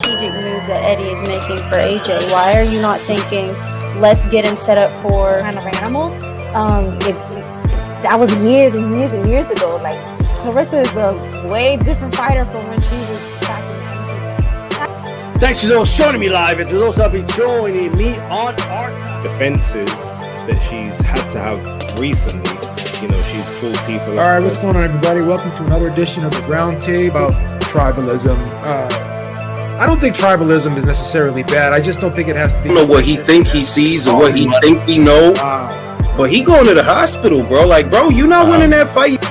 strategic move that Eddie is making for AJ? Why are you not thinking, let's get him set up for kind of animal? If that was years and years and years ago. Like, Clarissa is a way different fighter from when she was back in. Thanks to those joining me live and to those that will be joining me on our defenses that she's had to have recently. You know, she's pulled people. All right, what's going on, everybody? Welcome to another edition of the RoundTable about tribalism. I don't think tribalism is necessarily bad. I just don't think it has to be. I don't know what he think he sees or what he think he know. But he going to the hospital, bro. Like, bro, you not winning that fight.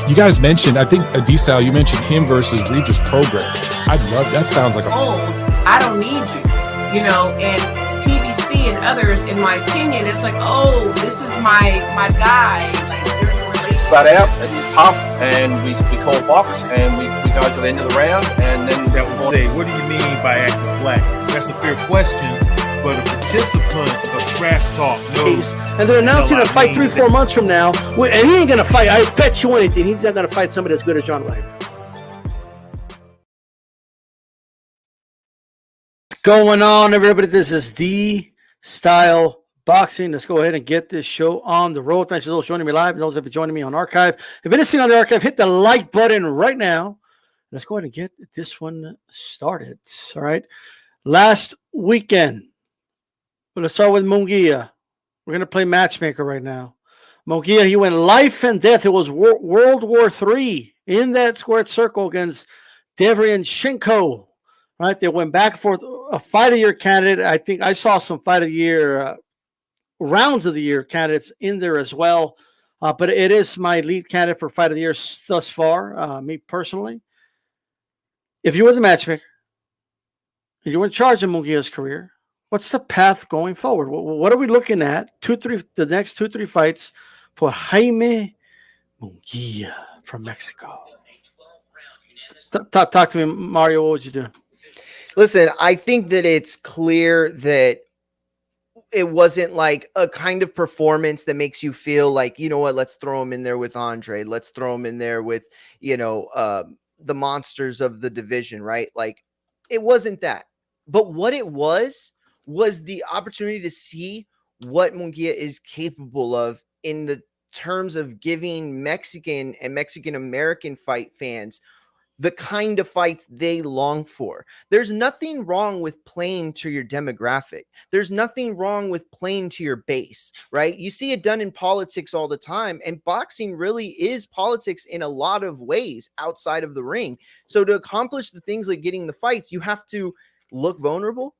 You guys mentioned, I think, D-Style, you mentioned him versus Regis Prograis. I'd love, that sounds like a... Old, I don't need you, you know, and PBC and others, in my opinion, it's like, oh, this is my guy. Like, there's a relationship. Flat out, it's tough, and we call box, and we go to the end of the round, and then... That would say, what do you mean by acting black? That's a fair question, but a participant of trash talk knows... And they're announcing a fight 3-4 months from now. And he ain't going to fight. I bet you anything. He's not going to fight somebody as good as John Ryder. What's going on, everybody? This is D-Style Boxing. Let's go ahead and get this show on the road. Thanks to those joining me live and those that have been joining me on archive. If you're listening on the archive, hit the like button right now. Let's go ahead and get this one started. All right. Last weekend, let's start with Mungia. We're going to play Matchmaker right now. Mungia, he went life and death. It was World War III in that squared circle against Devryanchenko. Right? They went back and forth. A fight of the year candidate. I think I saw some fight of the year, rounds of the year candidates in there as well. But it is my lead candidate for fight of the year thus far, me personally. If you were the matchmaker, and you were in charge of Mungia's career, what's the path going forward? What are we looking at? The next 2-3 fights for Jaime Mungia from Mexico. Talk to me, Mario. What would you do? Listen, I think that it's clear that it wasn't like a kind of performance that makes you feel like, you know what, let's throw him in there with Andre. Let's throw him in there with, you know, the monsters of the division, right? Like, it wasn't that. But what it was the opportunity to see what Mungia is capable of in the terms of giving Mexican and Mexican-American fight fans the kind of fights they long for. There's nothing wrong with playing to your demographic. There's nothing wrong with playing to your base, right? You see it done in politics all the time, and boxing really is politics in a lot of ways outside of the ring. So to accomplish the things like getting the fights, you have to look vulnerable,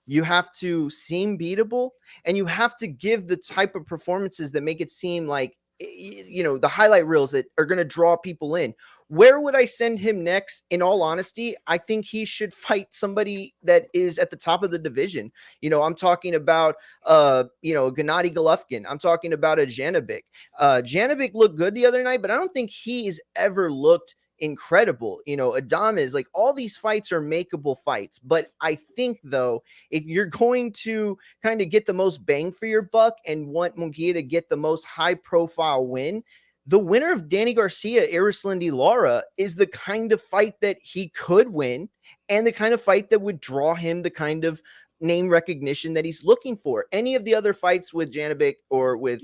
you have to seem beatable, and you have to give the type of performances that make it seem like, you know, the highlight reels that are going to draw people in. Where would I send him next? In all honesty, I think he should fight somebody that is at the top of the division. You know, I'm talking about, you know, Gennady Golovkin. I'm talking about a Janibek. Janibek looked good the other night, but I don't think he's ever looked incredible. You know, Adames, like, all these fights are makeable fights. But I think, though, if you're going to kind of get the most bang for your buck and want Mungia to get the most high profile win, the winner of Danny Garcia, Arislandi Lara, is the kind of fight that he could win and the kind of fight that would draw him the kind of name recognition that he's looking for. Any of the other fights with Janibek or with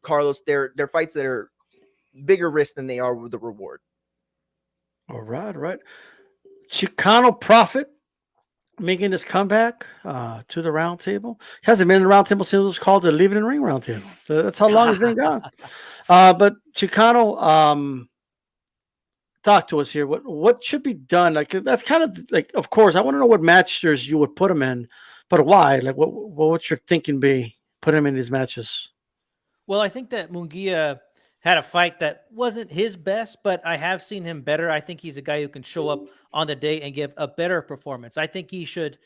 Carlos, they're fights that are bigger risk than they are with the reward. All right. Chicano Prophet making his comeback to the roundtable. He hasn't been in the roundtable since it was called the Leave It in Ring roundtable. That's how long it's been gone. But Chicano, talk to us here. What should be done? Like, that's kind of like, of course, I want to know what matches you would put him in, but why? Like, what would your thinking be? Put him in these matches. Well, I think that Mungia had a fight that wasn't his best, but I have seen him better. I think he's a guy who can show up on the day and give a better performance. I think he should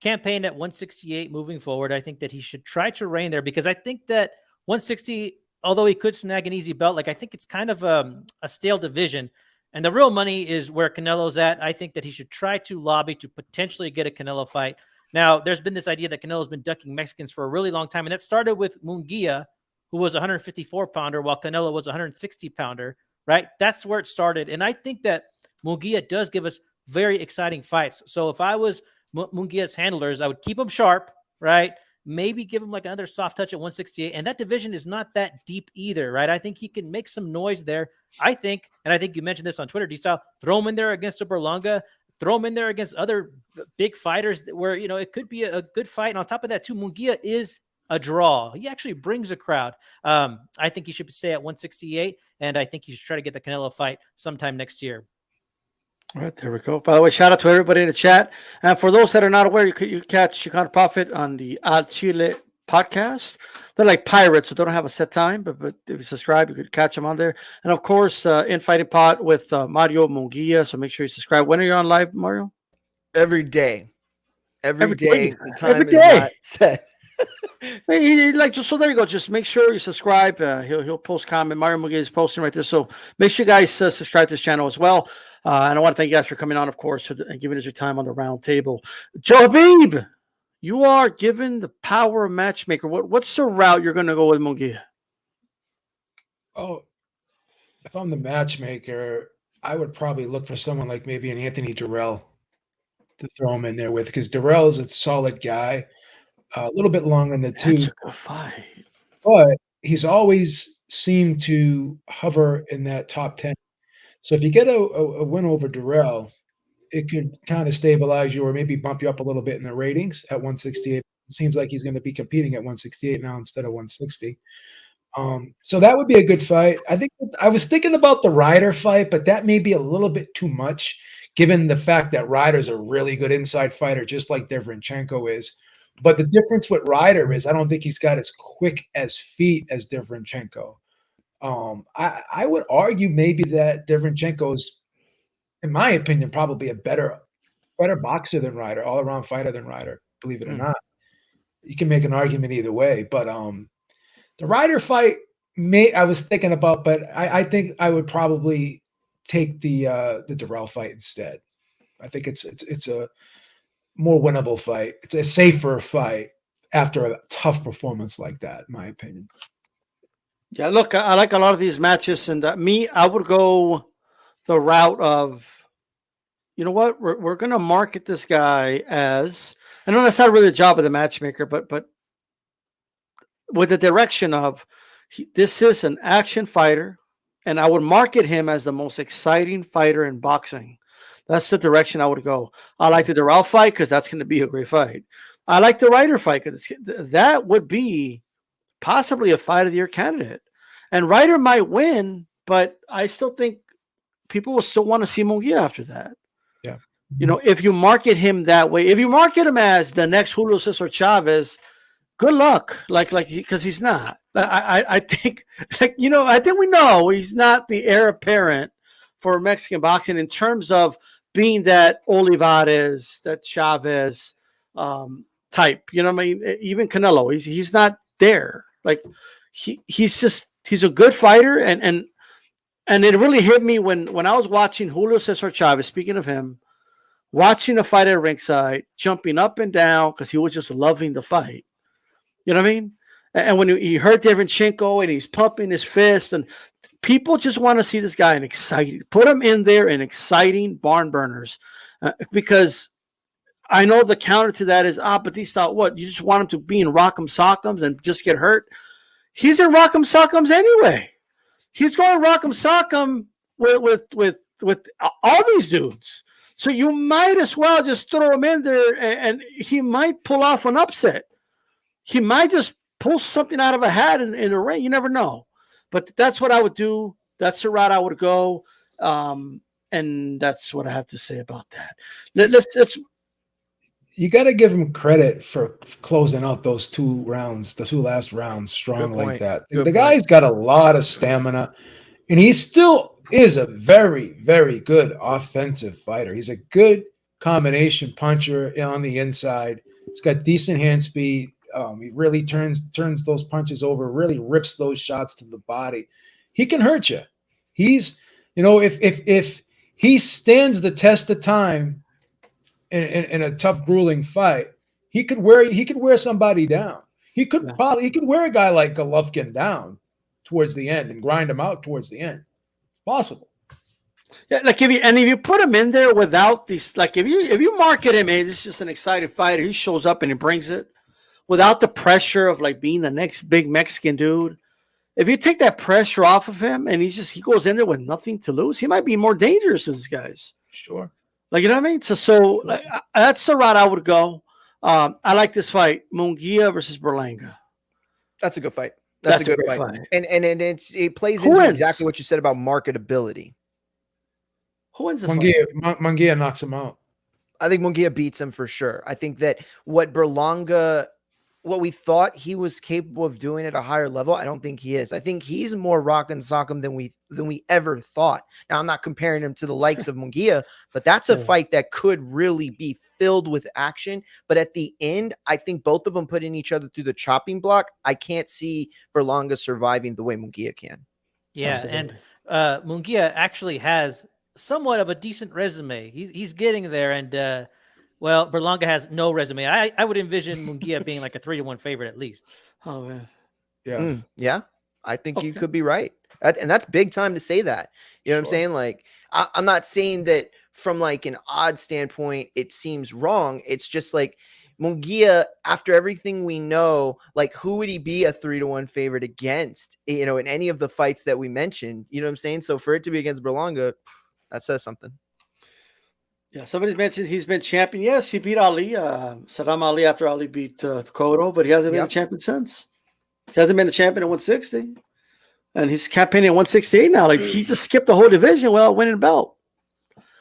campaign at 168 moving forward. I think that he should try to reign there, because I think that 160, although he could snag an easy belt, like, I think it's kind of a stale division, and the real money is where Canelo's at. I think that he should try to lobby to potentially get a Canelo fight. Now, there's been this idea that Canelo's been ducking Mexicans for a really long time, and that started with Mungia, who was a 154-pounder, while Canelo was a 160-pounder, right? That's where it started. And I think that Mungia does give us very exciting fights. So if I was Mungia's handlers, I would keep them sharp, right? Maybe give him like another soft touch at 168. And that division is not that deep either, right? I think he can make some noise there. I think you mentioned this on Twitter, D-Style, throw him in there against a Berlanga, throw him in there against other big fighters where, it could be a good fight. And on top of that too, Mungia is a draw. He actually brings a crowd. I think he should stay at 168, and I think he should try to get the Canelo fight sometime next year. All right, there we go. By the way, shout out to everybody in the chat. And for those that are not aware, you catch Chicano Prophet on the Al Chile podcast. They're like pirates, so they don't have a set time, but if you subscribe, you could catch them on there. And of course, Infighting Pot with Mario Mungia. So make sure you subscribe. When are you on live, Mario? Every day. Every day. Week. The time Every is day. not set. So there you go. Just make sure you subscribe. He'll post comment. Mario Mungia is posting right there. So make sure you guys subscribe to this channel as well. And I want to thank you guys for coming on, of course, and giving us your time on the round table. Joe Habib, you are given the power of matchmaker. What's the route you're going to go with Mungia? Oh, if I'm the matchmaker, I would probably look for someone like maybe an Anthony Durrell to throw him in there with, because Durrell is a solid guy, a little bit long in the tooth. That's a good fight. But he's always seemed to hover in that top 10. So if you get a win over Durrell, it could kind of stabilize you or maybe bump you up a little bit in the ratings at 168. It seems like he's going to be competing at 168 now instead of 160. So that would be a good fight. I was thinking about the Ryder fight, but that may be a little bit too much given the fact that Ryder's a really good inside fighter, just like Derevyanchenko is. But the difference with Ryder is I don't think he's got as quick as feet as Derevyanchenko. I would argue maybe that Derevyanchenko is, in my opinion, probably a better boxer than Ryder, all-around fighter than Ryder, believe it or not. You can make an argument either way. But the Ryder fight, I was thinking about, but I think I would probably take the Durrell fight instead. I think it's a more winnable fight. It's a safer fight after a tough performance like that, in my opinion. Yeah, look, I like a lot of these matches, and I would go the route of, you know what, we're going to market this guy as, I know that's not really the job of the matchmaker, but with the direction of this is an action fighter, and I would market him as the most exciting fighter in boxing. That's the direction I would go. I like the Durrell fight because that's going to be a great fight. I like the Ryder fight because that would be possibly a fight of the year candidate. And Ryder might win, but I still think people will still want to see Mungia after that. Yeah. If you market him that way, if you market him as the next Julio Cesar Chavez, good luck. Because he's not. I think, I think we know he's not the heir apparent for Mexican boxing in terms of being that Olivares, that Chavez type. You know what I mean? Even Canelo, he's not there. He's a good fighter, and it really hit me when I was watching Julio Cesar Chavez, speaking of him, watching the fight at ringside, jumping up and down because he was just loving the fight. You know what I mean? And when he heard Derevyanchenko and he's pumping his fist, and people just want to see this guy in exciting, put him in there in exciting barn burners, because I know the counter to that is, but these thought, what? You just want him to be in rock'em sock'ems and just get hurt? He's in rock'em sock'ems anyway. He's going rock'em sock'em with all these dudes. So you might as well just throw him in there, and he might pull off an upset. He might just pull something out of a hat in the ring. You never know. But that's what I would do. That's the route I would go. And that's what I have to say about that. Let's you got to give him credit for closing out those two last rounds strong like that. The guy's got a lot of stamina, and he still is a very, very good offensive fighter. He's a good combination puncher on the inside. He's got decent hand speed. He really turns those punches over, really rips those shots to the body. He can hurt you. He's, if he stands the test of time in a tough, grueling fight, he could wear somebody down. He could wear a guy like Golovkin down towards the end and grind him out towards the end. Possible. Yeah, like if you put him in there without these, like if you market him, hey, this is just an exciting fighter. He shows up and he brings it without the pressure of like being the next big Mexican dude. If you take that pressure off of him and he goes in there with nothing to lose, he might be more dangerous than these guys. Sure. Like, you know what I mean? So like, that's the route I would go. I like this fight, Mungia versus Berlanga. That's a good fight. That's a good fight. And it plays into exactly what you said about marketability. Who wins the Mungia knocks him out. I think Mungia beats him for sure. I think that what we thought he was capable of doing at a higher level, I don't think he is. I think he's more rock and sock'em than we ever thought. Now, I'm not comparing him to the likes of Mungia, but that's a fight that could really be filled with action. But at the end, I think both of them putting each other through the chopping block. I can't see Berlanga surviving the way Mungia can. Yeah, absolutely. And Mungia actually has somewhat of a decent resume. He's getting there, and well, Berlanga has no resume. I would envision Mungia being like a 3-1 favorite at least. Oh man, yeah, yeah. I think you could be right, and that's big time to say that. You know what I'm saying? Like, I'm not saying that from like an odd standpoint it seems wrong. It's just like Mungia, after everything we know, like who would he be a 3-1 favorite against? You know, in any of the fights that we mentioned. You know what I'm saying? So for it to be against Berlanga, that says something. Yeah, somebody's mentioned he's been champion. Yes, he beat Ali, Saddam Ali, after Ali beat Cotto, but he hasn't been a champion since. He hasn't been a champion at 160, and he's campaigning at 168 now. Like he just skipped the whole division without winning a belt.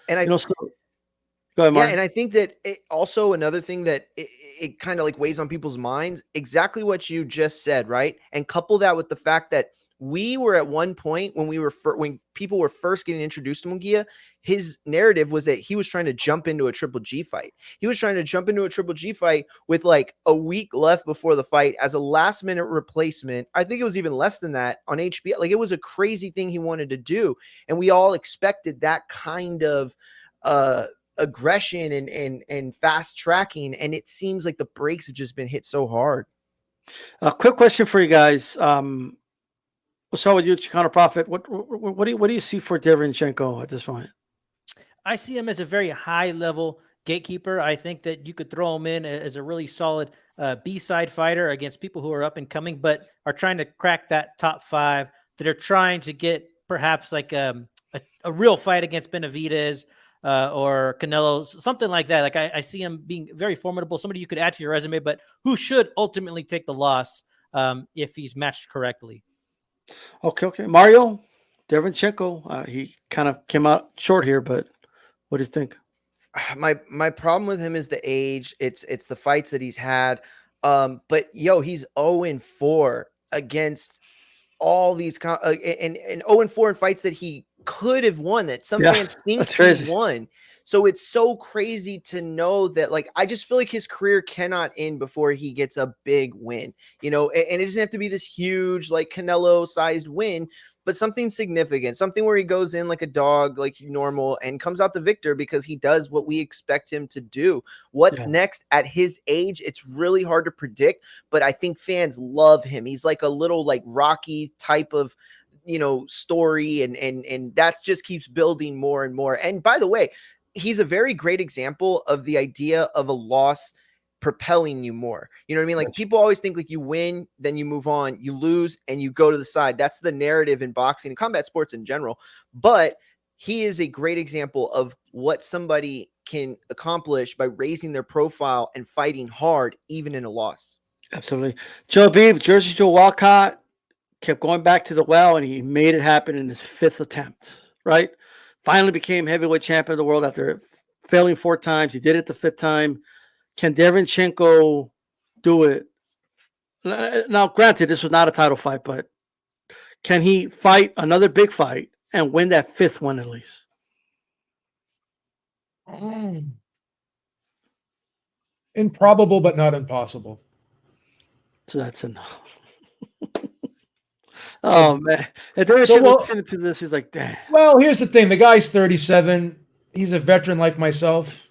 And go ahead, Mark. Yeah, and I think that also another thing that it kind of like weighs on people's minds, exactly what you just said, right? And couple that with the fact that we were at one point when people were first getting introduced to Mungia, his narrative was that he was trying to jump into a Triple G fight. He was trying to jump into a Triple G fight with like a week left before the fight as a last minute replacement. I think it was even less than that on HBO. Like it was a crazy thing he wanted to do. And we all expected that kind of aggression and fast tracking. And it seems like the brakes have just been hit so hard. A quick question for you guys. We'll start with you, Chicano Prophet. What do you see for Derevyanchenko at this point? I see him as a very high level gatekeeper. I think that you could throw him in as a really solid B-side fighter against people who are up and coming, but are trying to crack that top 5, that are trying to get perhaps like a real fight against Benavidez or Canelo, something like that. Like I see him being very formidable, somebody you could add to your resume, but who should ultimately take the loss if he's matched correctly. Okay. Mario, Derevyanchenko, he kind of came out short here, but what do you think? My problem with him is the age. It's the fights that he's had. But he's 0-4 against all these and 0-4 in fights that he could have won, that some fans think he won. So it's so crazy to know that, like, I just feel like his career cannot end before he gets a big win, and it doesn't have to be this huge, like Canelo sized win, but something significant, something where he goes in like a dog, like normal, and comes out the victor because he does what we expect him to do. What's next at his age? It's really hard to predict, but I think fans love him. He's like a little like Rocky type of, story. And that just keeps building more and more. And by the way, he's a very great example of the idea of a loss propelling you more. You know what I mean? Like people always think like you win, then you move on, you lose, and you go to the side. That's the narrative in boxing and combat sports in general. But he is a great example of what somebody can accomplish by raising their profile and fighting hard, even in a loss. Absolutely. Joe Beeb, Jersey Joe Walcott, kept going back to the well, and he made it happen in his 5th attempt, right? Finally became heavyweight champion of the world after failing 4 times. He did it the 5th time. Can Derevyanchenko do it? Now, granted, this was not a title fight, but can he fight another big fight and win that 5th one at least? Improbable, but not impossible. So that's enough. Oh, man. If there was listening to this, he's like, damn. Well, here's the thing. The guy's 37. He's a veteran like myself.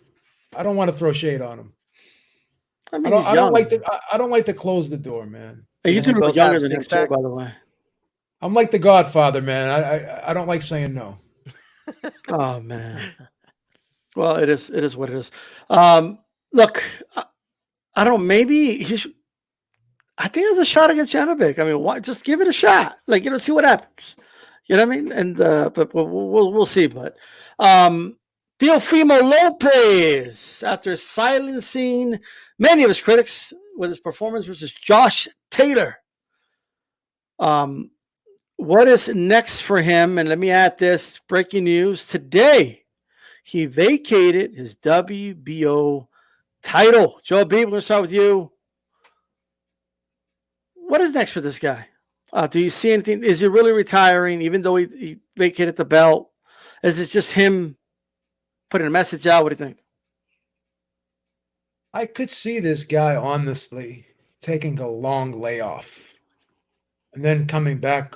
I don't want to throw shade on him. I mean, I don't like to close the door, man. Hey, you two look younger than him, too, by the way. I'm like the Godfather, man. I don't like saying no. Oh man. Well, it is. It is what it is. Look, I don't know. Maybe he should. I think there's a shot against Janovic. I mean, why? Just give it a shot. Like, see what happens. You know what I mean? And but we'll see. But Teofimo Lopez, after silencing many of his critics with his performance versus Josh Taylor. What is next for him? And let me add this breaking news today. He vacated his WBO title. Joe B, we're going to start with you. What is next for this guy? Do you see anything? Is he really retiring, even though he vacated the belt? Is it just him putting a message out? What do you think? I could see this guy honestly taking a long layoff and then coming back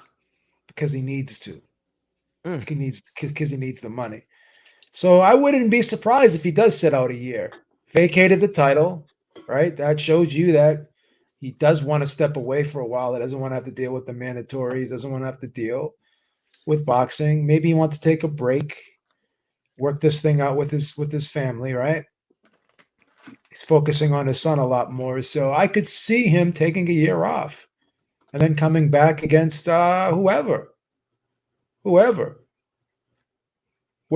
because he needs to. Because he needs the money. So I wouldn't be surprised if he does sit out a year. Vacated the title, right? That shows you that he does want to step away for a while. He doesn't want to have to deal with the mandatories, doesn't want to have to deal with boxing. Maybe he wants to take a break, work this thing out with his family, right? He's focusing on his son a lot more. So I could see him taking a year off and then coming back against whoever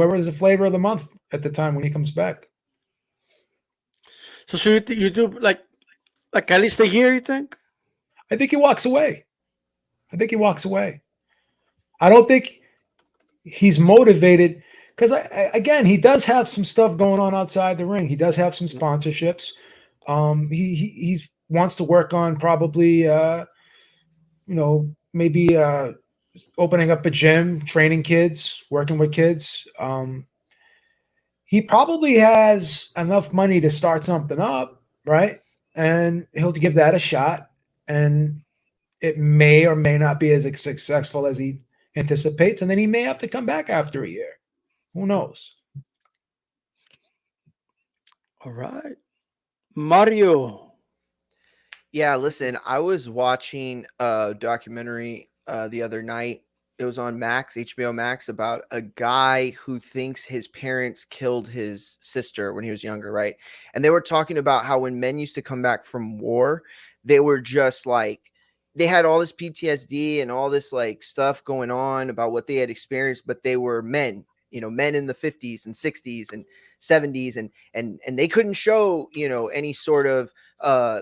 is the flavor of the month at the time when he comes back. So you do like at least a year, you think? I think he walks away. I don't think he's motivated because, again, he does have some stuff going on outside the ring. He does have some sponsorships. He wants to work on probably, maybe opening up a gym, training kids, working with kids. He probably has enough money to start something up, right? And he'll give that a shot. And it may or may not be as successful as he anticipates. And then he may have to come back after a year. Who knows? All right. Mario. Yeah, listen, I was watching a documentary the other night. It was on Max, HBO Max, about a guy who thinks his parents killed his sister when he was younger, right? And they were talking about how when men used to come back from war, they were just like, they had all this PTSD and all this like stuff going on about what they had experienced, but they were men, men in the 50s and 60s and 70s, and they couldn't show, any sort of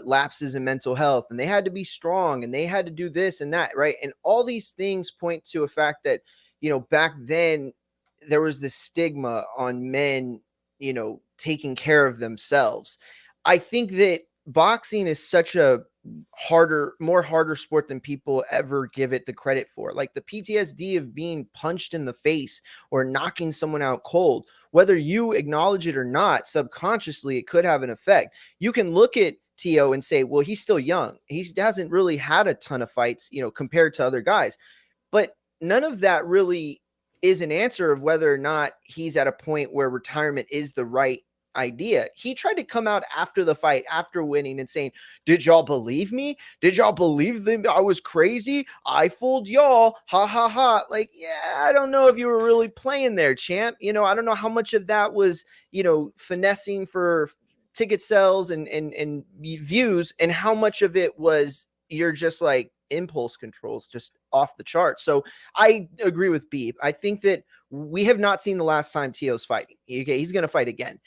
lapses in mental health, and they had to be strong, and they had to do this and that, right? And all these things point to a fact that, back then there was this stigma on men, taking care of themselves. I think that boxing is such a more harder sport than people ever give it the credit for. Like the PTSD of being punched in the face or knocking someone out cold, whether you acknowledge it or not, subconsciously, it could have an effect. You can look at Teo and say, well, he's still young. He hasn't really had a ton of fights, compared to other guys. But none of that really is an answer of whether or not he's at a point where retirement is the right idea. He tried to come out after the fight, after winning, and saying, did y'all believe me? Did y'all believe them? I was crazy. I fooled y'all. Ha ha ha. Like, yeah, I don't know if you were really playing there, champ. I don't know how much of that was, finessing for ticket sales and views, and how much of it was you're just like impulse controls just off the chart. So I agree with Beeb. I think that we have not seen the last time Teo's fighting. Okay, he's going to fight again.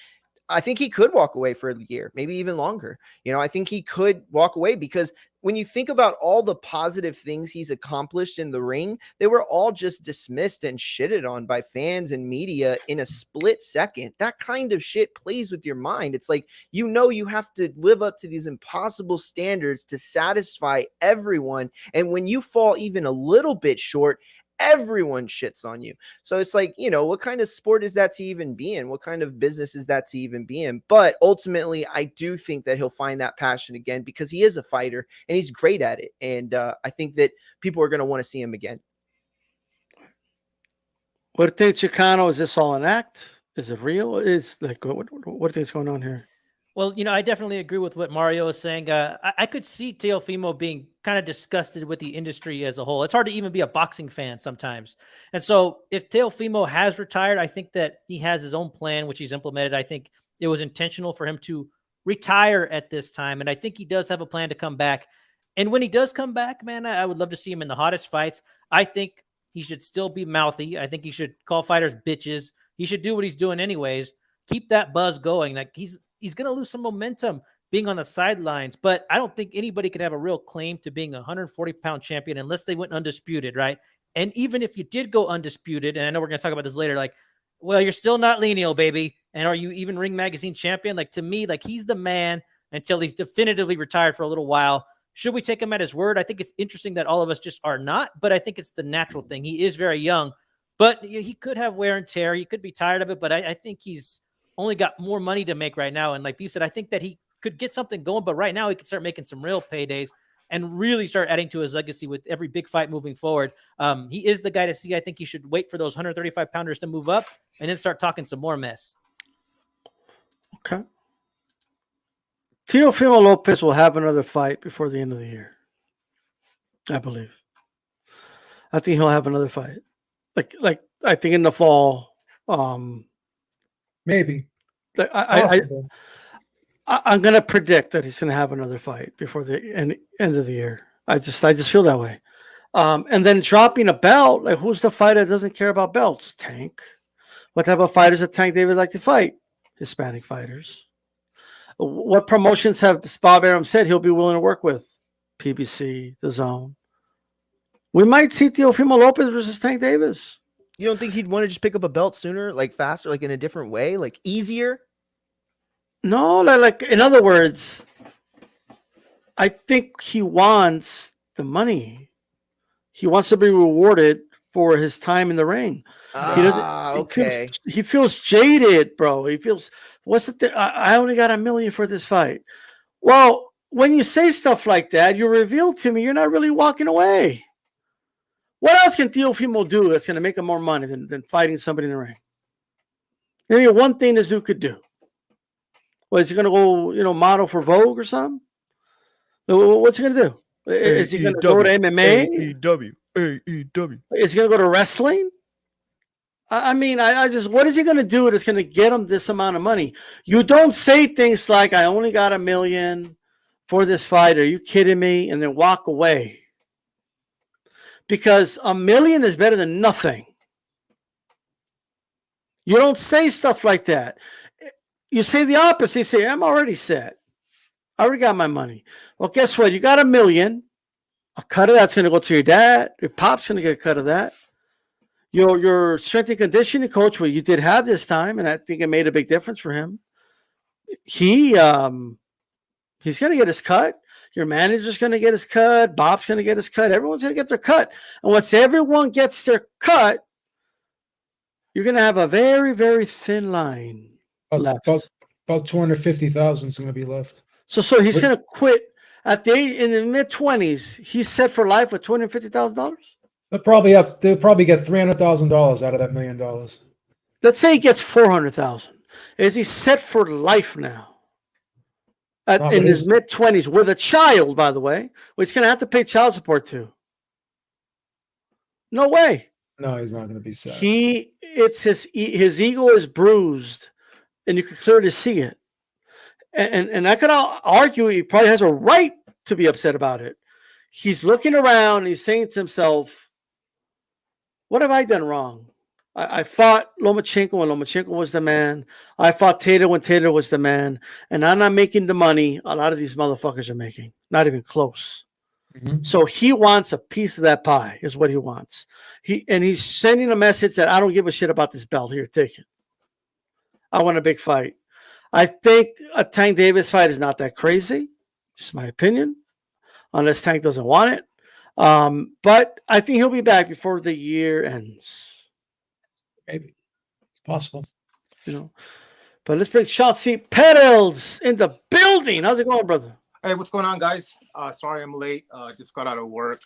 I think he could walk away for a year, maybe even longer. I think he could walk away because when you think about all the positive things he's accomplished in the ring, they were all just dismissed and shitted on by fans and media in a split second. That kind of shit plays with your mind. It's like, you have to live up to these impossible standards to satisfy everyone. And when you fall even a little bit short, everyone shits on you. So it's like, what kind of sport is that to even be in? What kind of business is that to even be in? But ultimately, I do think that he'll find that passion again because he is a fighter and he's great at it. And I think that people are going to want to see him again. What do you think, Chicano? Is this all an act? Is it real? Is like what do you think's going on here? Well, I definitely agree with what Mario is saying. I could see Teofimo being kind of disgusted with the industry as a whole. It's hard to even be a boxing fan sometimes. And so if Teofimo has retired, I think that he has his own plan, which he's implemented. I think it was intentional for him to retire at this time. And I think he does have a plan to come back. And when he does come back, man, I would love to see him in the hottest fights. I think he should still be mouthy. I think he should call fighters bitches. He should do what he's doing anyways. Keep that buzz going. Like he's going to lose some momentum being on the sidelines, but I don't think anybody could have a real claim to being a 140-pound champion unless they went undisputed, right? And even if you did go undisputed, and I know we're going to talk about this later, like, well, you're still not Lenio, baby. And are you even Ring Magazine champion? Like, to me, like, he's the man until he's definitively retired for a little while. Should we take him at his word? I think it's interesting that all of us just are not, but I think it's the natural thing. He is very young, but he could have wear and tear. He could be tired of it, but I think he's only got more money to make right now. And like Beef said, I think that he could get something going, but right now he could start making some real paydays and really start adding to his legacy with every big fight moving forward. He is the guy to see. I think he should wait for those 135-pounders to move up and then start talking some more mess. Okay. Teofimo Lopez will have another fight before the end of the year, I believe. I think he'll have another fight. Like I think in the fall. Maybe. I'm going to predict that he's going to have another fight before the end of the year. I just feel that way. And then dropping a belt, like who's the fighter that doesn't care about belts? Tank. What type of fighters does Tank David like to fight? Hispanic fighters. What promotions have Bob Arum said he'll be willing to work with? PBC, The Zone. We might see Teofimo Lopez versus Tank Davis. You don't think he'd want to just pick up a belt sooner, like faster, like in a different way, like easier? No, like in other words, I think he wants the money. He wants to be rewarded for his time in the ring. Okay. He feels jaded, bro. He feels, what's the thing? I only got $1 million for this fight. Well, when you say stuff like that, you reveal to me you're not really walking away. What else can Teofimo do that's going to make him more money than fighting somebody in the ring? Maybe one thing this dude could do. Well, is he going to go, model for Vogue or something? What's he going to do? Is he going to go to MMA? AEW. Is he going to go to wrestling? I just, what is he going to do that's going to get him this amount of money? You don't say things like, I only got $1 million for this fight. Are you kidding me? And then walk away. Because $1 million is better than nothing. You don't say stuff like that. You say the opposite. You say, I'm already set. I already got my money. Well, guess what? You got $1 million. A cut of that's going to go to your dad. Your pop's going to get a cut of that. Your strength and conditioning coach, well, you did have this time, and I think it made a big difference for him. He's going to get his cut. Your manager's going to get his cut. Bob's going to get his cut. Everyone's going to get their cut. And once everyone gets their cut, you're going to have a very, very thin line left. About 250,000 is going to be left. So he's going to quit in the mid-20s. He's set for life with $250,000. They'll probably get $300,000 out of that $1 million. Let's say he gets $400,000. Is he set for life now? In his mid-20s with a child, by the way, which he's going to have to pay child support to. No way. No, he's not going to be set. His ego is bruised, and you can clearly see it. And I could argue he probably has a right to be upset about it. He's looking around and he's saying to himself, what have I done wrong? I fought Lomachenko when Lomachenko was the man. I fought Taylor when Taylor was the man. And I'm not making the money a lot of these motherfuckers are making. Not even close. Mm-hmm. So he wants a piece of that pie is what he wants. He's sending a message that I don't give a shit about this belt. Here, take it. I want a big fight. I think a Tank Davis fight is not that crazy. It's my opinion. Unless Tank doesn't want it. But I think he'll be back before the year ends. Maybe. It's possible. But let's bring Shotzi Perez in the building. How's it going, brother? Hey, what's going on, guys? Sorry I'm late. Just got out of work.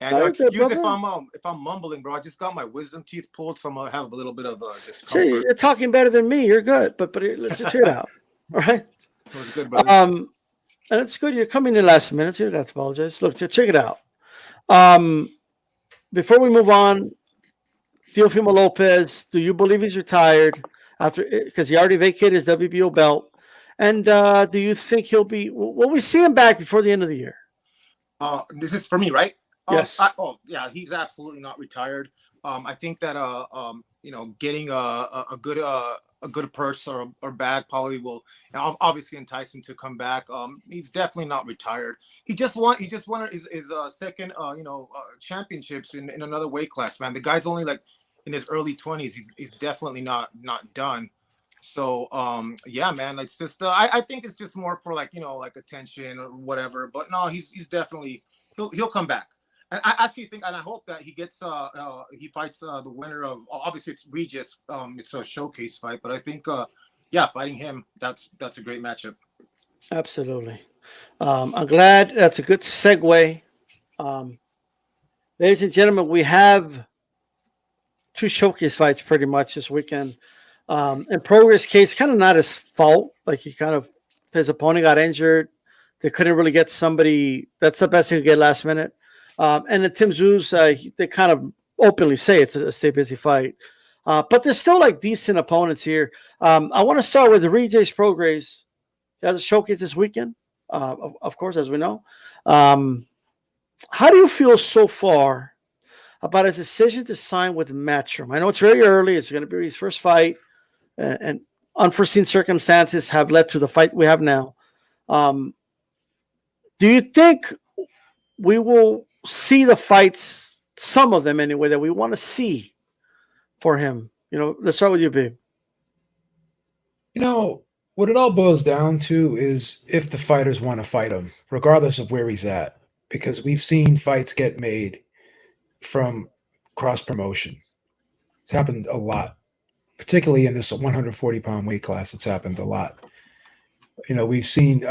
And excuse if I'm mumbling, bro. I just got my wisdom teeth pulled, so I'm gonna have a little bit of discomfort. You're talking better than me. You're good, but let's check it out. All right. It was good, brother. And it's good you're coming in last minute. So you don't have to apologize. Look, check it out. Before we move on, Teofimo Lopez, do you believe he's retired after because he already vacated his WBO belt? And do you think he'll be? Will we see him back before the end of the year? This is for me, right? Yes. Yeah, he's absolutely not retired. I think that getting a good purse or bag probably will obviously entice him to come back. He's definitely not retired. He just won his second championships in another weight class, man. The guy's only like in his early 20s. He's definitely not done. So yeah, man, it's just I think it's just more for like attention or whatever. But no, he's definitely he'll come back. And I actually think, and I hope that he gets he fights the winner of, obviously it's Regis, it's a showcase fight, but I think fighting him, that's a great matchup. Absolutely. I'm glad. That's a good segue. Ladies and gentlemen, we have 2 showcase fights pretty much this weekend. In Prograis' case, kind of not his fault. Like his opponent got injured. They couldn't really get somebody. That's the best they could get last minute. And the Tszyu, they kind of openly say it's a stay busy fight. But there's still like decent opponents here. I want to start with Regis Prograis. He has a showcase this weekend, of course, as we know. How do you feel so far about his decision to sign with Matchroom? I know it's very early. It's going to be his first fight, and unforeseen circumstances have led to the fight we have now. Do you think we will see the fights, some of them anyway, that we want to see for him? Let's start with you, babe. What it all boils down to is if the fighters want to fight him, regardless of where he's at, because we've seen fights get made from cross promotion. It's happened a lot, particularly in this 140-pound weight class. It's happened a lot. We've seen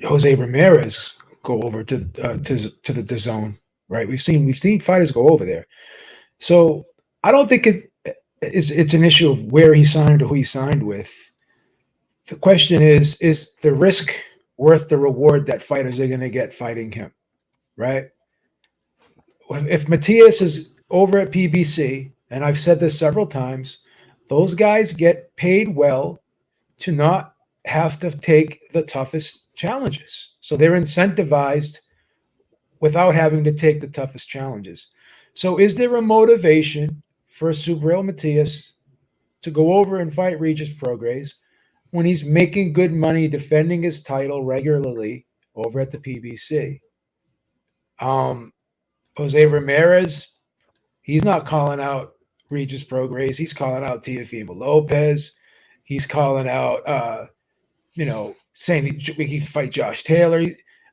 Jose Ramirez go over to the DAZN, right? We've seen fighters go over there. So I don't think it's an issue of where he signed or who he signed with. The question is the risk worth the reward that fighters are going to get fighting him, right? If Matias is over at PBC, and I've said this several times, those guys get paid well to not have to take the toughest challenges. So they're incentivized without having to take the toughest challenges. So is there a motivation for Subriel Matias to go over and fight Regis Prograis when he's making good money defending his title regularly over at the PBC? Jose Ramirez, he's not calling out Regis Prograis. He's calling out Teofimo Lopez. He's calling out, saying he can fight Josh Taylor.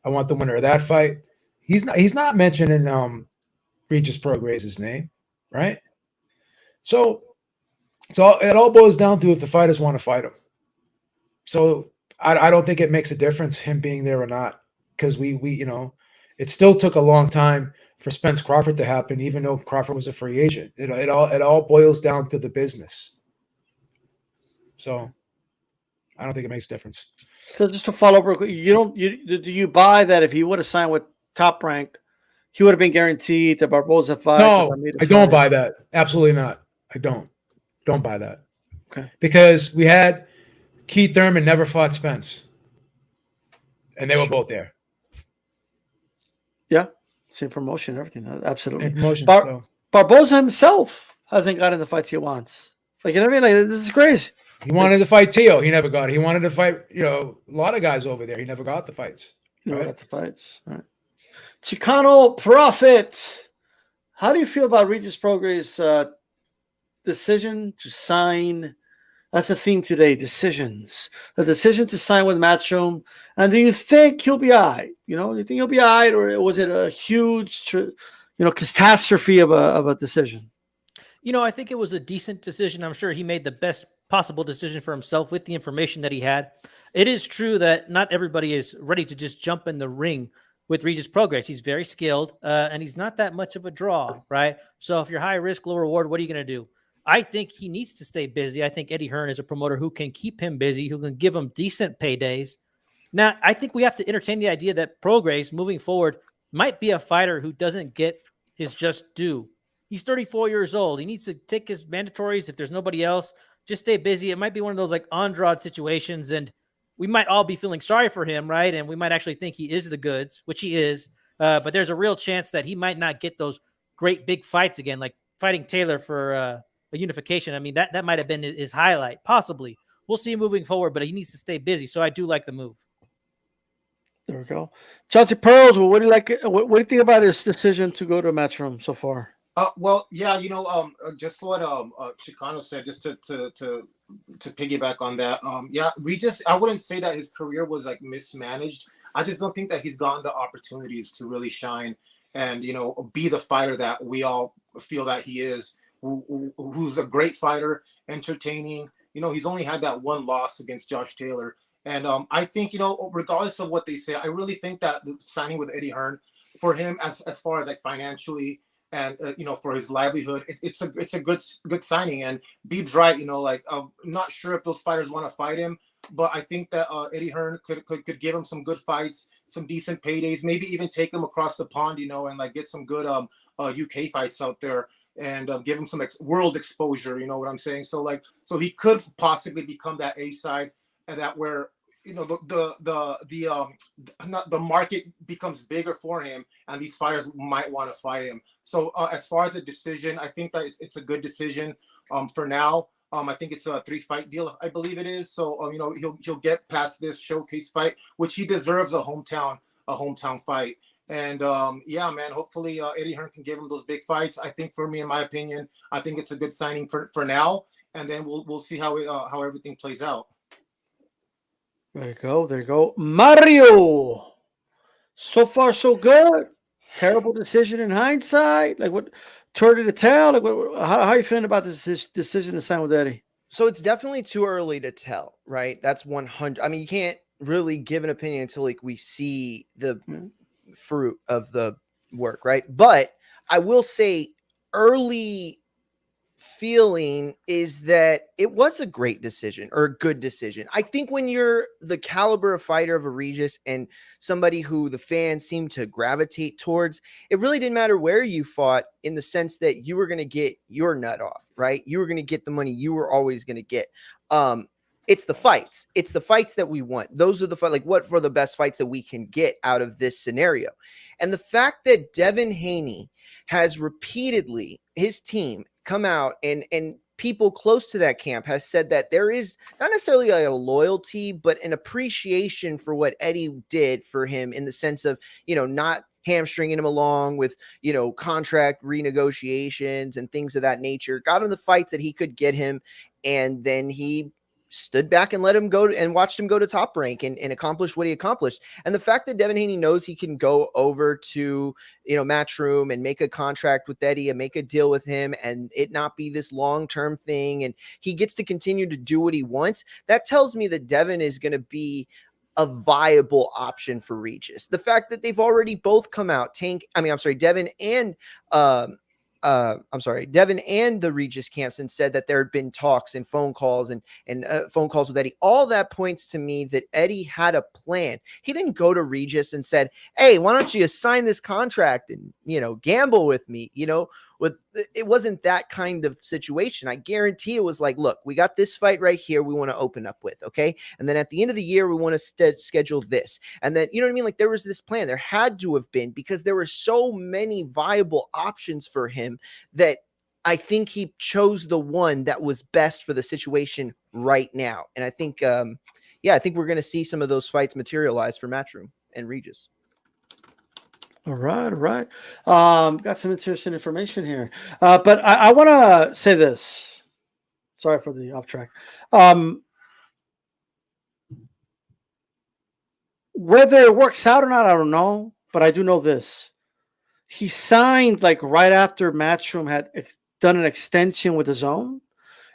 I want the winner of that fight. He's not mentioning Regis Prograis' name, right? So it all boils down to if the fighters want to fight him. So I don't think it makes a difference him being there or not, because it still took a long time for Spence Crawford to happen, even though Crawford was a free agent. It all boils down to the business. So I don't think it makes a difference. So just to follow up real quick, do you buy that if he would have signed with Top Rank, he would have been guaranteed the Barboza fight? No, I don't buy that. Absolutely not. I don't buy that. Okay. Because we had Keith Thurman never fought Spence, and they were both there. Yeah, same promotion, everything. Absolutely. Same promotion. Barboza himself hasn't gotten the fights he wants. Like, you know what I mean? Like, this is crazy. He wanted to fight Teo. He never got it. He wanted to fight, a lot of guys over there. He never got the fights. Never got the fights. All right. Chicano Prophet, how do you feel about Regis Prograis' decision to sign? That's the theme today, decisions. The decision to sign with Matchroom. And do you think he'll be all right? Do you think he'll be all right? Or was it a huge, catastrophe of a decision? I think it was a decent decision. I'm sure he made the best possible decision for himself with the information that he had. It is true that not everybody is ready to just jump in the ring with Regis Prograis. He's very skilled, and he's not that much of a draw, right? So if you're high risk, low reward, what are you going to do? I think he needs to stay busy. I think Eddie Hearn is a promoter who can keep him busy, who can give him decent paydays. Now, I think we have to entertain the idea that Prograis, moving forward, might be a fighter who doesn't get his just due. He's 34 years old. He needs to take his mandatories. If there's nobody else, just stay busy. It might be one of those like Andrade situations, and we might all be feeling sorry for him, right? And we might actually think he is the goods, which he is. But there's a real chance that he might not get those great big fights again, like fighting Taylor for a unification. I mean, that might have been his highlight, possibly. We'll see moving forward, but he needs to stay busy. So I do like the move. There we go. Chelsea Pearls, what do you like? What do you think about his decision to go to Matchroom so far? Well, yeah, just what Chicano said, just to piggyback on that. Yeah, Regis, I wouldn't say that his career was like mismanaged. I just don't think that he's gotten the opportunities to really shine and be the fighter that we all feel that he is. Who's a great fighter, entertaining. He's only had that one loss against Josh Taylor. And I think, regardless of what they say, I really think that the signing with Eddie Hearn for him, as far as like financially and, for his livelihood, it's a good signing. And Beeb's right, I'm not sure if those fighters want to fight him, but I think that Eddie Hearn could give him some good fights, some decent paydays, maybe even take him across the pond, and like get some good UK fights out there. And give him some world exposure, you know what I'm saying? So he could possibly become that A side, and that where the market becomes bigger for him, and these fighters might want to fight him. So as far as a decision, I think that it's a good decision for now. I think it's a 3-fight deal, I believe it is. So he'll get past this showcase fight, which he deserves a hometown fight. And yeah, man, hopefully Eddie Hearn can give him those big fights. I think for me, in my opinion, I think it's a good signing for now, and then we'll see how everything plays out. There you go. Mario. So far, so good. Terrible decision in hindsight. Like what? Too early to tell. Like how are you feeling about this decision to sign with Eddie? So it's definitely too early to tell, right? That's 100. I mean, you can't really give an opinion until like we see the fruit of the work, right? But I will say early feeling is that it was a great decision or a good decision. I think when you're the caliber of fighter of a Regis and somebody who the fans seem to gravitate towards, it really didn't matter where you fought, in the sense that you were going to get your nut off, right? You were going to get the money you were always going to get. It's the fights. It's the fights that we want. Those are the fights, like what were the best fights that we can get out of this scenario. And the fact that Devin Haney has repeatedly, his team, come out and people close to that camp has said that there is not necessarily a loyalty, but an appreciation for what Eddie did for him, in the sense of, not hamstringing him along with, contract renegotiations and things of that nature, got him the fights that he could get him. And then he stood back and let him go and watched him go to Top Rank and accomplish what he accomplished. And the fact that Devin Haney knows he can go over to, Matchroom and make a contract with Eddie and make a deal with him and it not be this long-term thing, and he gets to continue to do what he wants, that tells me that Devin is going to be a viable option for Regis. The fact that they've already both come out, Devin and Devin and the Regis camps, and said that there had been talks and phone calls and phone calls with Eddie. All that points to me that Eddie had a plan. He didn't go to Regis and said, "Hey, why don't you sign this contract and, gamble with me?" It wasn't that kind of situation. I guarantee it was like, look, we got this fight right here we want to open up with, okay? And then at the end of the year, we want to schedule this. And then, you know what I mean? Like, there was this plan. There had to have been, because there were so many viable options for him that I think he chose the one that was best for the situation right now. And I think, I think we're going to see some of those fights materialize for Matchroom and Regis. All right. Got some interesting information here. But I want to say this. Sorry for the off track. Whether it works out or not, I don't know. But I do know this. He signed like right after Matchroom had done an extension with the Zone.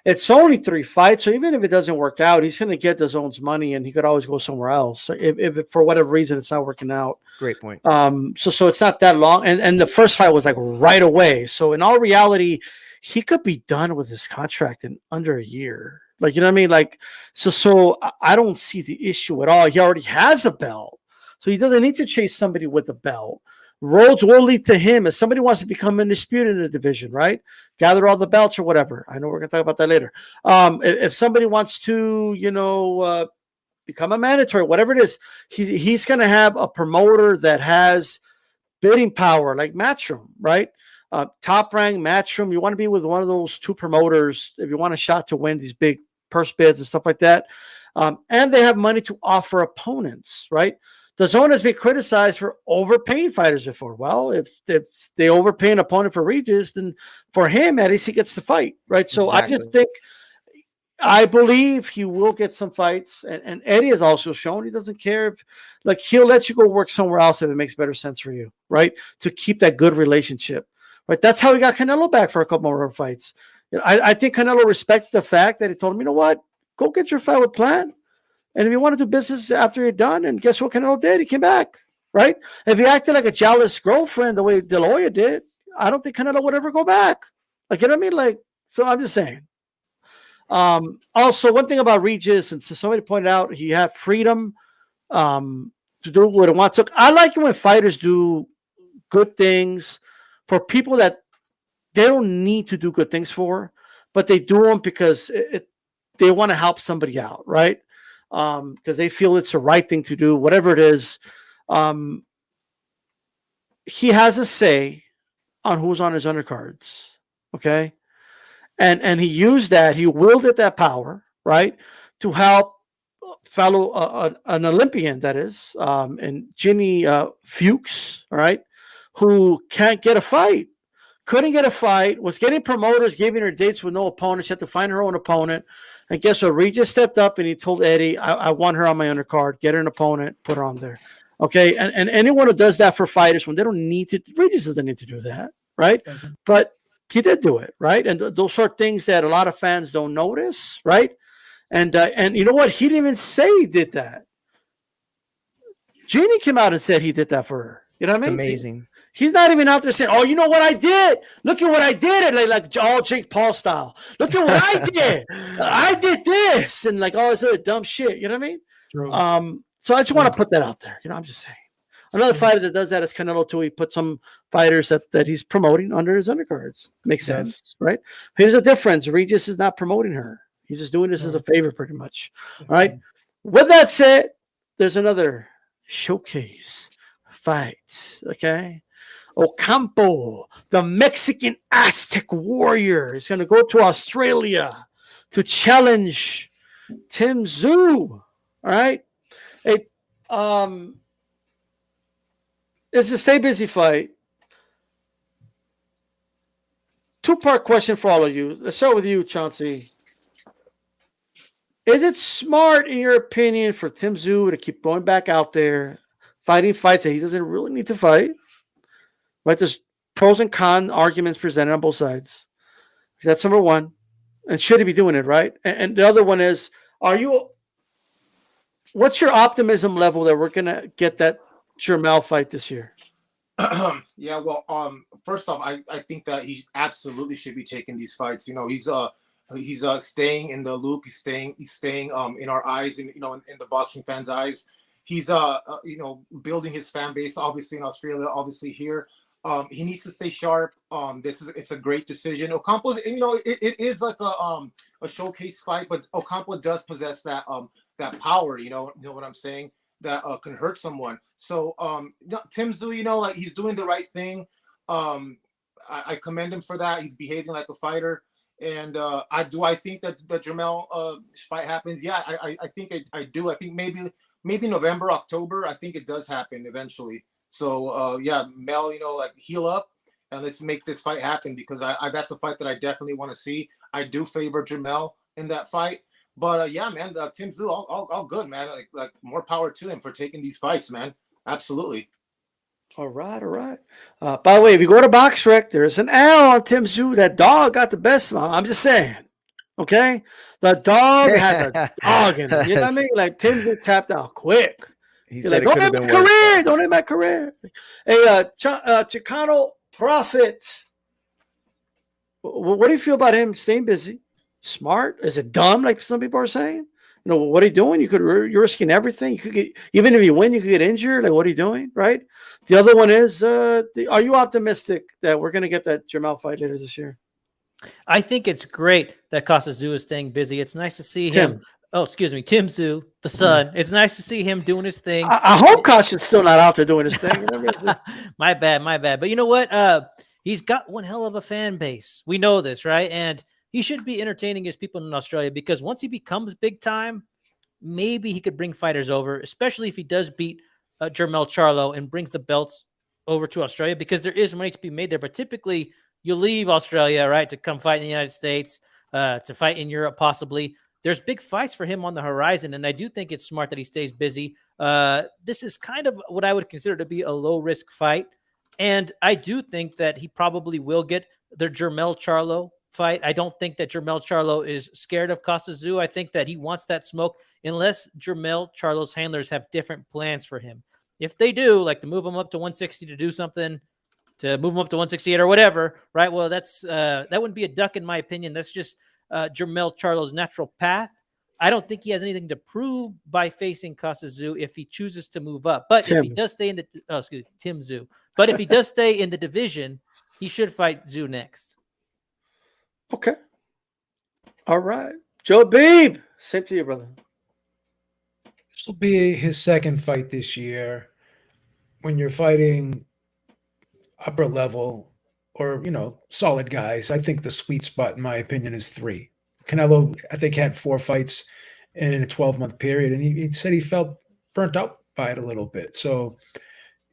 It's only 3 fights, so even if it doesn't work out, he's going to get the Zone's money, and he could always go somewhere else if for whatever reason it's not working out. Great point. So it's not that long, and the first fight was like right away. So in all reality, he could be done with his contract in under a year. Like, you know what I mean? Like, so I don't see the issue at all. He already has a belt, so he doesn't need to chase somebody with a belt. Roads will lead to him if somebody wants to become undisputed in the division, right? Gather all the belts or whatever. I know we're going to talk about that later. If somebody wants to, become a mandatory, whatever it is, he's going to have a promoter that has bidding power, like Matchroom, right? Top rank Matchroom. You want to be with one of those two promoters if you want a shot to win these big purse bids and stuff like that. And they have money to offer opponents, right? The zone has been criticized for overpaying fighters before. Well, if they overpay an opponent for Regis, then for him, at least he gets to fight, right? So exactly. I just think, I believe he will get some fights. And Eddie has also shown he doesn't care if, like, he'll let you go work somewhere else if it makes better sense for you, right? To keep that good relationship, right? That's how he got Canelo back for a couple more fights. I think Canelo respects the fact that he told him, you know what, go get your fight with Plan. And if you want to do business after you're done, and guess what Canelo did? He came back, right? If he acted like a jealous girlfriend the way De La Hoya did, I don't think Canelo would ever go back. Like, you know what I mean? Like, so I'm just saying. Also, one thing about Regis, and so somebody pointed out, he had freedom to do what he wants. So I like it when fighters do good things for people that they don't need to do good things for, but they do them because they want to help somebody out, right? Because they feel it's the right thing to do, whatever it is. He has a say on who's on his undercards, okay? And he used that, he wielded that power, right, to help an Olympian, that is, and Ginny Fuchs, all right, who can't get a fight, couldn't get a fight, was getting promoters, giving her dates with no opponent. She had to find her own opponent. And guess what? Regis stepped up and he told Eddie, I want her on my undercard, get her an opponent, put her on there. Okay. And anyone who does that for fighters when they don't need to, Regis doesn't need to do that, right? But he did do it, right? And those are things that a lot of fans don't notice, right? And you know what? He didn't even say he did that. Jeannie came out and said he did that for her. You know what I mean? It's amazing. He's not even out there saying, "Oh, you know what I did? Look at what I did!" Like all Jake Paul style. Look at what I did. I did this, and like all this other dumb shit. You know what I mean? True. So I just want to put that out there. You know, I'm just saying. Another fighter that does that is Canelo too. He put some fighters that he's promoting under his undercards. Makes sense, right? Here's the difference. Regis is not promoting her. He's just doing this as a favor, pretty much. All right. With that said, there's another showcase fight. Okay. Ocampo, the Mexican Aztec warrior, is going to go to Australia to challenge Tszyu. All right. It's a stay busy fight. Two-part question for all of you. Let's start with you, Chauncey. Is it smart, in your opinion, for Tszyu to keep going back out there, fighting fights that he doesn't really need to fight? Right? There's pros and con arguments presented on both sides. That's number one. And should he be doing it, right? And the other one is, what's your optimism level that we're going to get that Jermell fight this year? Yeah, well, first off, I think that he absolutely should be taking these fights. You know, he's staying in the loop. He's staying in our eyes, and in the boxing fans' eyes. He's building his fan base, obviously in Australia, obviously here. He needs to stay sharp. It's a great decision. Ocampo's, it is like a showcase fight, but Ocampo does possess that power. You know what I'm saying? That can hurt someone. So Tszyu, like, he's doing the right thing. I commend him for that. He's behaving like a fighter. And I think that the Jermell fight happens. Yeah, I think I do. I think maybe November, October. I think it does happen eventually. So yeah, Mel, like, heal up and let's make this fight happen, because that's a fight that I definitely want to see. I do favor Jermell in that fight. But yeah, man, Tszyu, all good, man. Like more power to him for taking these fights, man. Absolutely. All right. By the way, if you go to BoxRec, there's an L on Tszyu. That dog got the best of him. I'm just saying. Okay? The dog had a dog in it. You know what I mean? Like, Tszyu tapped out quick. He said, like, don't end my career. Hey, Chicano Prophet. What do you feel about him staying busy? Smart? Is it dumb, like some people are saying? What are you doing? You're risking everything. You could get, even if you win, you could get injured. Like, what are you doing? Right. The other one is, are you optimistic that we're going to get that Jermell fight later this year? I think it's great that Tszyu is staying busy. It's nice to see him. Oh, excuse me, Tim Tszyu, the son. It's nice to see him doing his thing. I hope Kasha's still not out there doing his thing. My bad. But you know what? He's got one hell of a fan base. We know this, right? And he should be entertaining his people in Australia, because once he becomes big time, maybe he could bring fighters over, especially if he does beat Jermell Charlo and brings the belts over to Australia, because there is money to be made there. But typically, you leave Australia, right, to come fight in the United States, to fight in Europe possibly. There's big fights for him on the horizon, and I do think it's smart that he stays busy. This is kind of what I would consider to be a low-risk fight, and I do think that he probably will get the Jermell Charlo fight. I don't think that Jermell Charlo is scared of Tszyu. I think that he wants that smoke, unless Jermell Charlo's handlers have different plans for him. If they do, like to move him up to 160 to do something, to move him up to 168 or whatever, right? Well, that's that wouldn't be a duck in my opinion. That's just Jermell Charlo's natural path. I don't think he has anything to prove by facing Tszyu if he chooses to move up. But if he does stay in the Tim Tszyu. But if he does stay in the division, he should fight Tszyu next. Okay. All right. Joe Beeb, same to you, brother. This will be his second fight this year. When you're fighting upper level or, solid guys, I think the sweet spot, in my opinion, is 3. Canelo, I think, had 4 fights in a 12-month period, and he said he felt burnt out by it a little bit. So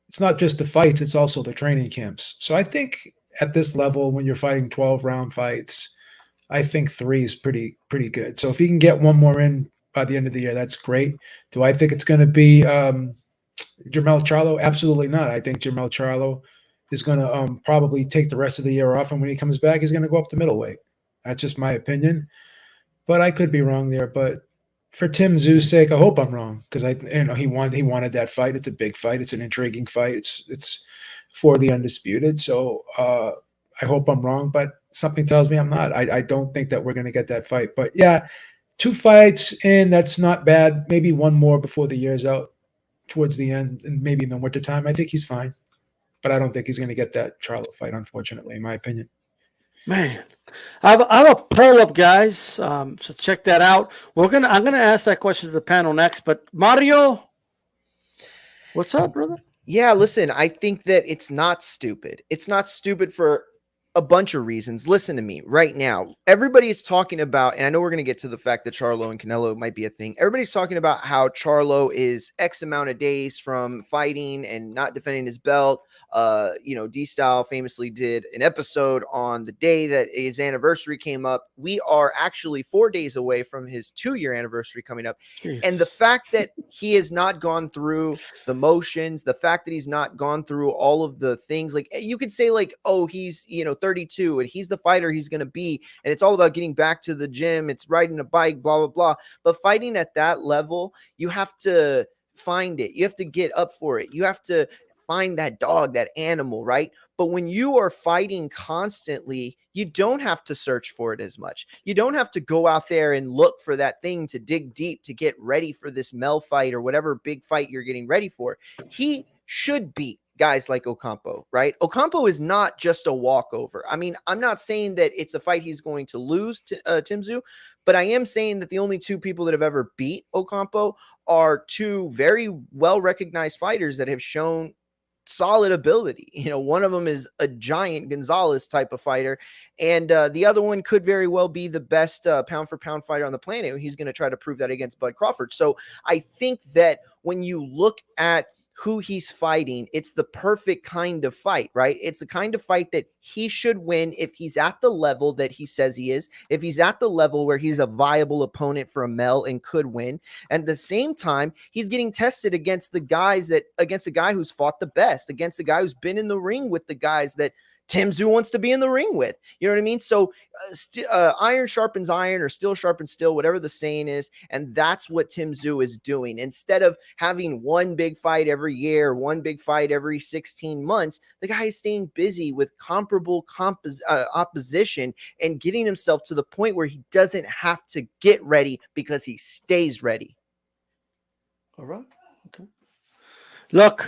it's not just the fights, it's also the training camps. So I think at this level, when you're fighting 12-round fights, I think 3 is pretty good. So if he can get one more in by the end of the year, that's great. Do I think it's going to be Jermell Charlo? Absolutely not. I think Jermell Charlo is going to probably take the rest of the year off, and when he comes back, he's going to go up to middleweight. That's just my opinion, but I could be wrong there. But for Tim Tszyu's sake, I hope I'm wrong, because he wanted that fight. It's a big fight. It's an intriguing fight. It's for the undisputed. So I hope I'm wrong, but something tells me I'm not. I don't think that we're going to get that fight. But yeah, 2 fights in, that's not bad. Maybe one more before the year's out, towards the end, and maybe in the wintertime. I think he's fine. But I don't think he's going to get that Charlo fight, unfortunately, in my opinion. Man, I have a poll up, guys. So check that out. I'm gonna ask that question to the panel next. But Mario, what's up, brother? Yeah, listen, I think that it's not stupid. It's not stupid for a bunch of reasons. Listen to me right now. Everybody is talking about, and I know we're going to get to the fact that Charlo and Canelo might be a thing. Everybody's talking about how Charlo is X amount of days from fighting and not defending his belt. D-Style famously did an episode on the day that his anniversary came up. We are actually 4 days away from his 2-year anniversary coming up. Jeez. And the fact that he has not gone through the motions, the fact that he's not gone through all of the things, like you could say like, oh, he's, 32 and he's the fighter he's going to be. And it's all about getting back to the gym. It's riding a bike, blah, blah, blah. But fighting at that level, you have to find it. You have to get up for it. You have to find that dog, that animal, right? But when you are fighting constantly, you don't have to search for it as much. You don't have to go out there and look for that thing to dig deep to get ready for this Mel fight or whatever big fight you're getting ready for. He should beat guys like Ocampo, right? Ocampo is not just a walkover. I mean, I'm not saying that it's a fight he's going to lose to Tim Tszyu, but I am saying that the only 2 people that have ever beat Ocampo are 2 very well-recognized fighters that have shown solid ability. One of them is a giant Gonzalez type of fighter, and the other one could very well be the best pound for pound fighter on the planet. He's going to try to prove that against Bud Crawford. So I think that when you look at who he's fighting, it's the perfect kind of fight, right? It's the kind of fight that he should win if he's at the level that he says he is, if he's at the level where he's a viable opponent for a Mel and could win. And at the same time, he's getting tested against the guy who's fought the best, against the guy who's been in the ring with the guys that Tim Tszyu wants to be in the ring with. You know what I mean? So iron sharpens iron, or steel sharpens steel, whatever the saying is. And that's what Tim Tszyu is doing. Instead of having one big fight every year, one big fight every 16 months, the guy is staying busy with comparable opposition and getting himself to the point where he doesn't have to get ready because he stays ready. All right. Okay. Look,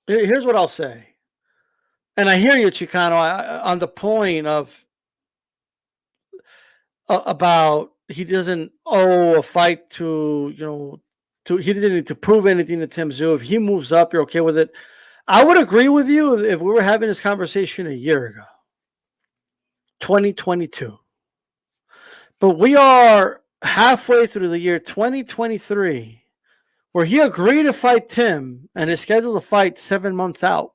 here's what I'll say. And I hear you, Chicano, on the point of about he doesn't owe a fight to, he didn't need to prove anything to Tim Tszyu. If he moves up, you're okay with it. I would agree with you if we were having this conversation a year ago, 2022. But we are halfway through the year 2023, where he agreed to fight Tim and is scheduled to fight 7 months out.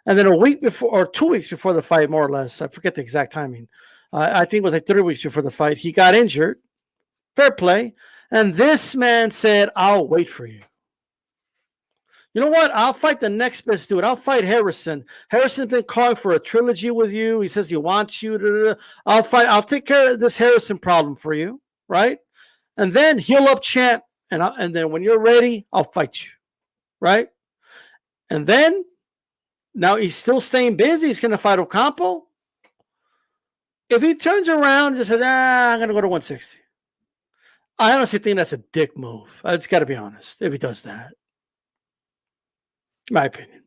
And then a week before, or 2 weeks before the fight, more or less, I forget the exact timing. I think it was like 3 weeks before the fight, he got injured. Fair play. And this man said, I'll wait for you. You know what? I'll fight the next best dude. I'll fight Harrison. Harrison's been calling for a trilogy with you. He says he wants you. I'll take care of this Harrison problem for you, right? And then heal up champ. And then when you're ready, I'll fight you, right? And then, now he's still staying busy. He's going to fight Ocampo. If he turns around and just says, I'm going to go to 160. I honestly think that's a dick move. It's got to be honest, if he does that. My opinion.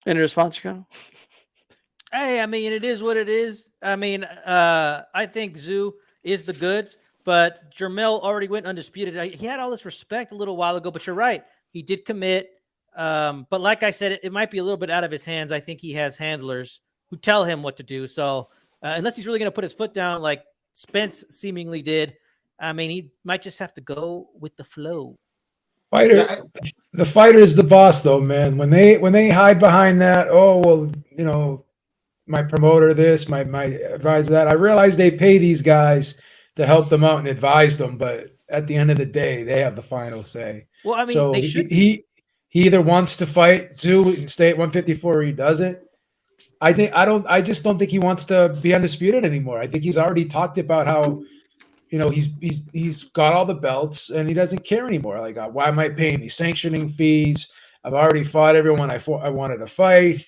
Any response, Chicano? Hey, I mean, it is what it is. I mean, I think Tszyu is the goods, but Jermell already went undisputed. He had all this respect a little while ago, but you're right. He did commit. But like I said, it might be a little bit out of his hands. I think he has handlers who tell him what to do. So unless he's really going to put his foot down like Spence seemingly did, I mean, he might just have to go with the flow. The fighter is the boss, though, man. When they hide behind that, oh well, my promoter this, my advisor that. I realize they pay these guys to help them out and advise them, but at the end of the day, they have the final say. Well, I mean, so they should. He either wants to fight Tszyu and stay at 154, or he doesn't. I just don't think he wants to be undisputed anymore. I think he's already talked about how, he's got all the belts and he doesn't care anymore. Like, why am I paying these sanctioning fees? I've already fought everyone I wanted to fight.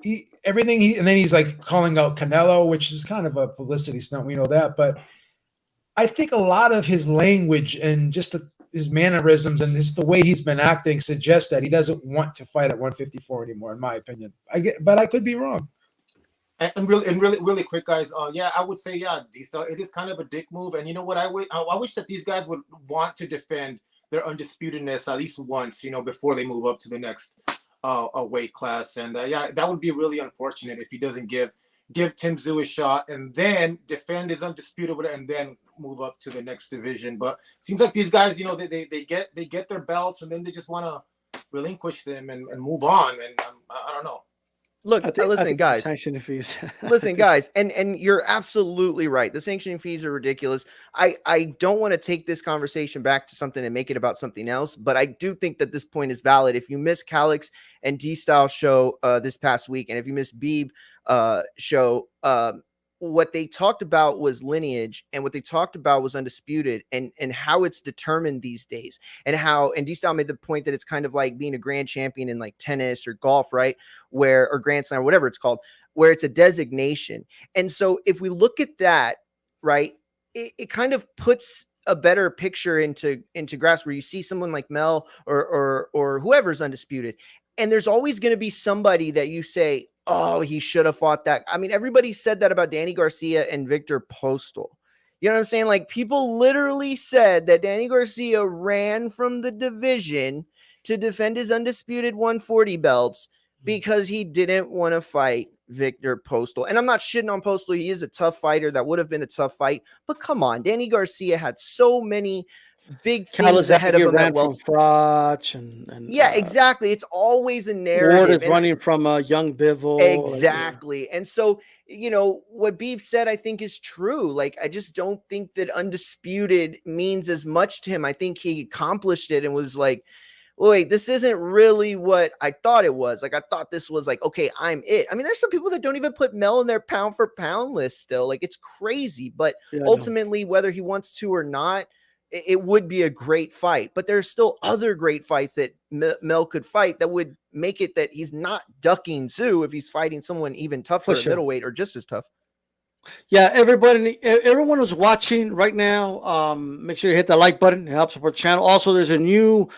And then he's like calling out Canelo, which is kind of a publicity stunt. We know that, but I think a lot of his language and just his mannerisms and just the way he's been acting suggests that he doesn't want to fight at 154 anymore, in my opinion. But I could be wrong. And really quick, guys. I would say, D-Star, it is kind of a dick move. And you know what? I wish that these guys would want to defend their undisputedness at least once, before they move up to the next weight class. And that would be really unfortunate if he doesn't give Tim Tszyu a shot and then defend his undisputed and then move up to the next division. But it seems like these guys, they get their belts and then they just want to relinquish them and move on. And I don't know. Look, listen, guys. Sanctioning fees. Listen, guys, and you're absolutely right. The sanctioning fees are ridiculous. I don't want to take this conversation back to something and make it about something else, but I do think that this point is valid. If you missed Calix and D-Style show this past week, and if you missed Beeb show, what they talked about was lineage, and what they talked about was undisputed and how it's determined these days, and D-Style made the point that it's kind of like being a grand champion in like tennis or golf, right? Or Grand Slam or whatever it's called, where it's a designation. And so if we look at that, right, it kind of puts a better picture into grasp where you see someone like Mel or whoever's undisputed. And there's always going to be somebody that you say, oh, he should have fought that. I mean, everybody said that about Danny Garcia and Victor Postal. You know what I'm saying? Like, people literally said that Danny Garcia ran from the division to defend his undisputed 140 belts because he didn't want to fight Victor Postal. And I'm not shitting on Postal. He is a tough fighter. That would have been a tough fight. But come on, Danny Garcia had so many big things ahead of him at welterweight. And yeah, exactly. It's always a narrative. Ward is running from a young Bivol. Exactly. And so, what Beeb said, I think is true. Like, I just don't think that undisputed means as much to him. I think he accomplished it and was like, wait, this isn't really what I thought it was. Like, I thought this was like, okay, I'm it. I mean, there's some people that don't even put Mel in their pound for pound list still. Like, it's crazy. But ultimately, whether he wants to or not, it would be a great fight. But there's still other great fights that Mel could fight that would make it that he's not ducking Tszyu if he's fighting someone even tougher at middleweight or just as tough. Yeah, everyone who's watching right now, make sure you hit the like button. It helps support the channel. Also, there's a new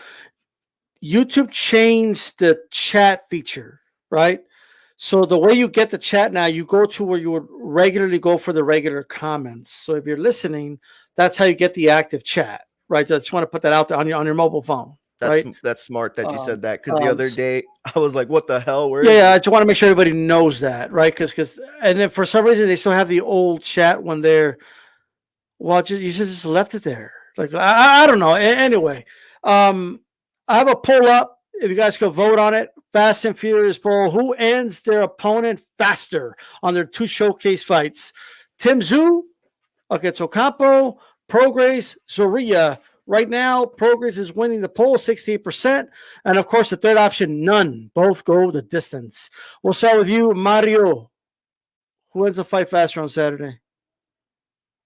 YouTube changed the chat feature, right? So the way you get the chat now, you go to where you would regularly go for the regular comments. So if you're listening, that's how you get the active chat, right? I just want to put that out there on your mobile phone. That's smart that you said that, because the other day I was like, what the hell? Yeah, I just want to make sure everybody knows that, right? Because and then for some reason they still have the old chat when they're watching. You should just left it there. Like I don't know. Anyway, I have a poll up. If you guys could vote on it, Fast and Furious poll: who ends their opponent faster on their 2 showcase fights? Tszyu against Ocampo, Prograis, Zorrilla. Right now, Prograis is winning the poll, 68%. And, of course, the third option, none. Both go the distance. We'll start with you, Mario. Who wins the fight faster on Saturday?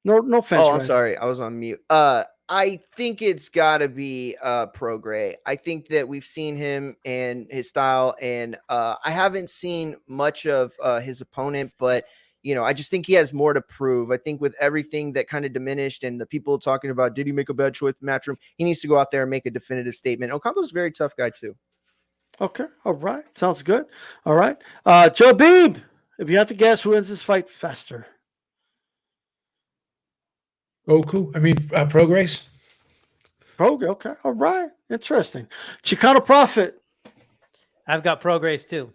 No offense. Oh, I'm sorry. I was on mute. I think it's got to be Prograis. I think that we've seen him and his style, and I haven't seen much of his opponent, but I just think he has more to prove. I think with everything that kind of diminished and the people talking about, did he make a bad choice in Matchroom? He needs to go out there and make a definitive statement. Ocampo's a very tough guy too. Okay. All right. Sounds good. All right. Joe Beeb, if you have to guess who wins this fight faster. Prograis. Prograis. Okay. All right. Interesting. Chicano Prophet. I've got Prograis too.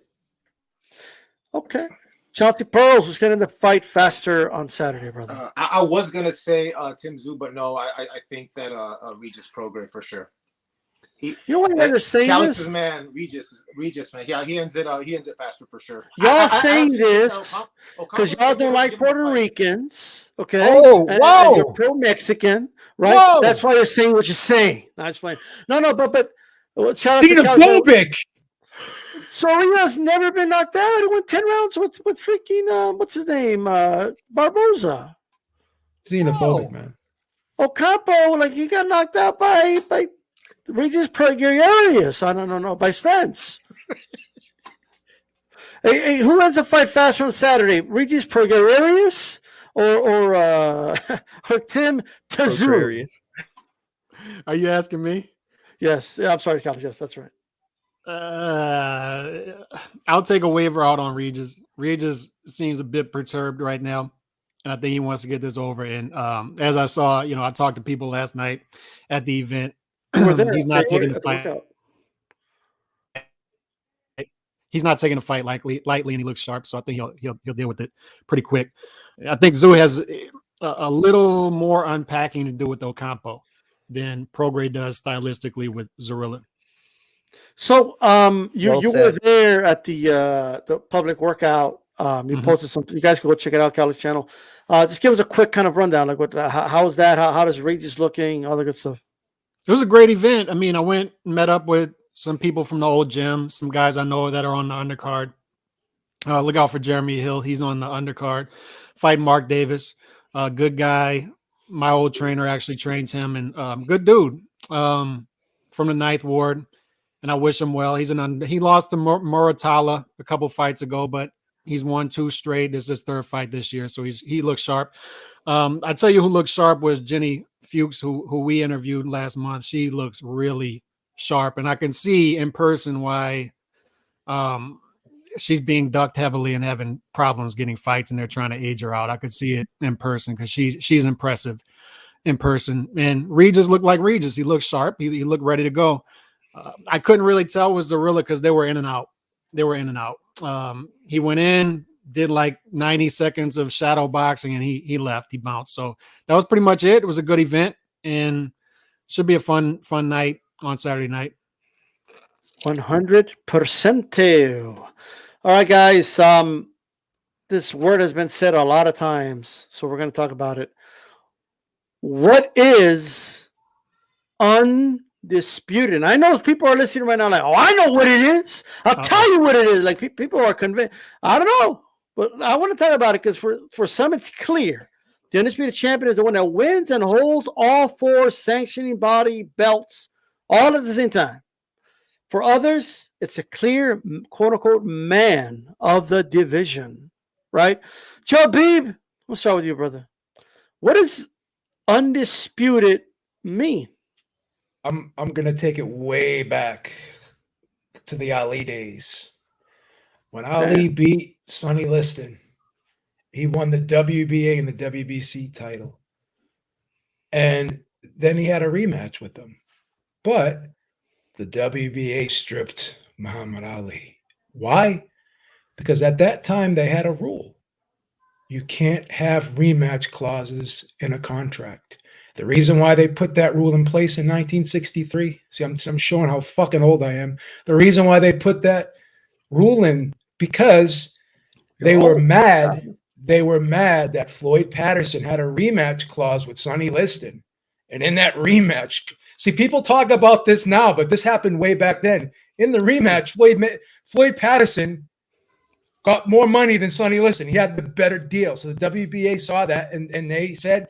Okay. Chelsea Pearls was getting the fight faster on Saturday, brother. I was gonna say Tszyu, but no, I think that Regis Prograis for sure. You know what they're saying Calix's man, Regis man. Yeah, he ends it faster for sure. Y'all saying this because y'all don't like Puerto Ricans, okay? Oh, wow. And you're pro-Mexican, right? Whoa. That's why you're saying what you're saying. Not explain. No, but shout out to xenophobic. Zorrilla's never been knocked out. He went 10 rounds with freaking what's his name? Barboza. Xenophobic, man. Ocampo, like he got knocked out by Regis Prograis. I don't know, by Spence. hey, who wins the fight faster on Saturday? Regis Prograis or Tim Tszyu? Are you asking me? Yes. Yeah, I'm sorry, Carlos. Yes, that's right. I'll take a waiver out on Regis. Regis seems a bit perturbed right now, and I think he wants to get this over. And as I saw, I talked to people last night at the event. He's not taking the fight. He's not taking the fight lightly, and he looks sharp. So I think he'll deal with it pretty quick. I think Tszyu has a little more unpacking to do with Ocampo than Prograis does stylistically with Zorrilla. So you were there at the public workout. You posted something. You guys can go check it out, Cali's channel. Just give us a quick kind of rundown. Like how's that? How does Regis looking? All the good stuff. It was a great event. I mean, I went and met up with some people from the old gym, some guys I know that are on the undercard. Look out for Jeremy Hill. He's on the undercard. Fighting Mark Davis. Good guy. My old trainer actually trains him, and good dude from the 9th Ward. And I wish him well. He lost to Muratalla a couple fights ago, but he's won 2 straight. This is his 3rd fight this year, so he looks sharp. I tell you who looked sharp was Jenny Fuchs, who we interviewed last month. She looks really sharp, and I can see in person why she's being ducked heavily and having problems getting fights, and they're trying to age her out. I could see it in person because she's impressive in person. And Regis looked like Regis. He looked sharp. He looked ready to go. I couldn't really tell it was Zorrilla because they were in and out. He went in, did like 90 seconds of shadow boxing, and he left. He bounced. So that was pretty much it. It was a good event, and should be a fun night on Saturday night. 100%. All right, guys. This word has been said a lot of times, so we're going to talk about it. What is undisputed? I know people are listening right now like, oh, I know what it is. I'll tell you what it is. Like people are convinced. I don't know, but I want to talk about it because for some it's clear. The undisputed champion is the one that wins and holds all 4 sanctioning body belts all at the same time. For others, it's a clear, quote-unquote, man of the division, right? Joe Beeb, we'll start with you, brother. What does undisputed mean? I'm going to take it way back to the Ali days. When Ali beat Sonny Liston, he won the WBA and the WBC title. And then he had a rematch with them. But the WBA stripped Muhammad Ali. Why? Because at that time they had a rule. You can't have rematch clauses in a contract. The reason why they put that rule in place in 1963, see, I'm showing how fucking old I am. The reason why they put that rule in, because they were mad. They were mad that Floyd Patterson had a rematch clause with Sonny Liston. And in that rematch, see, people talk about this now, but this happened way back then. In the rematch, Floyd Patterson got more money than Sonny Liston. He had the better deal. So the WBA saw that, and they said,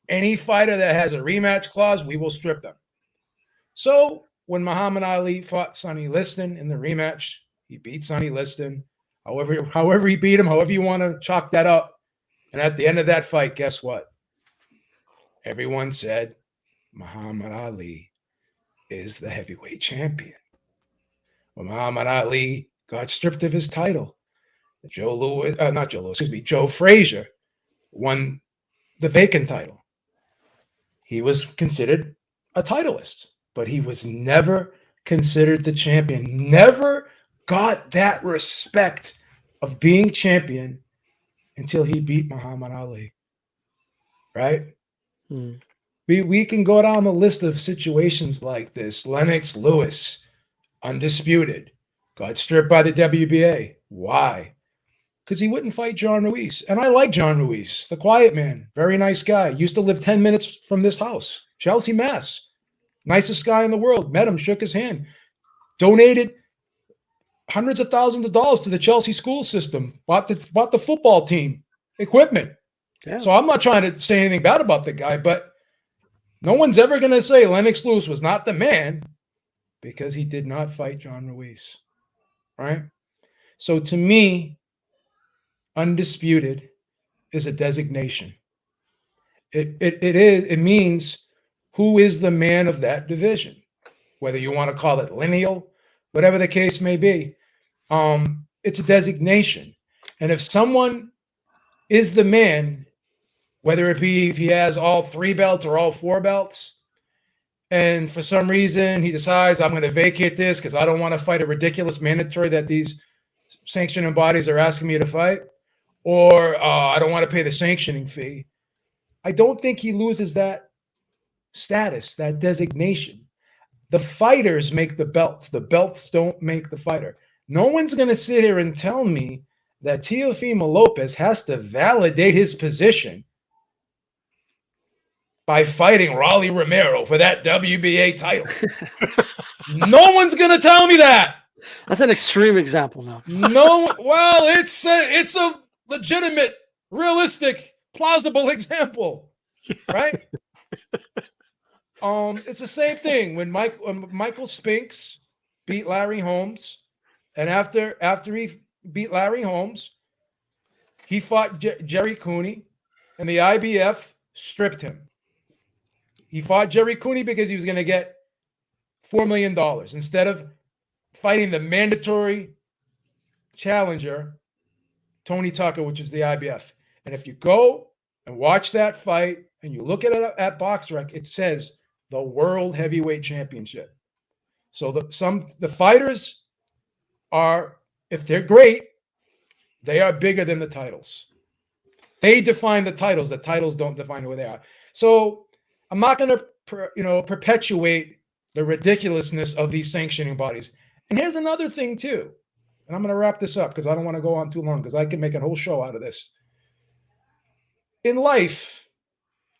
any fighter that has a rematch clause, we will strip them. So when Muhammad Ali fought Sonny Liston in the rematch, he beat Sonny Liston. However he beat him, however you want to chalk that up. And at the end of that fight, guess what? Everyone said Muhammad Ali is the heavyweight champion. Well, Muhammad Ali got stripped of his title. Joe Frazier won the vacant title. He was considered a titleist, but he was never considered the champion. Never got that respect of being champion until he beat Muhammad Ali. Right? We can go down the list of situations like this. Lennox Lewis, undisputed, got stripped by the WBA. Why? Because he wouldn't fight John Ruiz. And I like John Ruiz, the quiet man, very nice guy. Used to live 10 minutes from this house, Chelsea, Mass. Nicest guy in the world. Met him, shook his hand, donated hundreds of thousands of dollars to the Chelsea school system, bought the football team equipment. Yeah. So I'm not trying to say anything bad about the guy, but no one's ever going to say Lennox Lewis was not the man because he did not fight John Ruiz. Right? So to me, undisputed is a designation. It means who is the man of that division, whether you want to call it lineal, whatever the case may be. It's a designation. And if someone is the man, whether it be if he has all 3 belts or all 4 belts, and for some reason he decides I'm going to vacate this because I don't want to fight a ridiculous mandatory that these sanctioning bodies are asking me to fight, or I don't want to pay the sanctioning fee, I don't think he loses that status, that designation. The fighters make the belts. The belts don't make the fighter. No one's going to sit here and tell me that Teofimo Lopez has to validate his position by fighting Raleigh Romero for that WBA title. No one's going to tell me that. That's an extreme example now. No, well, it's a legitimate, realistic, plausible example, right? It's the same thing when Michael Spinks beat Larry Holmes, and after he beat Larry Holmes, he fought Jerry Cooney, and the IBF stripped him. He fought Jerry Cooney because he was going to get $4 million instead of fighting the mandatory challenger, Tony Tucker, which is the IBF. And if you go and watch that fight and you look at it at BoxRec, it says the World Heavyweight Championship. So the fighters are, if they're great, they are bigger than the titles. They define the titles. The titles don't define who they are. So I'm not going to perpetuate the ridiculousness of these sanctioning bodies. And here's another thing too, and I'm going to wrap this up because I don't want to go on too long because I can make a whole show out of this. In life,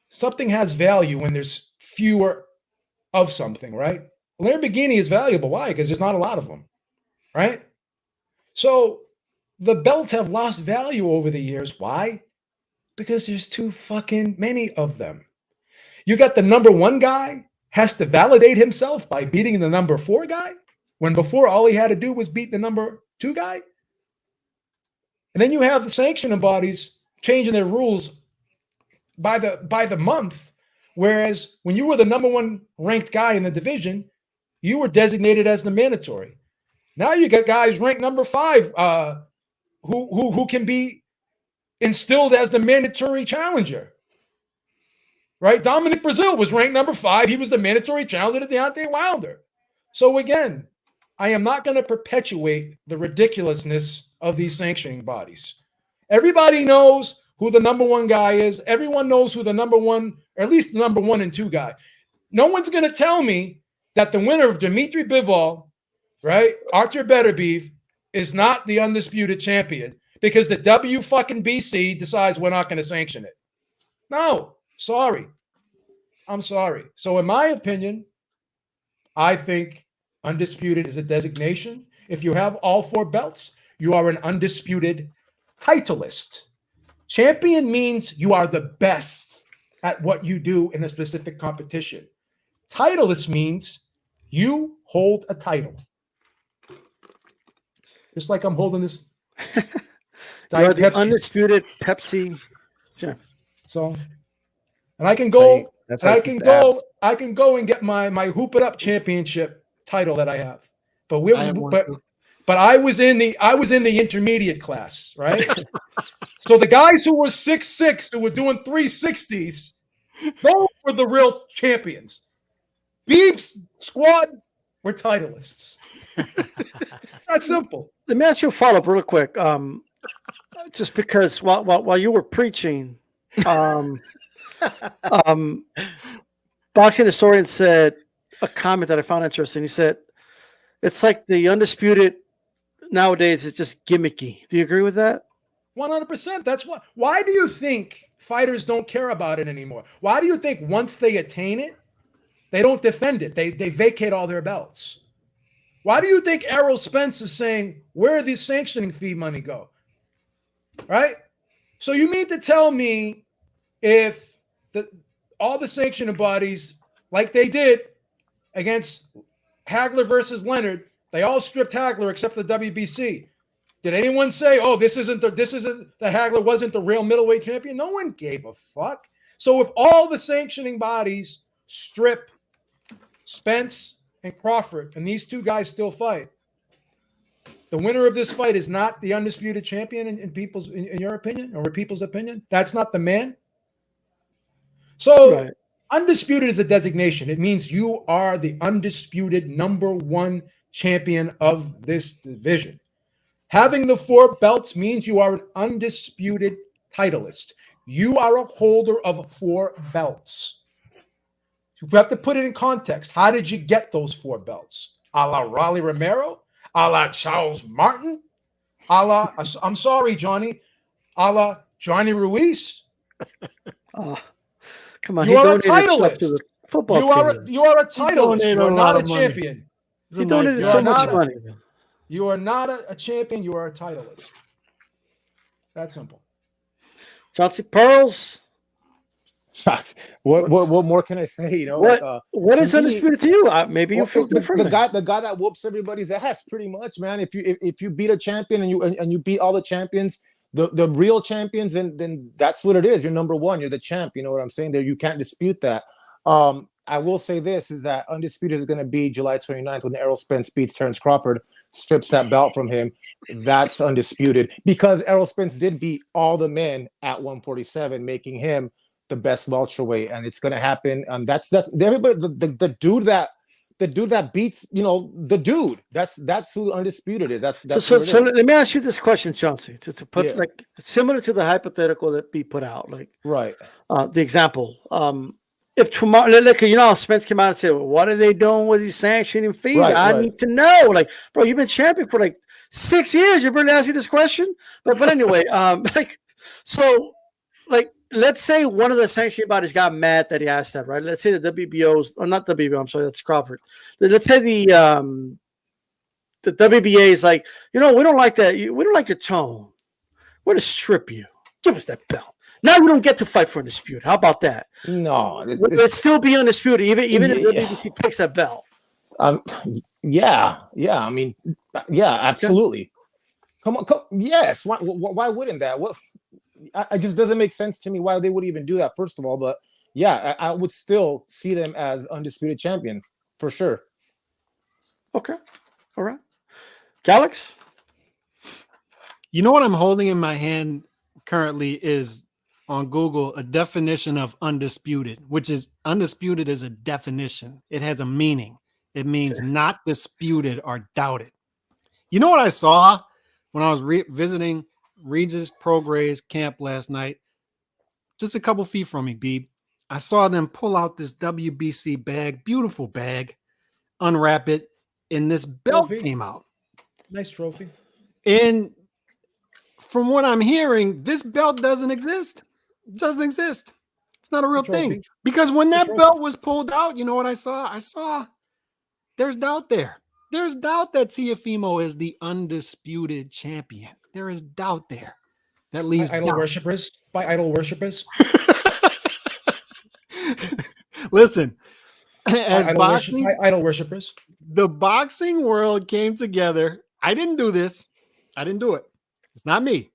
something has value when there's fewer of something, right? Lamborghini is valuable. Why? Because there's not a lot of them, right? So the belts have lost value over the years. Why? Because there's too fucking many of them. You got the number 1 guy has to validate himself by beating the number 4 guy, when before all he had to do was beat the number 2 guy. And then you have the sanctioning bodies changing their rules by the month, whereas when you were the number 1 ranked guy in the division, you were designated as the mandatory. Now you got guys ranked number 5 who can be instilled as the mandatory challenger. Right? Dominic Brazil was ranked number 5. He was the mandatory challenger to Deontay Wilder. So again, I am not going to perpetuate the ridiculousness of these sanctioning bodies. Everybody knows who the number 1 guy is. Everyone knows who the number 1, or at least the number 1 and 2 guy. No one's going to tell me that the winner of Dimitri Bivol, right, Artur Beterbiev, is not the undisputed champion because the WBC decides we're not going to sanction it. No. Sorry. I'm sorry. So in my opinion, I think undisputed is a designation. If you have all 4 belts, you are an undisputed titleist. Champion means you are the best at what you do in a specific competition. Titleist means you hold a title. Just like I'm holding this. You are the undisputed Pepsi champ. So... And I can go, I can go and get my Hoop It Up championship title that I have. But I was in the intermediate class, right? So the guys who were 6'6", who were doing 360s, those were the real champions. Beeb's squad were titleists. It's that simple. Let me ask you a follow-up real quick. Just because while you were preaching, boxing historian said a comment that I found interesting. He said, it's like the undisputed nowadays is just gimmicky. Do you agree with that? 100%. That's what. Why do you think fighters don't care about it anymore? Why do you think once they attain it, they don't defend it? They vacate all their belts. Why do you think Errol Spence is saying, where did the sanctioning fee money go? Right? So you mean to tell me if all the sanctioning bodies, like they did against Hagler versus Leonard, they all stripped Hagler except the WBC. Did anyone say, "Oh, this isn't the Hagler wasn't the real middleweight champion"? No one gave a fuck. So if all the sanctioning bodies strip Spence and Crawford, and these 2 guys still fight, the winner of this fight is not the undisputed champion in your opinion, or in people's opinion. That's not the man. So undisputed is a designation. It means you are the undisputed number 1 champion of this division. Having the 4 belts means you are an undisputed titleist. You are a holder of 4 belts. You have to put it in context. How did you get those 4 belts? A la Raleigh Romero? A la Charles Martin? A la, I'm sorry, Johnny, a la Johnny Ruiz? Come on, you are a titleist. You are a titleist. You are not a champion. He donated so much money. You are not a champion. You are a titleist. That simple. Chauncey Pearls. What more can I say? You know, what is undisputed to you? Maybe you feel different. The guy that whoops everybody's ass, pretty much, man. If you beat a champion and you beat all the champions, the real champions, then that's what it is. You're number 1. You're the champ. You know what I'm saying? There, you can't dispute that. I will say this is that undisputed is going to be July 29th when Errol Spence beats Terrence Crawford, strips that belt from him. That's undisputed because Errol Spence did beat all the men at 147, making him the best welterweight, and it's going to happen. That's everybody. The dude that beats, you know, the dude. That's who undisputed is. So let me ask you this question, Chauncey, to put like similar to the hypothetical that B put out, like the example. If tomorrow, like, you know, Spence came out and said, well, "What are they doing with these sanctioning fees? I need to know." Like, bro, you've been champion for like 6 years. You barely asked me this question, but anyway, let's say one of the sanctioning bodies got mad that he asked that, right? Let's say the WBO's, or not WBO, I'm sorry, that's Crawford. Let's say the WBA is like, you know, we don't like that. We don't like your tone. We're going to strip you. Give us that belt. Now you don't get to fight for undisputed. How about that? No, It'd still be undisputed, even if the WBC takes that belt. Yeah. I mean, yeah, absolutely. Come on. Yes. Why wouldn't that? What? I just doesn't make sense to me why they would even do that. First of all, but yeah, I would still see them as undisputed champion for sure. Okay. All right. Calix? You know what I'm holding in my hand currently is on Google a definition of undisputed, which is undisputed is a definition. It has a meaning. It means not disputed or doubted. You know what I saw when I was visiting Regis Prograis camp last night? Just a couple feet from me, Beeb. I saw them pull out this WBC bag, beautiful bag, unwrap it, and this belt came out. Nice trophy. And from what I'm hearing, this belt doesn't exist. It doesn't exist. It's not a real thing. Because when that belt was pulled out, you know what I saw? I saw there's doubt there. There's doubt that Teofimo is the undisputed champion. There is doubt there. That leaves idol worshippers. By idol worshippers. Listen, as idol worshippers. The boxing world came together. I didn't do this. I didn't do it. It's not me.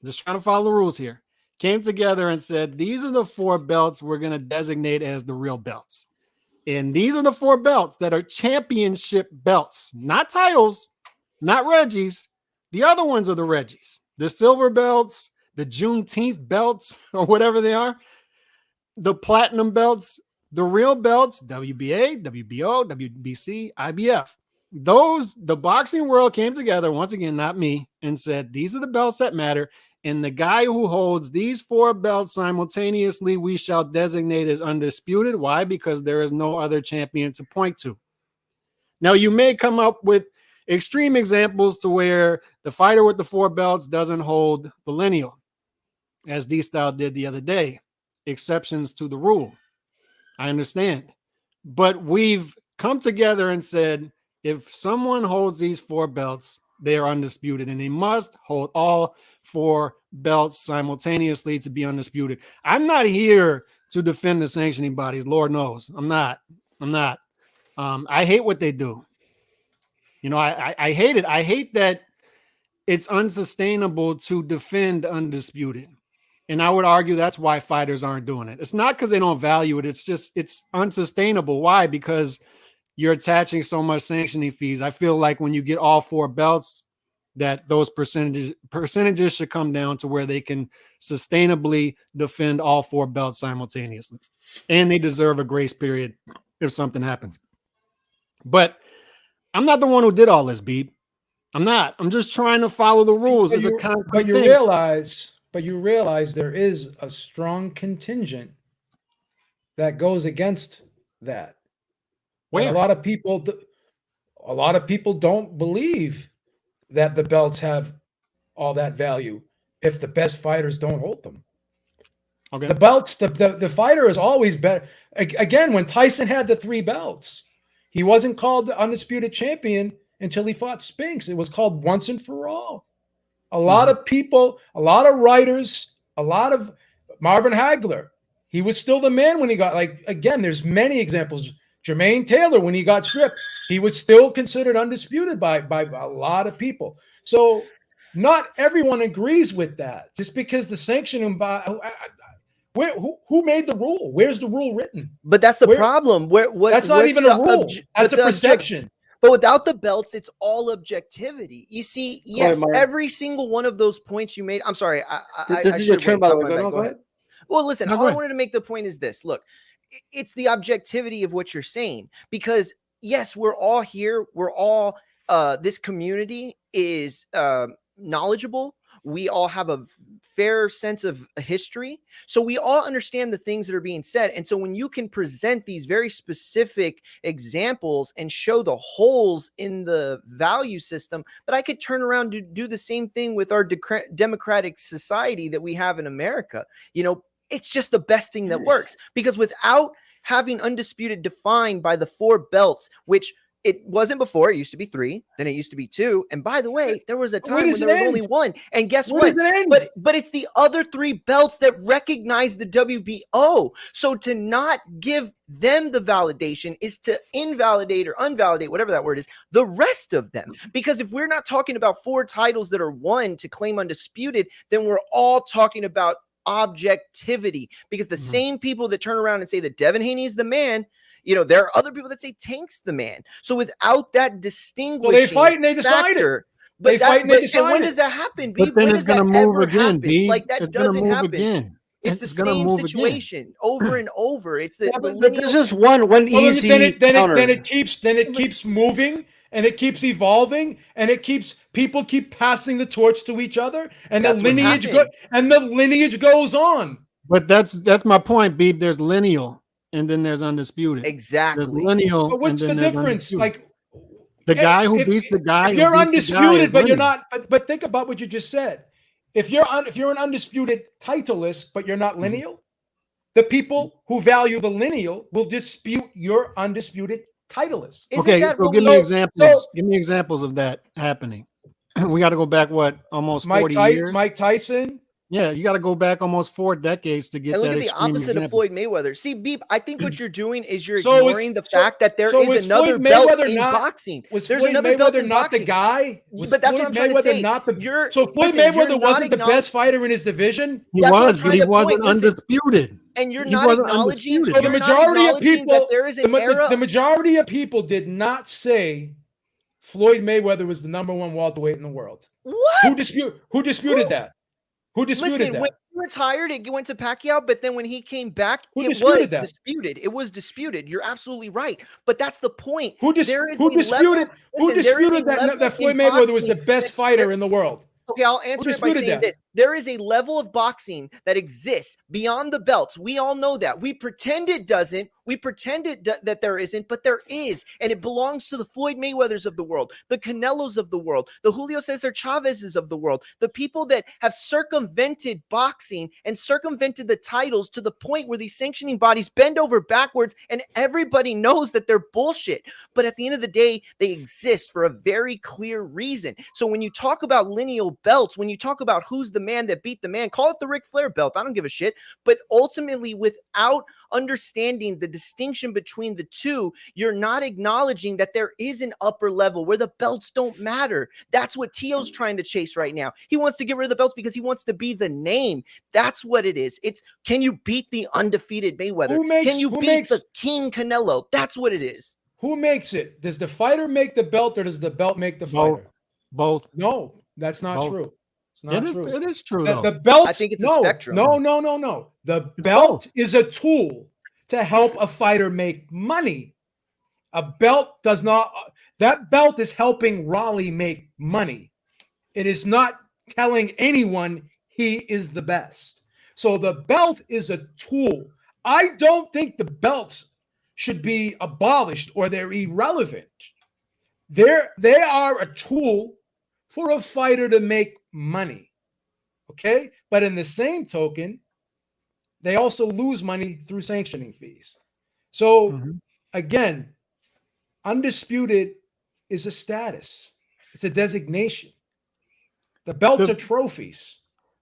I'm just trying to follow the rules here. Came together and said, these are the 4 belts we're going to designate as the real belts. And these are the 4 belts that are championship belts, not titles, not Regis. The other ones are the Regis, the silver belts, the Juneteenth belts, or whatever they are, the platinum belts, the real belts, WBA, WBO, WBC, IBF. The boxing world came together, once again, not me, and said, these are the belts that matter. And the guy who holds these 4 belts simultaneously, we shall designate as undisputed. Why? Because there is no other champion to point to. Now, you may come up with extreme examples to where the fighter with the 4 belts doesn't hold the lineal, as D-Style did the other day. Exceptions to the rule. I understand. But we've come together and said, if someone holds these 4 belts, they are undisputed, and they must hold all 4 belts simultaneously to be undisputed. I'm not here to defend the sanctioning bodies. Lord knows. I'm not. I hate what they do. You know, I hate it. I hate that it's unsustainable to defend undisputed. And I would argue that's why fighters aren't doing it. It's not because they don't value it. It's just, it's unsustainable. Why? Because you're attaching so much sanctioning fees. I feel like when you get all 4 belts, that those percentages should come down to where they can sustainably defend all 4 belts simultaneously. And they deserve a grace period if something happens. But I'm not the one who did all this, Beeb. I'm not. I'm just trying to follow the rules. But you realize there is a strong contingent that goes against that. Where? A lot of people don't believe that the belts have all that value if the best fighters don't hold them. Okay. The belts, the fighter is always better. Again, when Tyson had the 3 belts, he wasn't called the undisputed champion until he fought Spinks. It was called once and for all. A lot of people, a lot of writers, a lot of Marvin Hagler, he was still the man when he got, like, again, there's many examples. Jermaine Taylor, when he got stripped, he was still considered undisputed by a lot of people. So not everyone agrees with that. Just because the sanctioning by who made the rule? Where's the rule written? But that's the problem. That's not even a rule. That's a perception. But without the belts, it's all objectivity. You see, yes, every single one of those points you made. I'm sorry. This is your turn, by the way. Go ahead. Well, listen, all I wanted to make the point is this. Look, it's the objectivity of what you're saying, because yes, we're all here. We're all, this community is knowledgeable. We all have a fair sense of history. So we all understand the things that are being said. And so when you can present these very specific examples and show the holes in the value system, but I could turn around to do the same thing with our democratic society that we have in America. You know, it's just the best thing that works, because without having undisputed defined by the 4 belts, which It wasn't before. It used to be 3. Then it used to be 2. And by the way, there was a time when there was only 1. And guess what? But it's the other 3 belts that recognize the WBO. So to not give them the validation is to invalidate or unvalidate, whatever that word is, the rest of them. Because if we're not talking about 4 titles that are won to claim undisputed, then we're all talking about objectivity. Because the same people that turn around and say that Devin Haney is the man, you know, there are other people that say Tank's the man. So without that distinguishing they fight and they decide factor, They fight and they decide and when it. does that happen, But B? then When it's does going to that move ever again, happen? B. Like that It's going to doesn't move happen. again. It's the gonna same move again. situation over and over. It's the, But this is one easy counter. Then it keeps moving, and it keeps evolving, and people keep passing the torch to each other, and That's what's the lineage goes on. But that's my point, Beeb. There's lineal, and then there's undisputed. Exactly. There's lineal, But what's and then the there's difference? undisputed. Like the guy who beats the guy. If you're who beats the guy undisputed, is but you're lineal. not. But think about what you just said. If you're an undisputed titleist, but you're not lineal, the people who value the lineal will dispute your undisputed titleist. Okay, so give me examples. Give me examples of that happening. We got to go back almost 40 years. Mike Tyson. Yeah, you got to go back almost 4 decades to get And that look at the extreme opposite example. of Floyd Mayweather. See, Beep, I think what you're doing is you're So is- ignoring the fact that there so is was another Floyd belt Mayweather in not- boxing. Was There's Floyd another belt Mayweather in not the boxing. guy? But that's what I'm trying to say. So Floyd Mayweather wasn't the best fighter in his division. He That's what I'm was, but trying he to wasn't point. Listen, undisputed. And you're He not wasn't acknowledging. undisputed. So the You're not majority of acknowledging people, that there is an era. the majority of people did not say Floyd Mayweather was the number 1 welterweight in the world. What? Who disputed that? Who disputed Listen, that? when he retired, it went to Pacquiao, but then when he came back, Who it disputed was that? disputed. It was disputed. You're absolutely right. But that's the point. Who There is who a disputed? level- Who listen, there is a disputed level that Floyd in Mayweather was the boxing best fighter in the world? Okay, I'll answer it by disputed saying that? this. There is a level of boxing that exists beyond the belts. We all know that. We pretend it doesn't. We pretend that there isn't, but there is. And it belongs to the Floyd Mayweathers of the world, the Canelos of the world, the Julio Cesar Chavezes of the world, the people that have circumvented boxing and circumvented the titles to the point where these sanctioning bodies bend over backwards and everybody knows that they're bullshit. But at the end of the day, they exist for a very clear reason. So when you talk about lineal belts, when you talk about who's the man that beat the man, call it the Ric Flair belt. I don't give a shit. But ultimately, without understanding the distinction between the two, you're not acknowledging that there is an upper level where the belts don't matter. That's what Teo's trying to chase right now. He wants to get rid of the belts because he wants to be the name. That's what it is. It's, can you beat the undefeated Mayweather? Can you beat the King Canelo? That's what it is. Who makes it? Does the fighter make the belt, or does the belt make the fighter? Both. No, that's not Both. true. It's not true. It is true, The, though. the belt. I think it's a no, spectrum. No. The belt is a tool to help a fighter make money. A belt does not. That belt is helping Raleigh make money. It is not telling anyone he is the best. So the belt is a tool. I don't think the belts should be abolished or they're irrelevant. They are a tool for a fighter to make money. Okay? But in the same token, they also lose money through sanctioning fees. So again, undisputed is a status. It's a designation. The belts are trophies.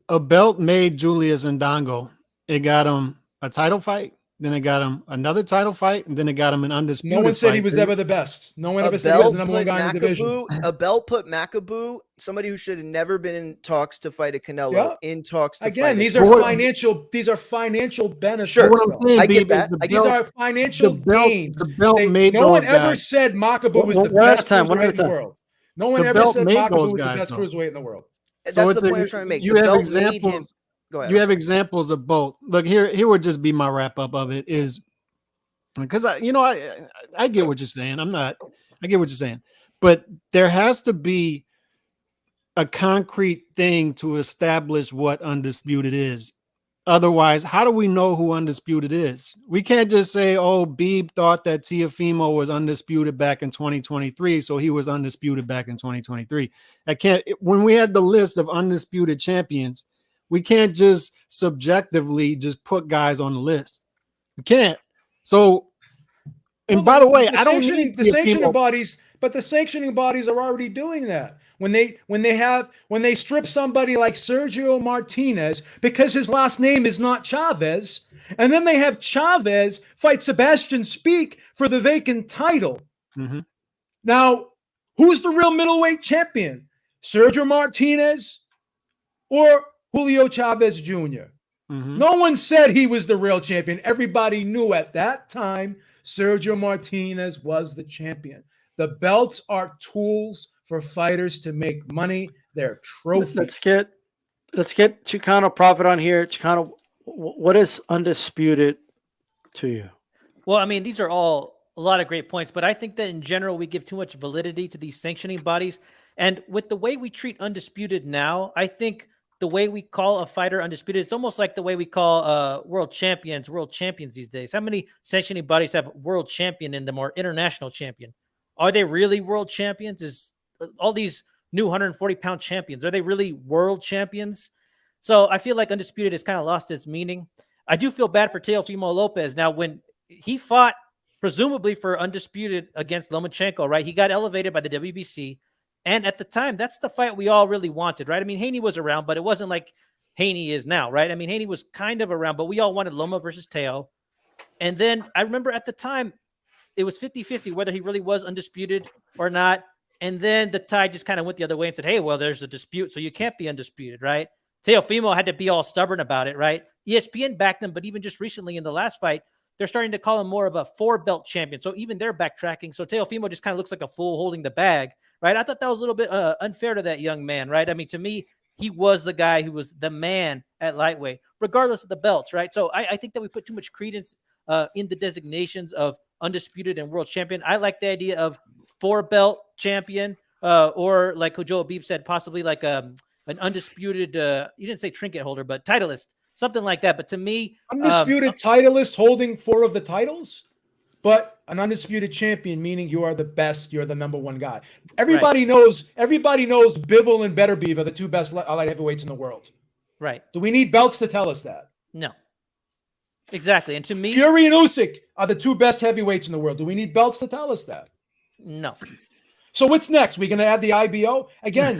A belt made Julius Ndongo. It got him a title fight, then it got him another title fight, and then it got him an undisputed No one said fight. he was ever the best. No one ever said he was the number 1 guy in the division. A belt put Macaboo, somebody who should have never been in talks to fight a Canelo, in talks to Again, fight these a are financial benefits. Sure. What I'm saying, I get Beeb, that. is These are financial gains. The belt made no one those ever guys. said Macaboo was the One at a best time, one cruiserweight at a in the time. world. No one The ever belt said made Macaboo those was the guys, best though. cruiserweight in the world. So That's it's the a- point I'm trying to make. You The have belt made him. examples. Go ahead. You have examples of both. Look, here would just be my wrap up of it is because I get what you're saying. I get what you're saying, but there has to be a concrete thing to establish what undisputed is. Otherwise, how do we know who undisputed is? We can't just say, oh, Beeb thought that Teofimo was undisputed back in 2023, so he was undisputed back in 2023. When we had the list of undisputed champions, we can't just subjectively just put guys on the list. We can't. So And by the way, I don't sanctioning need the sanctioning Teofimo. bodies, but the sanctioning bodies are already doing that. When they strip somebody like Sergio Martinez because his last name is not Chavez, and then they have Chavez fight Sebastian Speak for the vacant title. Mm-hmm. Now, who's the real middleweight champion? Sergio Martinez or Julio Chavez Jr.? Mm-hmm. No one said he was the real champion. Everybody knew at that time Sergio Martinez was the champion. The belts are tools for fighters to make money. They're trophies. Let's get Chicano Prophet on here. Chicano, what is undisputed to you? Well, I mean, these are all a lot of great points, but I think that in general, we give too much validity to these sanctioning bodies. And with the way we treat undisputed now, I think the way we call a fighter undisputed, it's almost like the way we call world champions these days. How many sanctioning bodies have world champion in them or international champion? Are they really world champions? Is all these new 140-pound champions, are they really world champions? So I feel like undisputed has kind of lost its meaning. I do feel bad for Teofimo Lopez. Now, when he fought presumably for undisputed against Lomachenko, right? He got elevated by the WBC. And at the time, that's the fight we all really wanted, right? I mean, Haney was around, but it wasn't like Haney is now, right? I mean, Haney was kind of around, but we all wanted Loma versus Teo. And then I remember at the time, it was 50-50 whether he really was undisputed or not. And then the tide just kind of went the other way and said, hey, well, there's a dispute, so you can't be undisputed, right? Teofimo had to be all stubborn about it, right? ESPN backed him, but even just recently in the last fight, they're starting to call him more of a 4-belt champion. So even they're backtracking. So Teofimo just kind of looks like a fool holding the bag, right? I thought that was a little bit unfair to that young man, right? I mean, to me, he was the guy who was the man at lightweight, regardless of the belts, right? So I think that we put too much credence in the designations of undisputed and world champion. I like the idea of 4-belt champion, or like Joe Abib said, possibly like an undisputed, you didn't say trinket holder, but titleist, something like that. But to me, undisputed titleist holding 4 of the titles, but an undisputed champion, meaning you are the best, you're the number one guy. Everybody knows Bivol and Beterbiev are the 2 best light heavyweights in the world. Right. Do we need belts to tell us that? No. Exactly. And to me, Fury and Usyk are the 2 best heavyweights in the world. Do we need belts to tell us that? No. So what's next? We're going to add the IBO? Again,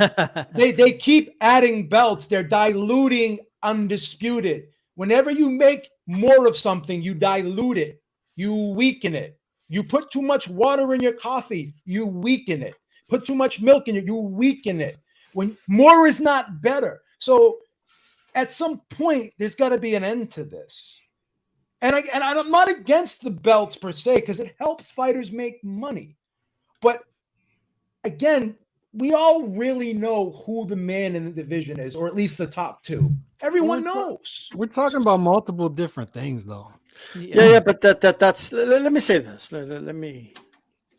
they keep adding belts. They're diluting undisputed. Whenever you make more of something, you dilute it. You weaken it. You put too much water in your coffee, you weaken it. Put too much milk in it, you weaken it. When more is not better. So at some point, there's got to be an end to this. And I'm not against the belts per se, because it helps fighters make money. But again, we all really know who the man in the division is, or at least the top 2. Everyone knows. We're talking about multiple different things, though. Yeah, but that's. Let me say this. Let me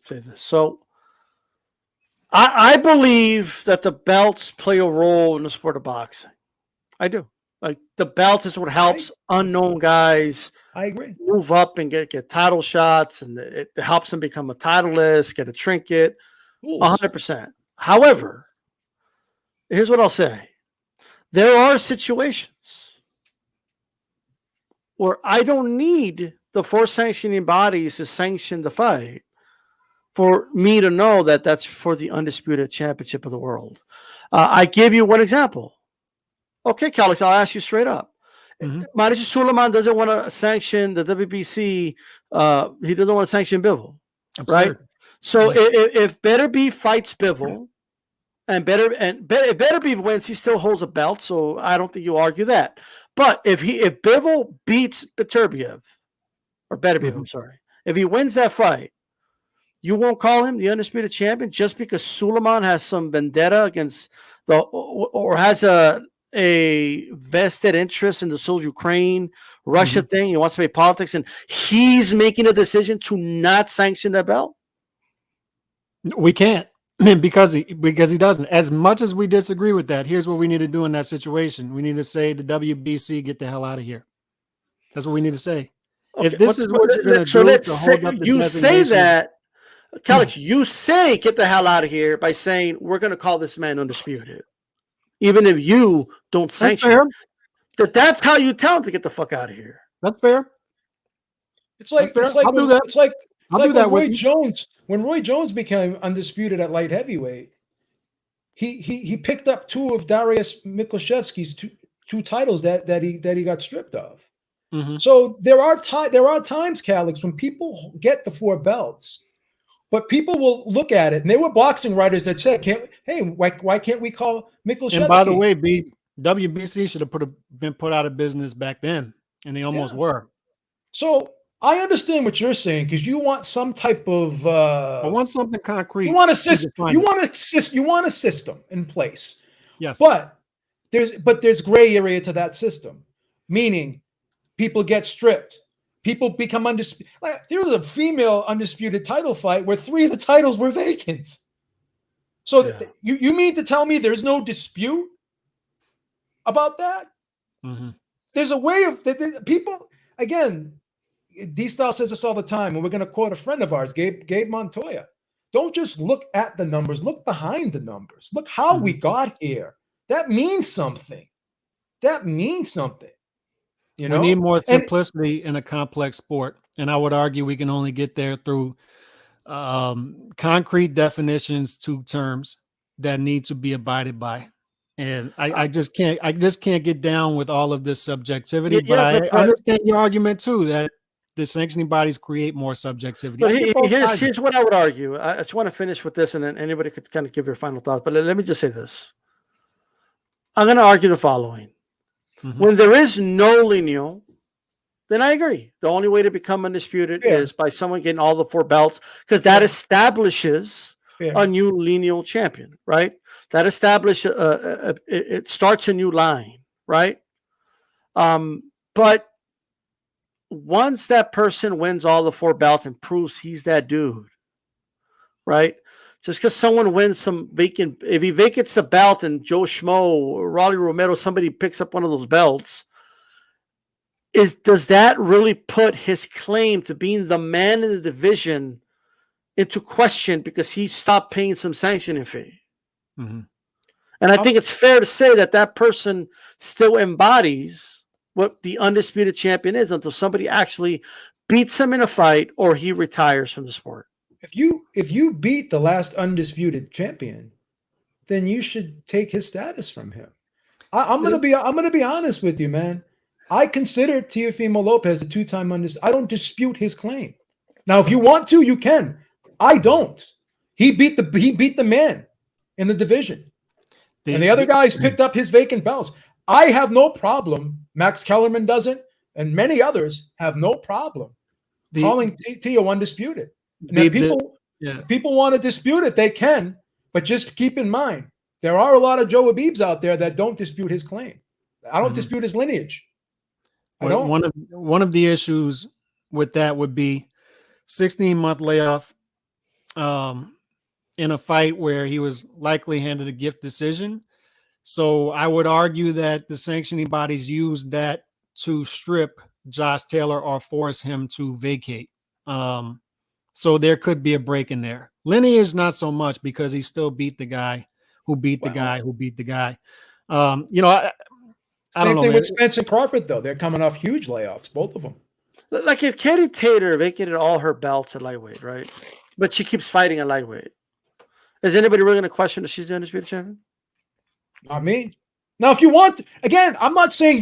say this. So, I believe that the belts play a role in the sport of boxing. I do. Like the belt is what helps unknown guys. I agree. Move up and get title shots, and it helps them become a titleist, get a trinket. 100%. However, here's what I'll say. There are situations where I don't need the 4 sanctioning bodies to sanction the fight for me to know that that's for the undisputed championship of the world. I give you one example. Okay, Calix, I'll ask you straight up. Marius Suleiman doesn't want to sanction the WBC. He doesn't want to sanction Bivol, right? So if Beterbiev fights Bivol, and Beterbiev wins, he still holds a belt. So I don't think you argue that. But if Bivol beats Beterbiev, or Beterbiev, I'm sorry, if he wins that fight, you won't call him the undisputed champion just because Suleiman has some vendetta against or has a vested interest in the whole Ukraine Russia thing. He wants to play politics, and he's making a decision to not sanction that belt. We can't, because he doesn't. As much as we disagree with that, here's what we need to do in that situation. We need to say to WBC, get the hell out of here. That's what we need to say. Okay, if this is what you're going to do, let's to hold say, up the you say designation- that, Calix, you say get the hell out of here by saying we're going to call this man undisputed, even if you don't sanction him. That's how you tell him to get the fuck out of here. That's fair. It's like I'll like do that when with Roy you. Jones. When Roy Jones became undisputed at light heavyweight, he picked up two of Darius Mikushevsky's two titles that he got stripped of. Mhm. So there are times, Calix, when people get the 4 belts, but people will look at it, and there were boxing writers that said, why can't we call Mikushevsky? And by the way, WBC should have been put out of business back then, and they almost were. So I understand what you're saying, because you want some type of I want something concrete. you want a to system. define You it. want a system in place. Yes. But there's gray area to that system, meaning people get stripped. People become undisputed. There was a female undisputed title fight where 3 of the titles were vacant. So you mean to tell me there's no dispute about that? Mm-hmm. There's a way of people, again, D-Style says this all the time, and we're going to quote a friend of ours, Gabe Montoya. Don't just look at the numbers, look behind the numbers. Look how we got here. That means something. That means something. You know? We need more simplicity in a complex sport. And I would argue we can only get there through concrete definitions to terms that need to be abided by. And I just can't get down with all of this subjectivity. But I understand your argument too, that the sanctioning bodies create more subjectivity. But here's what I would argue. I just want to finish with this, and then anybody could kind of give your final thoughts. But let me just say this. I'm going to argue the following. Mm-hmm. When there is no lineal, then I agree. The only way to become undisputed is by someone getting all the 4 belts, because that establishes a new lineal champion, right? That establishes it starts a new line, right? But once that person wins all the 4 belts and proves he's that dude, right? Just because someone wins some vacant, if he vacates the belt and Joe Schmo or Rolly Romero, somebody picks up one of those belts, does that really put his claim to being the man in the division into question because he stopped paying some sanctioning fee? Mm-hmm. And I think it's fair to say that person still embodies what the undisputed champion is until somebody actually beats him in a fight or he retires from the sport. If you beat the last undisputed champion, then you should take his status from him. I'm gonna be honest with you, man. I consider Teofimo Lopez a 2-time undisputed. I don't dispute his claim. Now, if you want to, you can. I don't. He beat the man in the division, and the other guys picked up his vacant belts. I have no problem. Max Kellerman doesn't, and many others have no problem calling Teo undisputed. Now, people want to dispute it, they can, but just keep in mind there are a lot of Joe Habibs out there that don't dispute his claim. I don't dispute his lineage. One of the issues with that would be 16-month layoff in a fight where he was likely handed a gift decision. So I would argue that the sanctioning bodies used that to strip Josh Taylor or force him to vacate. So there could be a break in there. Lineage, not so much, because he still beat the guy who beat the guy who beat the guy. I don't know. Same thing with Spence and Crawford, though. They're coming off huge layoffs, both of them. Like if Katie Taylor vacated all her belts at lightweight, right? But she keeps fighting at lightweight. Is anybody really going to question that she's the undisputed champion? Not me. Now, if you want, again, I'm not saying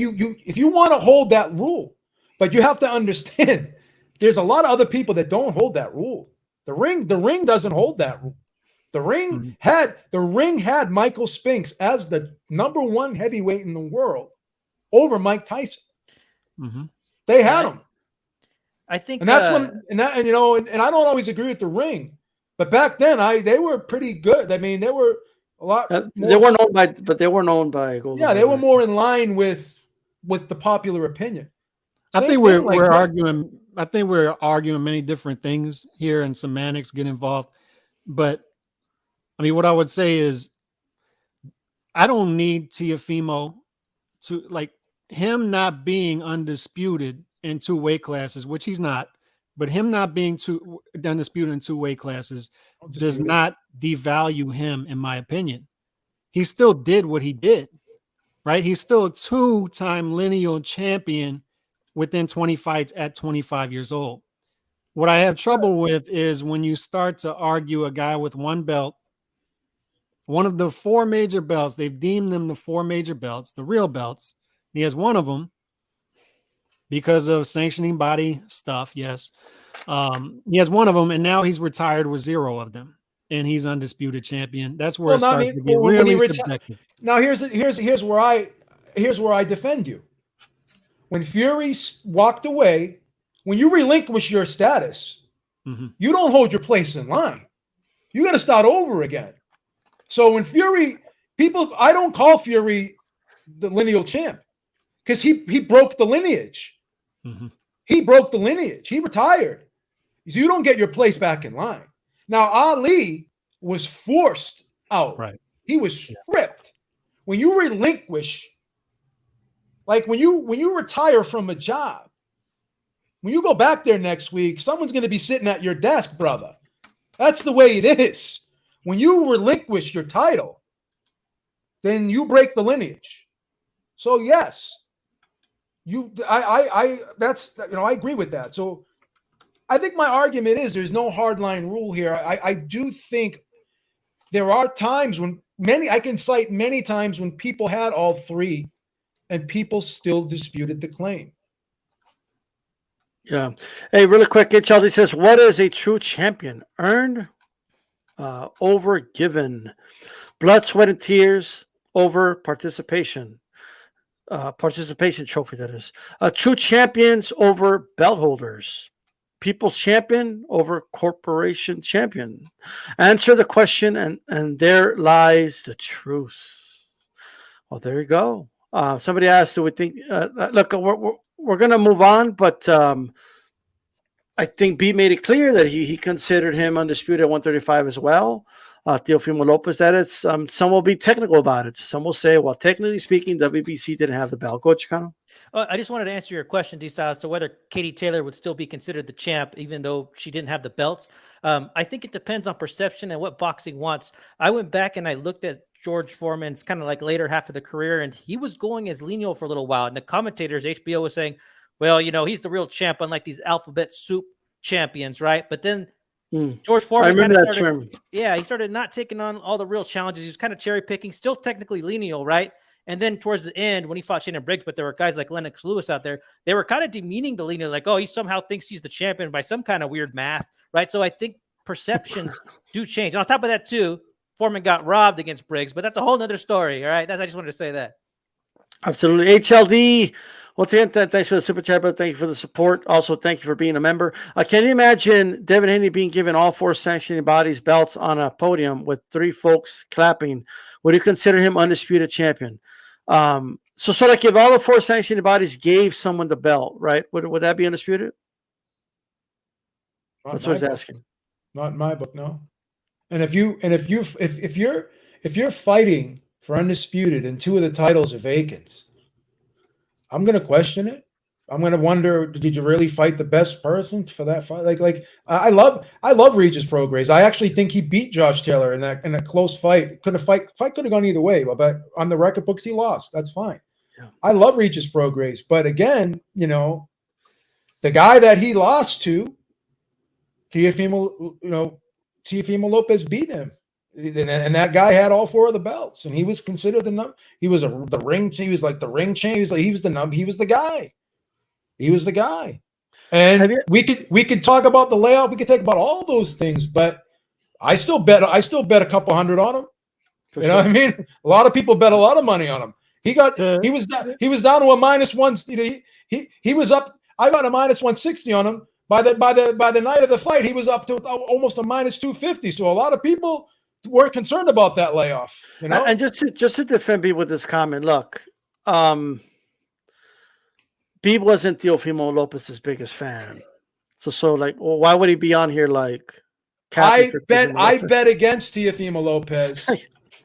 if you want to hold that rule, but you have to understand there's a lot of other people that don't hold that rule. The ring doesn't hold that rule. The ring had Michael Spinks as the #1 heavyweight in the world over Mike Tyson. Mm-hmm. They had him. I think, and that's and I don't always agree with the ring, but back then they were pretty good. I mean, they were a lot. They were known by. Golden Yeah, they were more in line with the popular opinion. I think we're arguing. I think we're arguing many different things here, and semantics get involved. But I mean, what I would say is, I don't need Teofimo to, like, him not being undisputed in 2 weight classes, which he's not, but him not being undisputed in 2 weight classes does not devalue him, in my opinion. He still did what he did, right? He's still a 2-time lineal champion within 20 fights at 25 years old. What I have trouble with is when you start to argue a guy with one belt, one of the 4 major belts. They've deemed them the 4 major belts, the real belts. He has one of them because of sanctioning body stuff. Yes. He has one of them, and now he's retired with 0 of them, and he's undisputed champion. That's where it starts to get really subjective. Now here's where I defend you. When Fury walked away, when you relinquish your status, you don't hold your place in line. You got to start over again. So when Fury, I don't call Fury the lineal champ because he broke the lineage. He broke the lineage. He retired. So you don't get your place back in line. Now Ali was forced out. Right. He was stripped. When you relinquish, like when you retire from a job, when you go back there next week, someone's going to be sitting at your desk, brother. That's the way it is. When you relinquish your title, then you break the lineage. So yes, I agree with that. So I think my argument is there's no hardline rule here. I do think there are times when I can cite many times when people had all 3 and people still disputed the claim. Yeah. Hey, really quick, HLD says, what is a true champion? Earned, over given. Blood, sweat, and tears over participation. Participation trophy, that is. True champions over belt holders. People's champion over corporation champion. Answer the question, and there lies the truth. Well, there you go. Somebody asked, do we think, look, we're going to move on, but I think B made it clear that he considered him undisputed at 135 as well. Teofimo Lopez, that is, some will be technical about it. Some will say, well, technically speaking, WBC didn't have the belt. Go, Chicano. I just wanted to answer your question, D-Style, as to whether Katie Taylor would still be considered the champ, even though she didn't have the belts. I think it depends on perception and what boxing wants. I went back and I looked at George Foreman's kind of like later half of the career, and he was going as lineal for a little while. And the commentators, HBO was saying, well, he's the real champ, unlike these alphabet soup champions, right? But then George Foreman he started not taking on all the real challenges. He was kind of cherry picking, still technically lineal, right? And then towards the end, when he fought Shannon Briggs, but there were guys like Lennox Lewis out there, they were kind of demeaning the lineal, like, oh, he somehow thinks he's the champion by some kind of weird math, right? So I think perceptions do change. And on top of that, too, Foreman got robbed against Briggs, but that's a whole nother story, all right? I just wanted to say that. Absolutely. HLD, once again, thanks for the super chat, but thank you for the support. Also, thank you for being a member. Can you imagine Devin Haney being given all 4 sanctioning bodies belts on a podium with 3 folks clapping? Would you consider him undisputed champion? So like if all the 4 sanctioning bodies gave someone the belt, right? Would that be undisputed? That's what I was asking. Not in my book, no. And if you're fighting for undisputed and 2 of the titles are vacant, I'm gonna question it. I'm gonna wonder, did you really fight the best person for that fight? Like I love Regis Prograis. I actually think he beat Josh Taylor in a close fight. Fight could have gone either way, but on the record books he lost. That's fine. Yeah. I love Regis Prograis, but again, the guy that he lost to, Teofimo Lopez beat him. And that guy had all 4 of the belts, and he was considered he was the ring. He was like the ring champ. He was the guy. He was the guy. And we could talk about the layout. We could talk about all those things, but I still bet a couple hundred on him. What I mean? A lot of people bet a lot of money on him. He was down to a -1. He was up. I got a -160 on him. By the night of the fight, he was up to almost a -250. So a lot of people weren't concerned about that layoff, And just to defend B with this comment, look, B wasn't Teofimo Lopez's biggest fan, so like, well, why would he be on here? Like, I bet against Teofimo Lopez,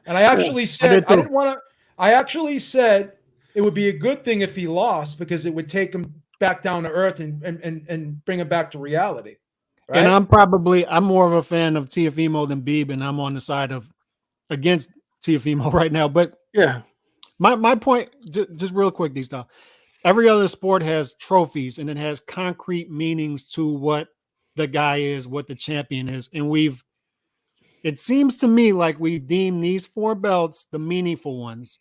and I actually said I didn't want to. I actually said it would be a good thing if he lost because it would take him back down to earth and bring him back to reality. Right? And I'm more of a fan of Teofimo than Beeb, and I'm on the side of against Teofimo right now. But yeah, my point, just real quick, D-Style. Every other sport has trophies, and it has concrete meanings to what the guy is, what the champion is. And it seems to me like we've deemed these 4 belts the meaningful ones.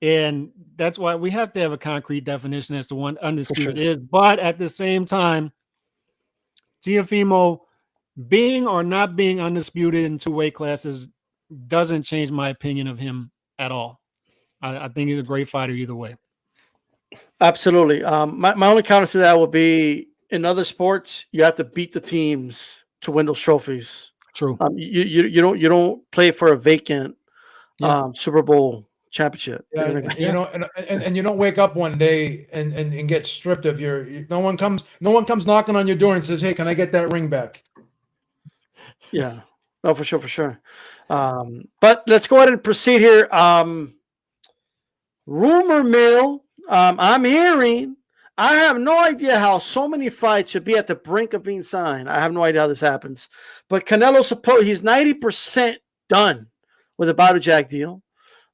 And that's why we have to have a concrete definition as to what undisputed is. But at the same time, Teofimo being or not being undisputed in 2 weight classes doesn't change my opinion of him at all. I think he's a great fighter either way. Absolutely. My only counter to that would be, in other sports, you have to beat the teams to win those trophies. True. You don't play for a vacant Super Bowl championship. Yeah, and you don't wake up one day and get stripped of your. No one comes knocking on your door and says, "Hey, can I get that ring back?" Yeah, no, for sure. But let's go ahead and proceed here. Rumor mill. I'm hearing. I have no idea how so many fights should be at the brink of being signed. I have no idea how this happens. But Canelo he's 90% done with the Bado deal.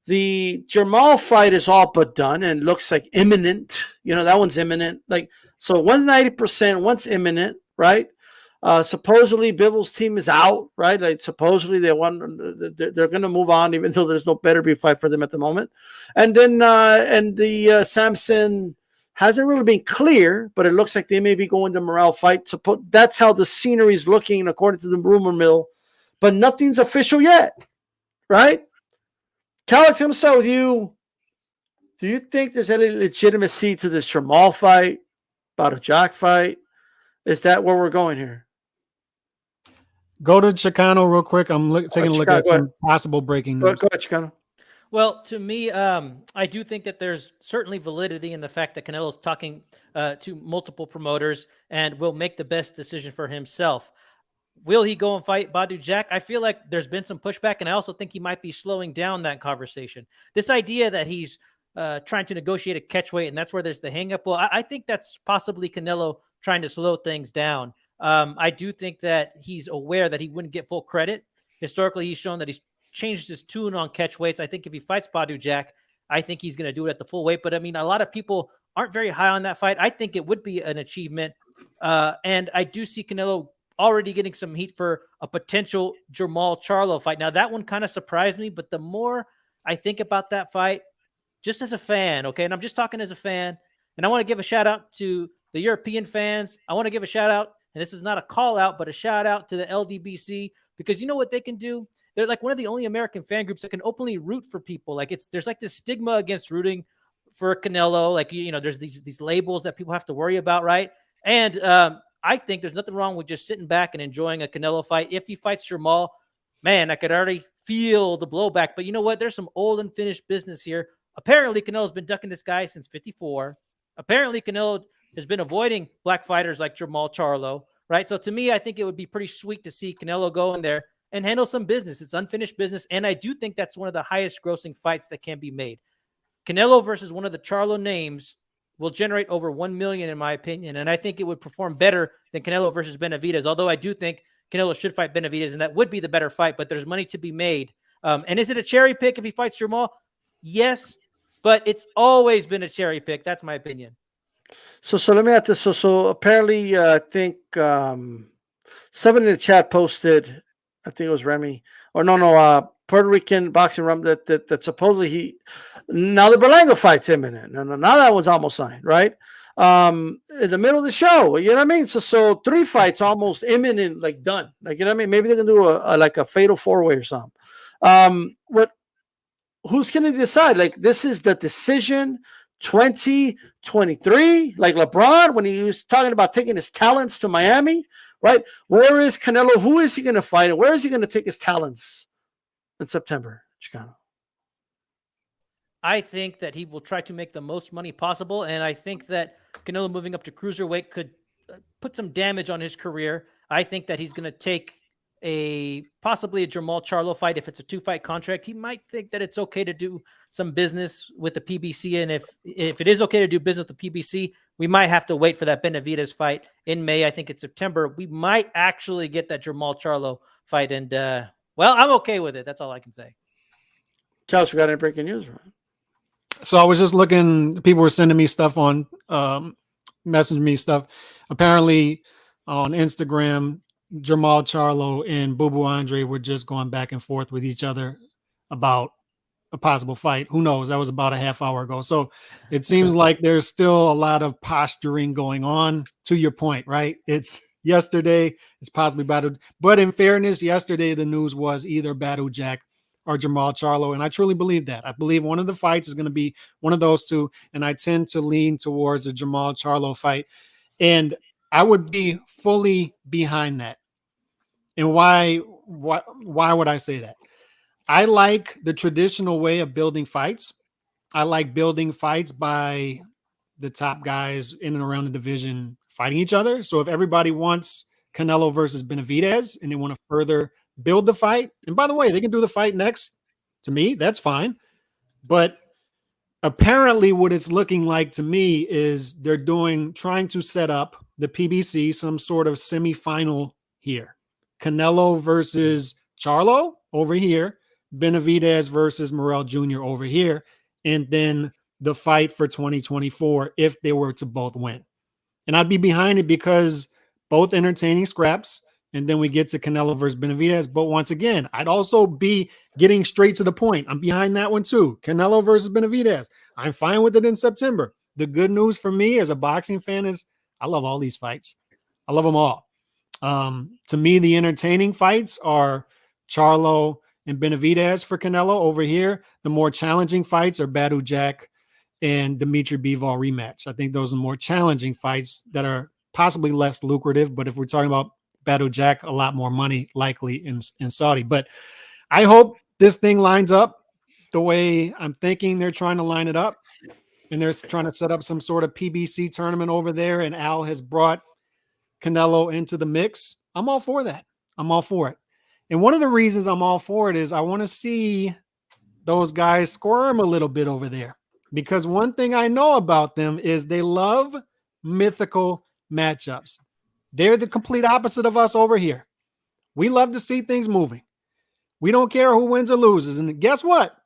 The Jamal fight is all but done and looks like imminent. That one's imminent. So one's 90%, one's imminent, right? Supposedly Bibble's team is out, right? Like supposedly they're going to move on, even though there's no better be fight for them at the moment. And then the Samson hasn't really been clear, but it looks like they may be going to morale fight. That's how the scenery is looking according to the rumor mill, but nothing's official yet, right? Calix, I'm going to start with you. Do you think there's any legitimacy to this Jamal fight, Bado fight? Is that where we're going here? Go to Chicano real quick. I'm taking a look at some possible breaking news. Go ahead, Chicano. Well, to me, I do think that there's certainly validity in the fact that Canelo's talking to multiple promoters and will make the best decision for himself. Will he go and fight Bado Jack? I feel like there's been some pushback, and I also think he might be slowing down that conversation. This idea that he's trying to negotiate a catch weight, and that's where there's the hang-up. Well, I think that's possibly Canelo trying to slow things down. I do think that he's aware that he wouldn't get full credit. Historically, he's shown that he's changed his tune on catch weights. I think if he fights Bado Jack, I think he's going to do it at the full weight. But I mean, a lot of people aren't very high on that fight. I think it would be an achievement. And I do see Canelo already getting some heat for a potential Jamal Charlo fight. Now, that one kind of surprised me, but the more I think about that fight, just as a fan, okay, and I'm just talking as a fan, and I want to give a shout out to the European fans. I want to give a shout out, and this is not a call out, but a shout out to the LDBC, because you know what they can do? They're like one of the only American fan groups that can openly root for people. Like there's like this stigma against rooting for Canelo. Like, there's these labels that people have to worry about, right? And I think there's nothing wrong with just sitting back and enjoying a Canelo fight. If he fights Jamal, man, I could already feel the blowback. But you know what? There's some old unfinished business here. Apparently, Canelo's been ducking this guy since 54. Apparently, Canelo has been avoiding black fighters like Jamal Charlo, right? So to me, I think it would be pretty sweet to see Canelo go in there and handle some business. It's unfinished business, and I do think that's one of the highest grossing fights that can be made. Canelo versus one of the Charlo names will generate over 1 million, in my opinion, and I think it would perform better than Canelo versus Benavidez, although I do think Canelo should fight Benavidez, and that would be the better fight, but there's money to be made. And is it a cherry pick if he fights Jamal? Yes, but it's always been a cherry pick. That's my opinion. So let me add this. So apparently, I think someone in the chat posted, I think it was Remy, or no, Puerto Rican boxing rum that supposedly now the Berlanga fight's imminent. No, now that one's almost signed, right? In the middle of the show, you know what I mean? So 3 fights almost imminent, like done. Like, you know what I mean? Maybe they can do a fatal 4-way or something. Who's going to decide? Like, this is the decision 2023, like LeBron when he was talking about taking his talents to Miami, right? Where is Canelo? Who is he going to fight? And where is he going to take his talents in September, Chicano? I think that he will try to make the most money possible, and I think that Canelo moving up to cruiserweight could put some damage on his career. I think that he's going to take possibly a Jamal Charlo fight. If it's a 2-fight contract, he might think that it's okay to do some business with the PBC. And if it is okay to do business with the PBC, we might have to wait for that Benavidez fight in May. I think it's September. We might actually get that Jamal Charlo fight. And, well, I'm okay with it. That's all I can say. Charles, we got any breaking news, right? So I was just looking, people were sending me stuff on, messaging me stuff. Apparently, on Instagram, Jamal Charlo and Boo Boo Andre were just going back and forth with each other about a possible fight. Who knows? That was about a half hour ago. So it seems like there's still a lot of posturing going on. To your point, right? It's yesterday, it's possibly Badu. But in fairness, yesterday the news was either Badu Jack or Jamal Charlo. And I truly believe that. I believe one of the fights is going to be one of those two. And I tend to lean towards the Jamal Charlo fight. And I would be fully behind that. And why would I say that? I like the traditional way of building fights. I like building fights by the top guys in and around the division fighting each other. So if everybody wants Canelo versus Benavidez and they want to further build the fight, and by the way, they can do the fight next to me, that's fine. But apparently what it's looking like to me is they're trying to set up the PBC, some sort of semifinal here. Canelo versus Charlo over here, Benavidez versus Morrell Jr. over here, and then the fight for 2024 if they were to both win. And I'd be behind it because both entertaining scraps, and then we get to Canelo versus Benavidez. But once again, I'd also be getting straight to the point. I'm behind that one too. Canelo versus Benavidez. I'm fine with it in September. The good news for me as a boxing fan is I love all these fights. I love them all. To me, the entertaining fights are Charlo and Benavidez for Canelo over here. The more challenging fights are Badu Jack and Dimitri Bivol rematch. I think those are more challenging fights that are possibly less lucrative. But if we're talking about Badu Jack, a lot more money likely in Saudi. But I hope this thing lines up the way I'm thinking they're trying to line it up. And they're trying to set up some sort of PBC tournament over there. And Al has brought Canelo into the mix. I'm all for that. I'm all for it. And one of the reasons I'm all for it is I want to see those guys squirm a little bit over there. Because one thing I know about them is they love mythical matchups. They're the complete opposite of us over here. We love to see things moving. We don't care who wins or loses. And guess what?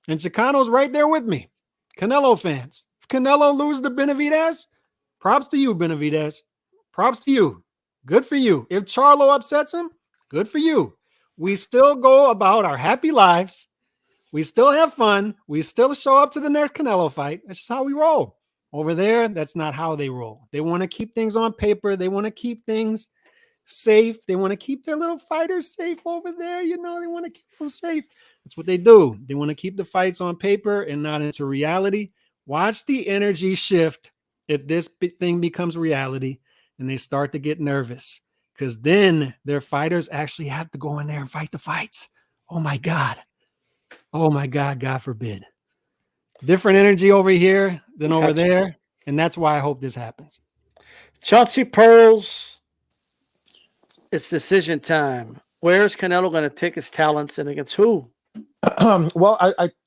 And Chicano's right there with me. Canelo fans. If Canelo loses to Benavidez, props to you, Benavidez. Props to you. Good for you. If Charlo upsets him, good for you. We still go about our happy lives. We still have fun. We still show up to the next Canelo fight. That's just how we roll. Over there, that's not how they roll. They want to keep things on paper. They want to keep things safe. They want to keep their little fighters safe over there. You know, they want to keep them safe. That's what they do. They want to keep the fights on paper and not into reality. Watch the energy shift if this thing becomes reality and they start to get nervous, because then their fighters actually have to go in there and fight the fights. Oh, my God. Oh, my God. God forbid. Different energy over here than over there. And that's why I hope this happens. Chauncey Pearls, it's decision time. Where's Canelo going to take his talents and against who? Well,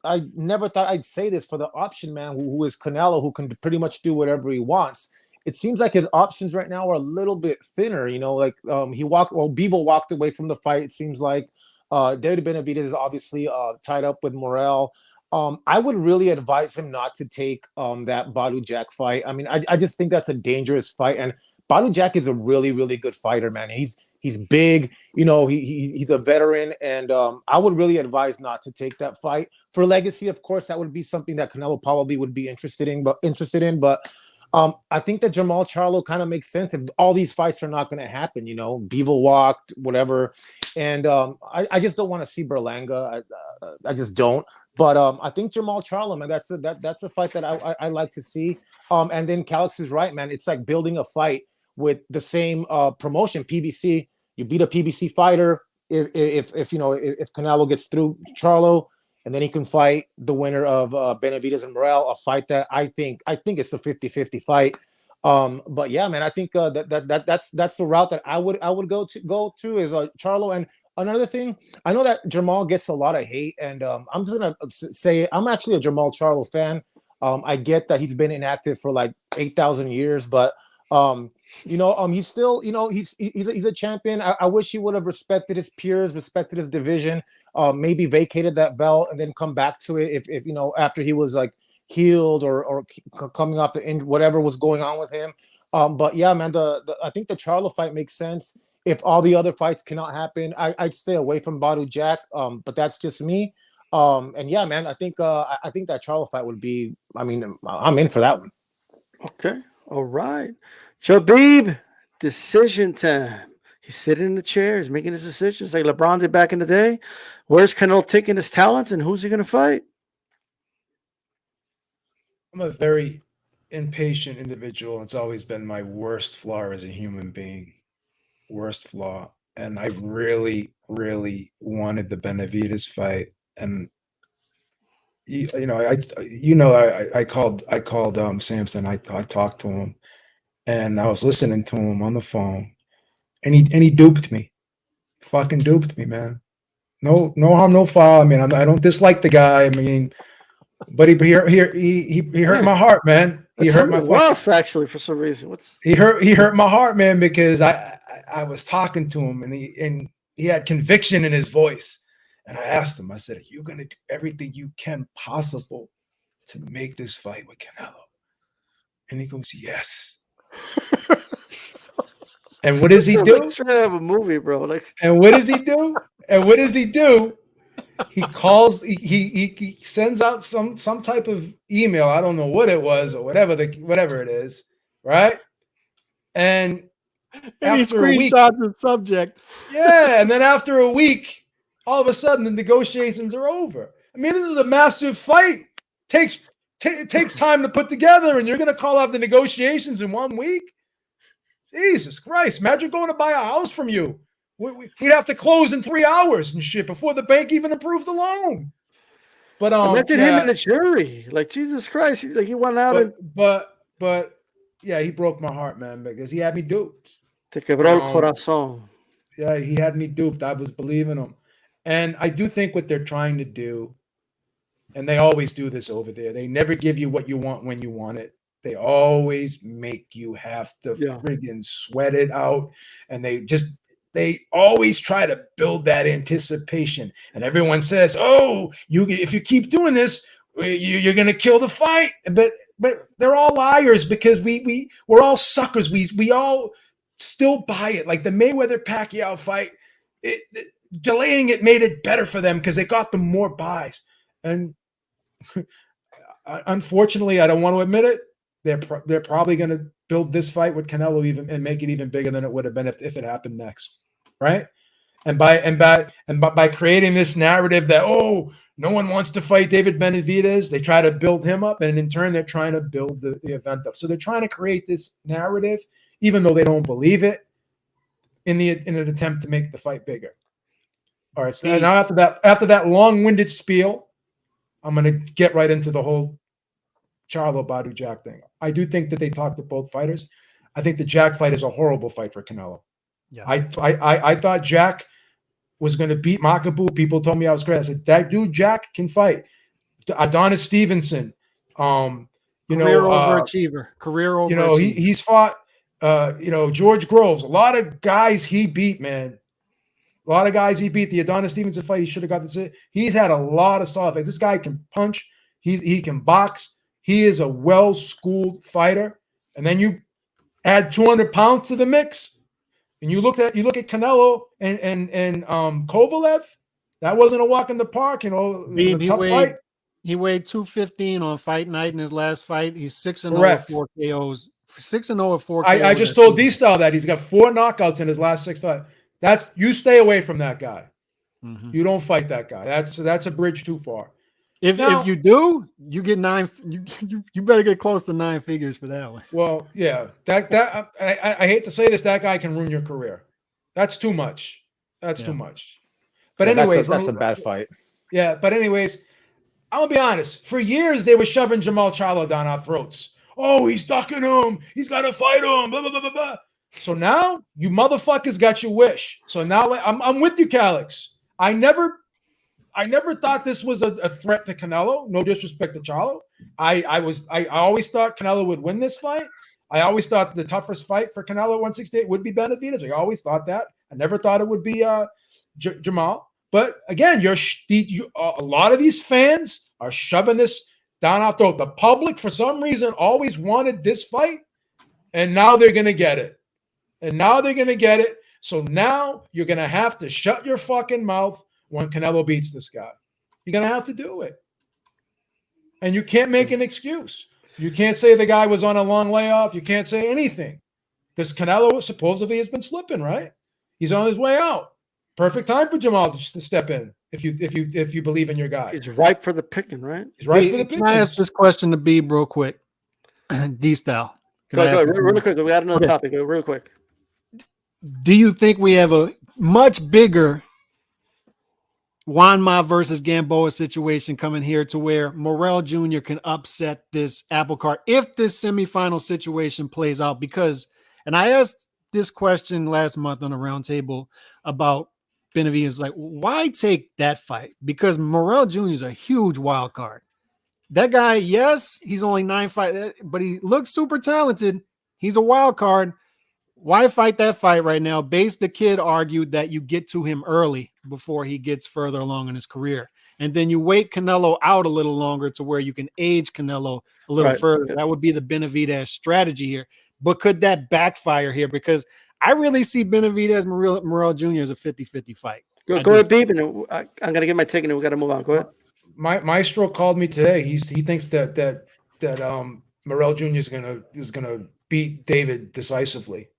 I never thought I'd say this for the option man who is Canelo, who can pretty much do whatever he wants. It seems like his options right now are a little bit thinner. You know, like Bivol walked away from the fight. It seems like David Benavidez is obviously tied up with Morrell. I would really advise him not to take that Badu Jack fight. I mean, I just think that's a dangerous fight. And Badu Jack is a really, really good fighter, man. He's big, you know, he's a veteran. And I would really advise not to take that fight. For legacy, of course, that would be something that Canelo probably would be interested in. But I think that Jamal Charlo kind of makes sense if all these fights are not going to happen, you know, Bivol walked, whatever. And I just don't want to see Berlanga. I just don't. But I think Jamal Charlo, man, that's a fight that I like to see. And then Calix is right, man. It's like building a fight with the same promotion, PBC. You beat a PBC fighter if Canelo gets through Charlo, and then he can fight the winner of Benavidez and Morrell, a fight that I think it's a 50-50 fight. But yeah, man, I think that's the route that I would go to is Charlo. And another thing, I know that Jamal gets a lot of hate, and I'm just gonna say I'm actually a Jamal Charlo fan. I get that he's been inactive for like 8,000 years, but he's still, he's a champion. I wish he would have respected his peers, respected his division, maybe vacated that belt and then come back to it if after he was like healed or coming off the injury, whatever was going on with him. But yeah, man, I think the Charlo fight makes sense. If all the other fights cannot happen, I'd stay away from Badu Jack. But that's just me. And yeah, man, I think that Charlo fight would be. I mean, I'm in for that one. Okay. All right. Shabib, decision time. He's sitting in the chair. He's making his decisions like LeBron did back in the day. Where's Canelo taking his talents and who's he going to fight? I'm a very impatient individual. It's always been my worst flaw as a human being. Worst flaw. And I really, really wanted the Benavidez fight. And I called Samson. I talked to him, and I was listening to him on the phone, and he duped me. Fucking duped me, man. No harm, no foul. I mean, I don't dislike the guy. I mean, but he hurt my heart, man. He hurt my rough, actually, for some reason. He hurt my heart, man, because I was talking to him, and he had conviction in his voice. And I asked him, I said, are you going to do everything you can possible to make this fight with Canelo? And he goes, yes. And what does he do? Like straight out of a movie, bro. Like, and what does he do? He calls, he sends out some type of email. I don't know what it was or whatever it is, right? And he screenshots the subject. Yeah, and then after a week, all of a sudden the negotiations are over. I mean, this is a massive fight. Takes time to put together, and you're going to call off the negotiations in 1 week? Jesus Christ. Imagine going to buy a house from you. We'd have to close in 3 hours and shit before the bank even approved the loan. But imagine him in the jury. Like, Jesus Christ. He went out but yeah, he broke my heart, man, because he had me duped. Te quebró el corazón. Yeah, he had me duped. I was believing him. And I do think what they're trying to do, and they always do this over there, they never give you what you want when you want it. They always make you have to friggin' sweat it out. And they always try to build that anticipation. And everyone says, oh, if you keep doing this, you're going to kill the fight. But they're all liars, because we're all suckers. We all still buy it. Like the Mayweather-Pacquiao fight, delaying it made it better for them because they got them more buys. And unfortunately, I don't want to admit it, they're probably going to build this fight with Canelo even and make it even bigger than it would have been if it happened next, right? And by creating this narrative that, oh, no one wants to fight David Benavidez, they try to build him up, and in turn they're trying to build the event up. So they're trying to create this narrative, even though they don't believe it, in an attempt to make the fight bigger. All right. So now after that long-winded spiel, I'm going to get right into the whole Charlo Badu Jack thing. I do think that they talked to both fighters. I think the Jack fight is a horrible fight for Canelo. Yes. I thought Jack was going to beat Makabu. People told me I was crazy. I said, that dude Jack can fight. Adonis Stevenson, career overachiever. He's fought George Groves. A lot of guys he beat, man. A lot of guys he beat. The Adonis Stevenson fight, he should have got this. He's had a lot of solid fights. This guy can punch. He can box. He is a well-schooled fighter. And then you add 200 pounds to the mix, and you look at Canelo and Kovalev. That wasn't a walk in the park, He weighed 215 on fight night in his last fight. He's 6-0 with 4 KOs. 6-0 with 4 KOs. I just told D-Style that he's got 4 knockouts in his last 6 fights. You stay away from that guy. Mm-hmm. You don't fight that guy. That's a bridge too far. If you do, you get 9. You better get close to 9 figures for that one. Well, yeah. I hate to say this, that guy can ruin your career. That's too much. That's too much. But anyways, that's a bad fight. Yeah, but anyways, I'm gonna be honest. For years, they were shoving Jamal Charlo down our throats. Oh, he's ducking him. He's got to fight him. Blah blah blah blah blah. So now you motherfuckers got your wish. So now I'm with you, Calix. I never thought this was a threat to Canelo. No disrespect to Charlo. I always thought Canelo would win this fight. I always thought the toughest fight for Canelo at 168 would be Benavidez. I always thought that. I never thought it would be Jamal. But again, a lot of these fans are shoving this down our throat. The public, for some reason, always wanted this fight. And now they're going to get it. So now you're going to have to shut your fucking mouth when Canelo beats this guy. You're going to have to do it. And you can't make an excuse. You can't say the guy was on a long layoff. You can't say anything. Because Canelo supposedly has been slipping, right? He's on his way out. Perfect time for Jamal to step in if you believe in your guy. He's ripe for the picking, right? He's ripe for the picking. Can I ask this question to Beeb real quick? D-Style. Go ahead, really quick. We got another topic. Real quick. Do you think we have a much bigger Juan Ma versus Gamboa situation coming here to where Morrell Jr. can upset this apple cart if this semifinal situation plays out? Because, and I asked this question last month on a roundtable about Benavidez, like, why take that fight? Because Morrell Jr. is a huge wild card. That guy, yes, he's only 9 fights, but he looks super talented. He's a wild card. Why fight that fight right now? Base the kid argued that you get to him early before he gets further along in his career. And then you wait Canelo out a little longer to where you can age Canelo a little further. That would be the Benavidez strategy here. But could that backfire here? Because I really see Benavidez Morrell Jr. as a 50-50 fight. Go ahead, Beeb, and I'm going to get my ticket and we got to move on. Go ahead. Maestro called me today. He thinks that Morrell Jr. is gonna beat David decisively,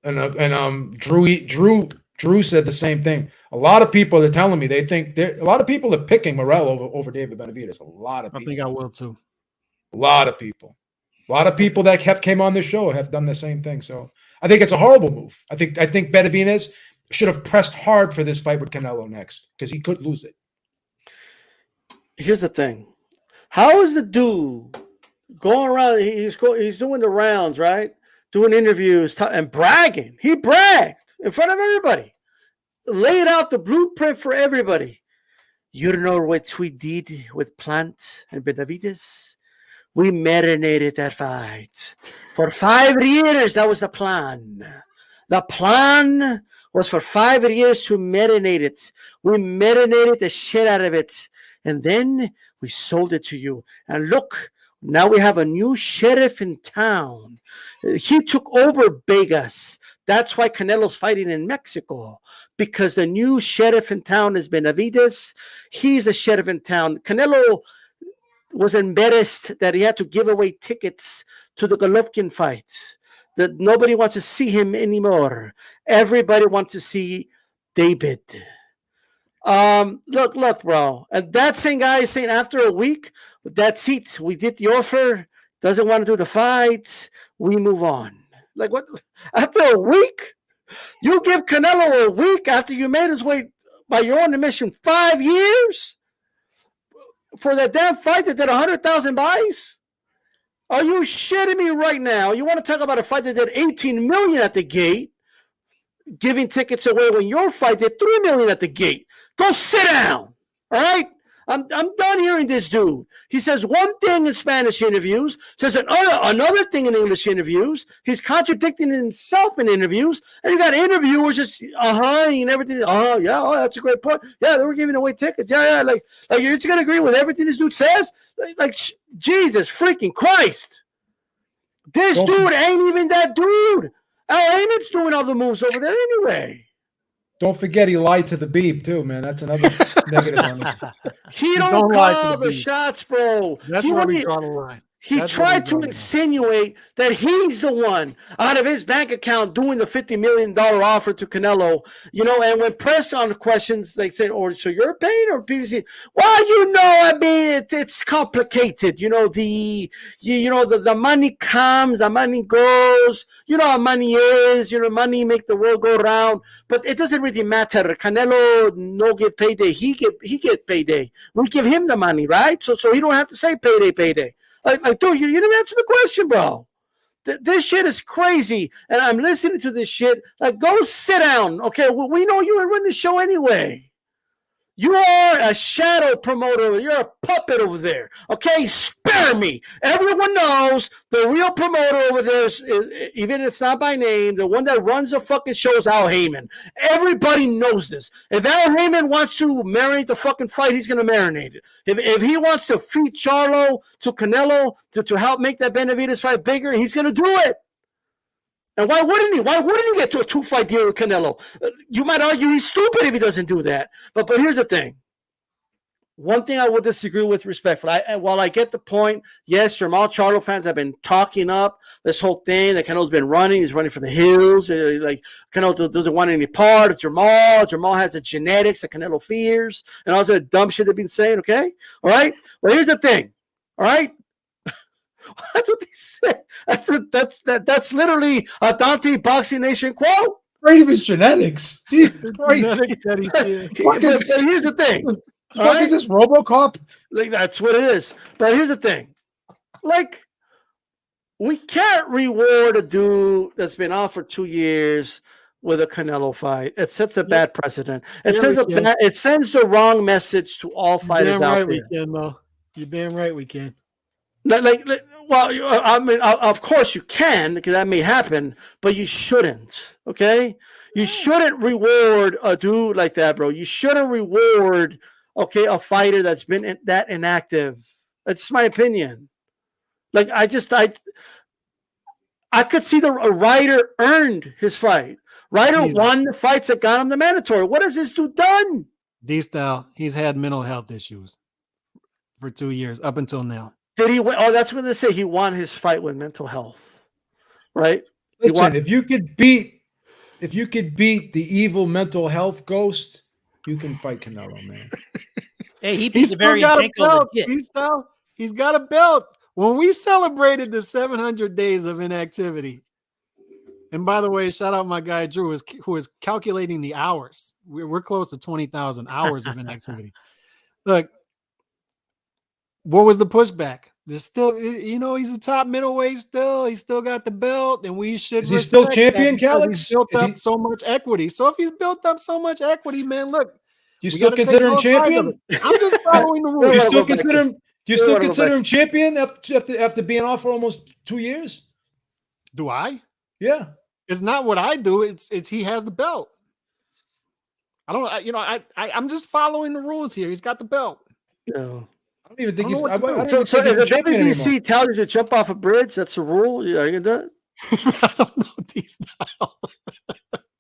and Drew said the same thing. A lot of people are telling me they think a lot of people are picking Morrell over David Benavidez. A lot of people. I think I will too. A lot of people that came on this show have done the same thing. So I think it's a horrible move. I think Benavidez should have pressed hard for this fight with Canelo next because he could lose it. Here's the thing. How is the dude going around? He's doing the rounds, right? Doing interviews and bragging. He bragged in front of everybody. Laid out the blueprint for everybody. You don't know what we did with Plant and Benavidez? We marinated that fight. For 5 years, that was the plan. The plan was for 5 years to marinate it. We marinated the shit out of it. And then we sold it to you. And look, now we have a new sheriff in town. He took over Vegas. That's why Canelo's fighting in Mexico. Because the new sheriff in town is Benavidez. He's the sheriff in town. Canelo was embarrassed that he had to give away tickets to the Golovkin fight. That nobody wants to see him anymore. Everybody wants to see David. Look, bro. And that same guy is saying after a week, that's it. We did the offer. Doesn't want to do the fights. We move on. Like what? After a week? You give Canelo a week after you made his way by your own admission 5 years for that damn fight that did 100,000 buys? Are you shitting me right now? You want to talk about a fight that did 18 million at the gate, giving tickets away when your fight did 3 million at the gate? Go sit down, all right? I'm done hearing this dude. He says one thing in Spanish interviews, says another thing in English interviews. He's contradicting himself in interviews, and you got interviewers just and everything. That's a great point. Yeah, they were giving away tickets. Yeah, like you're just gonna agree with everything this dude says? Like Jesus freaking Christ, this dude ain't even that dude. Al Haymon's doing all the moves over there anyway. Don't forget he lied to the Beeb too, man. That's another negative on him. He don't call the shots, bro. That's where we draw the line. He tried to insinuate that he's the one out of his bank account doing the $50 million offer to Canelo, and when pressed on the questions, they say, so you're paying or PBC? Well, I mean, it's complicated. The money comes, the money goes, how money is, money make the world go round, but it doesn't really matter. Canelo no get payday, he get payday. We give him the money, right? So he don't have to say payday. Like, dude, you didn't answer the question, bro. This shit is crazy, and I'm listening to this shit. Like, go sit down, okay? We know you run the show anyway. You are a shadow promoter. You're a puppet over there, okay? Spare me. Everyone knows the real promoter over there is, even if it's not by name, the one that runs the fucking show is Al Heyman. Everybody knows this. If Al Heyman wants to marinate the fucking fight, he's going to marinate it. If he wants to feed Charlo to Canelo to help make that Benavidez fight bigger, he's going to do it. And why wouldn't he? Why wouldn't he get to a 2-fight deal with Canelo? You might argue he's stupid if he doesn't do that. But here's the thing. One thing I would disagree with respectfully. While I get the point, yes, Jamal Charlo fans have been talking up this whole thing that Canelo's been running. He's running for the hills. Like Canelo doesn't want any part of Jamal. Jamal has the genetics that Canelo fears, and all that dumb shit they've been saying. Okay, all right. Well, here's the thing. All right. That's what they said. That's literally a Dante Boxing Nation quote. Right of his genetics. Jesus Christ. But here's the thing. What is this, RoboCop? Like, that's what it is. But here's the thing. Like, we can't reward a dude that's been off for 2 years with a Canelo fight. It sets a bad precedent. It sends the wrong message to all fighters out there. We can, though. You're damn right we can. Well, I mean, of course you can, because that may happen, but you shouldn't. Okay, you shouldn't reward a dude like that, bro. You shouldn't reward a fighter that's been that inactive. That's my opinion. Like, I could see a Ryder earned his fight. Ryder won the fights that got him the mandatory. What has this dude done? D-Style, he's had mental health issues for 2 years up until now. Did he win? Oh, that's what they say. He won his fight with mental health, right? Listen, if you could beat the evil mental health ghost, you can fight Canelo, man. Hey, he beat the very He's got a belt. When we celebrated the 700 days of inactivity, and by the way, shout out my guy Drew, who is calculating the hours. We're close to 20,000 hours of inactivity. Look, what was the pushback? There's still, he's a top middleweight still. He's still got the belt, and we should. Is he still champion, Calix? He's built up so much equity. So if he's built up so much equity, man, look. You still consider him champion? I'm just following the rules. Do you still consider him champion after being off for almost 2 years? Do I? Yeah. It's not what I do. It's he has the belt. I'm just following the rules here. He's got the belt. No. I don't even think he's. So if the WBC tells you to jump off a bridge, that's the rule. Are you gonna do it? I don't know these now.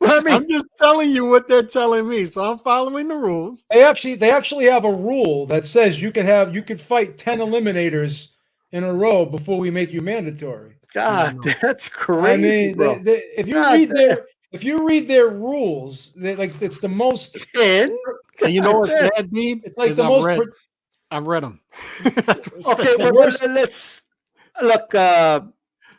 I'm just telling you what they're telling me, so I'm following the rules. They actually have a rule that says you could fight 10 eliminators in a row before we make you mandatory. God, that's crazy. I mean, bro. If you read their rules, it's the most 10. And you know what's sad, Beeb? It's like the most. I've read them. Okay, well, let's look.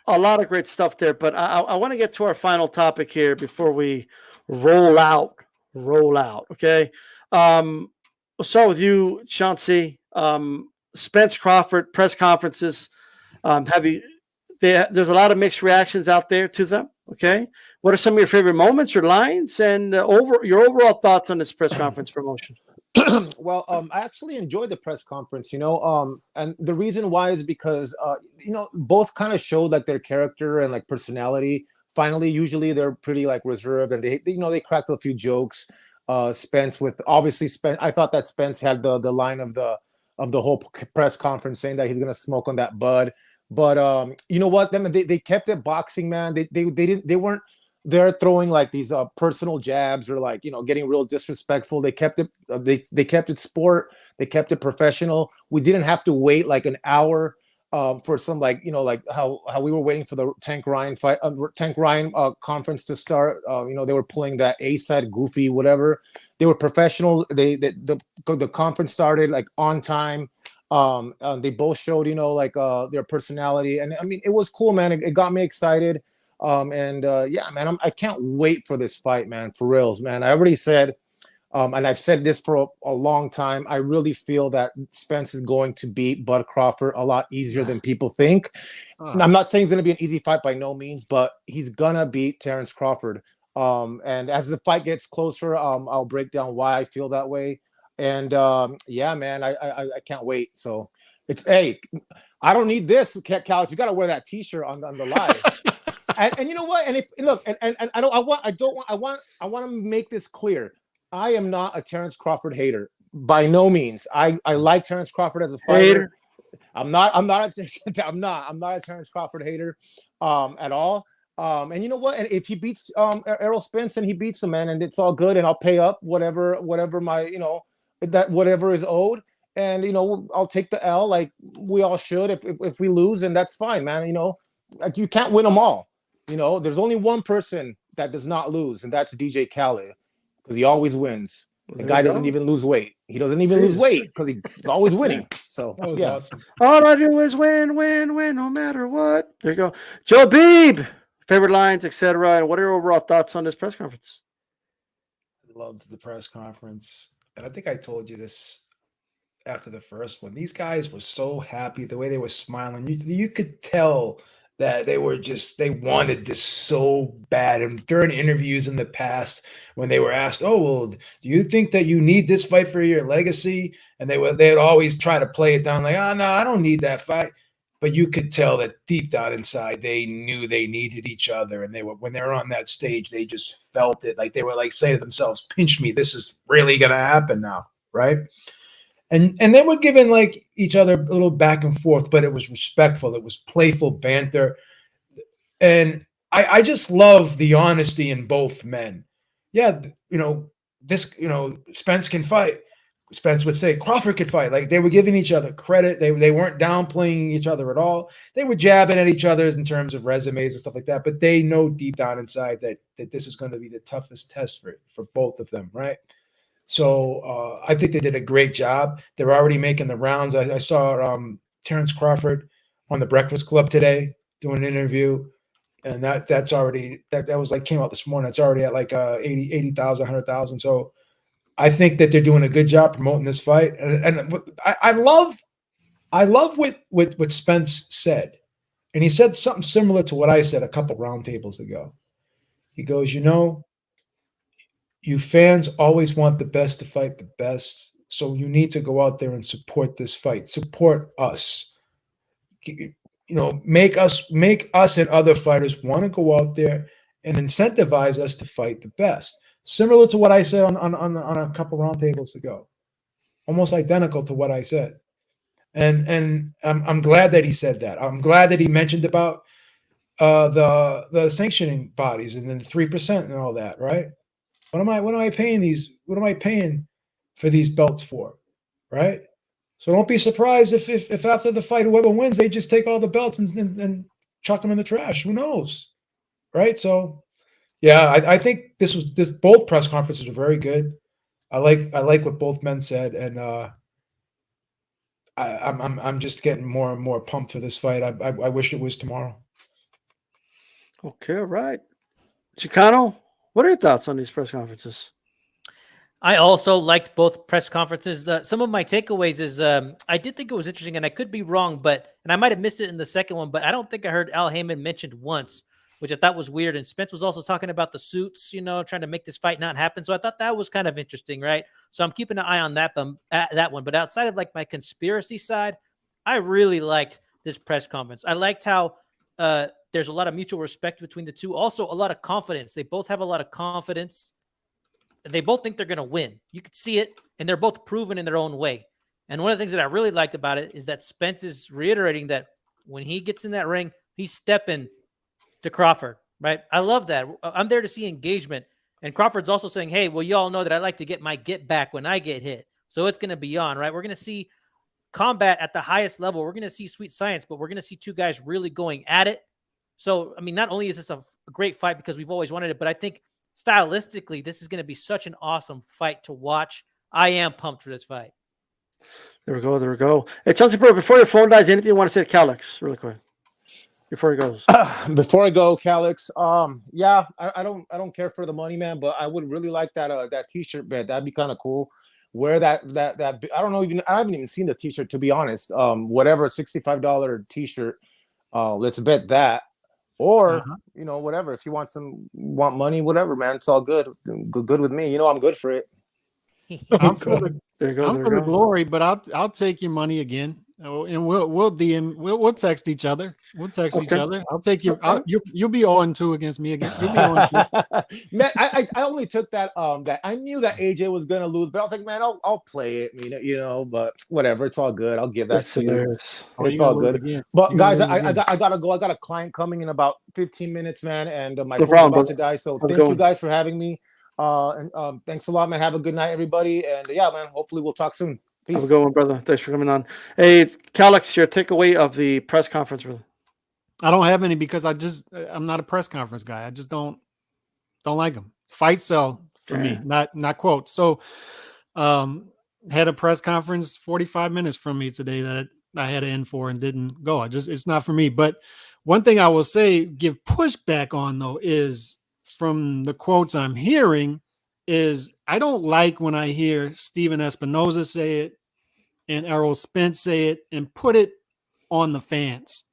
A lot of great stuff there, but I want to get to our final topic here before we roll out. Okay. We'll start with you, Chauncey. Spence Crawford press conferences. There's a lot of mixed reactions out there to them. Okay. What are some of your favorite moments or lines, and your overall thoughts on this press conference promotion? Well, I actually enjoyed the press conference, and the reason why is because, both kind of showed like their character and like personality. Finally, usually they're pretty like reserved, and they cracked a few jokes. Spence I thought that Spence had the line of the whole press conference saying that he's gonna smoke on that bud. But you know what? They kept it boxing, man. They weren't there throwing like these personal jabs or like getting real disrespectful. They kept it they kept it sport. They kept it professional. We didn't have to wait like an hour for some like how we were waiting for the Tank Ryan fight, Tank Ryan conference to start. They were pulling that A side goofy whatever. They were professional. The conference started like on time. They both showed their personality, and I mean it was cool, man. It got me excited. Yeah, man, I can't wait for this fight, man. For reals, man. I already said, and I've said this for a long time. I really feel that Spence is going to beat Bud Crawford a lot easier than people think. And I'm not saying it's going to be an easy fight by no means, but he's gonna beat Terrence Crawford. And as the fight gets closer, I'll break down why I feel that way. And yeah, man, I can't wait. So I don't need this, Callis. You got to wear that T-shirt on the live. And you know what? And I want to make this clear. I am not a Terrence Crawford hater by no means. I like Terrence Crawford as a fighter. I'm not a Terrence Crawford hater at all. And you know what? And if he beats Errol Spence, and he beats him, man, and it's all good, and I'll pay up whatever my that whatever is owed, and I'll take the L like we all should if we lose, and that's fine, man. Like you can't win them all. There's only one person that does not lose, and that's DJ Khaled, because he always wins. The guy doesn't even lose weight. He doesn't even lose weight because he's always winning. So That was yeah. awesome. All I do is win, no matter what. There you go. Joe Beeb, favorite lines, etc. And what are your overall thoughts on this press conference? I loved the press conference. And I think I told you this after the first one. These guys were so happy, the way they were smiling. You could tell that they wanted this so bad. And during interviews in the past, when they were asked, "Oh, well, do you think that you need this fight for your legacy?" And they'd always try to play it down like, "Oh, no, I don't need that fight." But you could tell that deep down inside, they knew they needed each other. And when they were on that stage, they just felt it. Like they were like saying to themselves, "Pinch me. This is really going to happen now." Right. And they were giving like each other a little back and forth, but it was respectful. It was playful banter. And I just love the honesty in both men. Yeah, Spence can fight. Spence would say Crawford could fight. Like they were giving each other credit. They weren't downplaying each other at all. They were jabbing at each other in terms of resumes and stuff like that. But they know deep down inside that this is going to be the toughest test for both of them, right? So I think they did a great job. They're already making the rounds. I saw Terrence Crawford on the Breakfast Club today doing an interview, and that's already that was like came out this morning. It's already at like 80,000, 100,000. So I think that they're doing a good job promoting this fight, and I love what Spence said, and he said something similar to what I said a couple roundtables ago. He goes, you fans always want the best to fight the best, so you need to go out there and support this fight. Support us. Make us and other fighters want to go out there and incentivize us to fight the best. Similar to what I said on a couple roundtables ago, almost identical to what I said. And I'm glad that he said that. I'm glad that he mentioned about the sanctioning bodies and then 3% and all that, right? What am I paying for these belts for? Right? So don't be surprised if after the fight, whoever wins, they just take all the belts and chuck them in the trash. Who knows? Right? So yeah, I think both press conferences were very good. I like what both men said, and I'm just getting more and more pumped for this fight. I wish it was tomorrow. Okay, all right. Chicano, what are your thoughts on these press conferences? I also liked both press conferences. Some of my takeaways is I did think it was interesting, and I could be wrong, and I might have missed it in the second one, but I don't think I heard Al Heyman mentioned once, which I thought was weird. And Spence was also talking about the suits, trying to make this fight not happen. So I thought that was kind of interesting, right? So I'm keeping an eye on that one. But outside of like my conspiracy side, I really liked this press conference. I liked how there's a lot of mutual respect between the two. Also, a lot of confidence. They both have a lot of confidence. They both think they're going to win. You could see it, and they're both proven in their own way. And one of the things that I really liked about it is that Spence is reiterating that when he gets in that ring, he's stepping to Crawford, right? I love that. I'm there to see engagement. And Crawford's also saying, hey, well, you all know that I like to get my get back when I get hit. So it's going to be on, right? We're going to see combat at the highest level. We're going to see sweet science, but we're going to see two guys really going at it. So, I mean, not only is this a great fight because we've always wanted it, but I think stylistically, this is going to be such an awesome fight to watch. I am pumped for this fight. There we go. There we go. Hey, Chelsea Pro, before your phone dies, anything you want to say to Calix really quick? Before he goes. Before I go, Calix, yeah, I don't care for the money, man, but I would really like that t-shirt bed. That'd be kind of cool. Wear that I don't know, I haven't even seen the t-shirt, to be honest. Whatever, $65 t-shirt. Let's bet that. Or whatever. If you want money, whatever, man, it's all good. Good with me. I'm good for it. I'm for the glory, but I'll take your money again. Oh, and we'll DM, we'll text each other. We'll text each Okay. other. I'll take your. You'll be 0-2 against me again. You'll be 0-2. Man, I only took that that I knew that AJ was gonna lose, but I was like, man, I'll play it, you know, but whatever, it's all good. I'll give that That's to you. hilarious. Oh, It's you're all gonna lose good. again. But You're guys, gonna lose I again. gotta go. I got a client coming in about 15 minutes, man, and my No phone's problem, about to brother. die. So How's it thank you going? guys for having me. And thanks a lot, man. Have a good night, everybody. And yeah, man, hopefully we'll talk soon. Have a Peace. good one, brother. Thanks for coming on. Hey, Calix, your takeaway of the press conference, brother. I don't have any because I'm not a press conference guy. I just don't like them. Fights sell for me, not quotes. So had a press conference 45 minutes from me today that I had to end for and didn't go. It's not for me. But one thing I will say, give pushback on though, is from the quotes I'm hearing is I don't like when I hear Steven Espinoza say it and Errol Spence say it and put it on the fans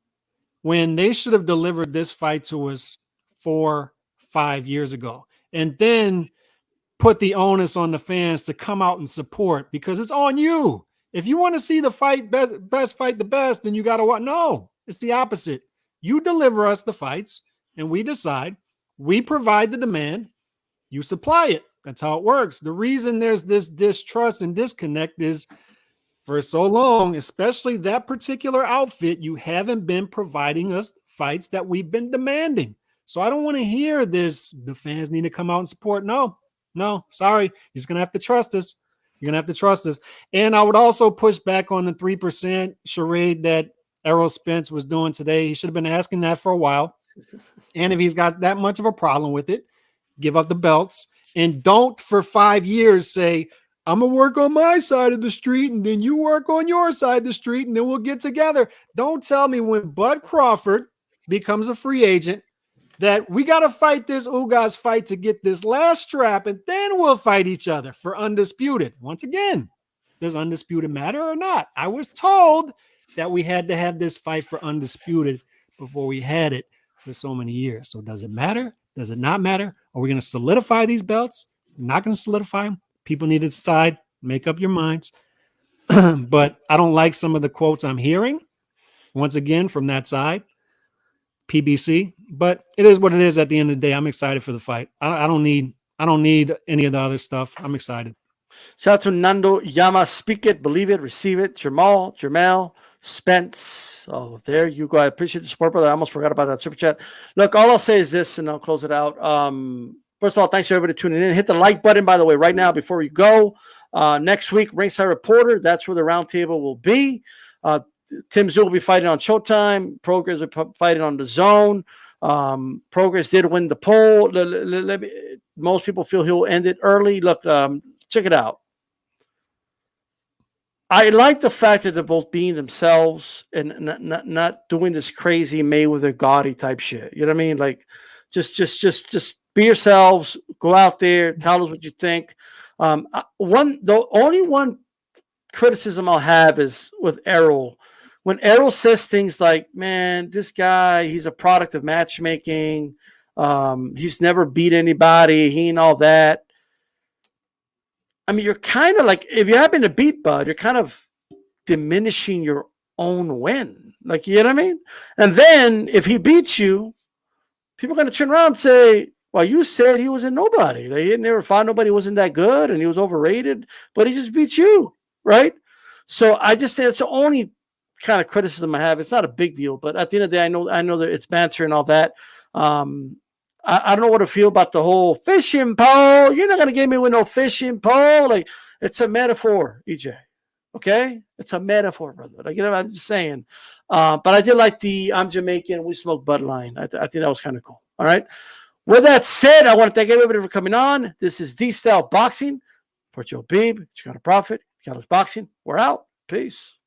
when they should have delivered this fight to us 4-5 years ago, and then put the onus on the fans to come out and support because it's on you. If you want to see the fight, best fight the best, then you got to watch. No, it's the opposite. You deliver us the fights and we decide, we provide the demand, you supply it. That's how it works. The reason there's this distrust and disconnect is for so long, especially that particular outfit, you haven't been providing us fights that we've been demanding. So I don't want to hear this. The fans need to come out and support. No, sorry. You're just going to have to trust us. You're going to have to trust us. And I would also push back on the 3% charade that Errol Spence was doing today. He should have been asking that for a while. And if he's got that much of a problem with it, give up the belts. And don't for 5 years say, I'm going to work on my side of the street and then you work on your side of the street and then we'll get together. Don't tell me when Bud Crawford becomes a free agent that we got to fight this Ugas fight to get this last strap and then we'll fight each other for Undisputed. Once again, does Undisputed matter or not? I was told that we had to have this fight for Undisputed before we had it for so many years. So does it matter? Does it not matter? Are we going to solidify these belts? We're not going to solidify them. People need to decide, make up your minds. But I don't like some of the quotes I'm hearing, once again, from that side, PBC. But it is what it is at the end of the day. I'm excited for the fight. I don't need any of the other stuff. I'm excited. Shout out to Nando Yama. Speak it, believe it, receive it. Jermel, Spence. Oh, there you go. I appreciate the support, brother. I almost forgot about that super chat. Look, all I'll say is this, and I'll close it out. First of all, thanks to everybody tuning in. Hit the like button, by the way, right now before you go. Next week, Ringside Reporter. That's where the roundtable will be. Tim Tszyu will be fighting on Showtime. Prograis will be fighting on the Zone. Prograis did win the poll. Most people feel he'll end it early. Look, check it out. I like the fact that they're both being themselves and not doing this crazy Mayweather gaudy type shit. You know what I mean? Like, just be yourselves. Go out there. Tell us what you think. The only one criticism I'll have is with Errol. When Errol says things like, "Man, this guy, he's a product of matchmaking. He's never beat anybody. He ain't all that." I mean, you're kind of like, if you happen to beat Bud, you're kind of diminishing your own win. Like, you know what I mean? And then if he beats you, people are going to turn around and say, well, you said he was a nobody. They didn't ever find nobody who wasn't that good and he was overrated, but he just beat you, right? So I just think it's the only kind of criticism I have. It's not a big deal, but at the end of the day, I know that it's banter and all that. I don't know what to feel about the whole fishing pole. You're not going to get me with no fishing pole. Like, it's a metaphor, EJ. Okay? It's a metaphor, brother. Like, you know, I'm just saying. But I did like the I'm Jamaican, we smoke Bud line. I think that was kind of cool. All right? With that said, I want to thank everybody for coming on. This is D-Style Boxing for Joe Beeb, Chicano Prophet, Chicano's Boxing. We're out. Peace.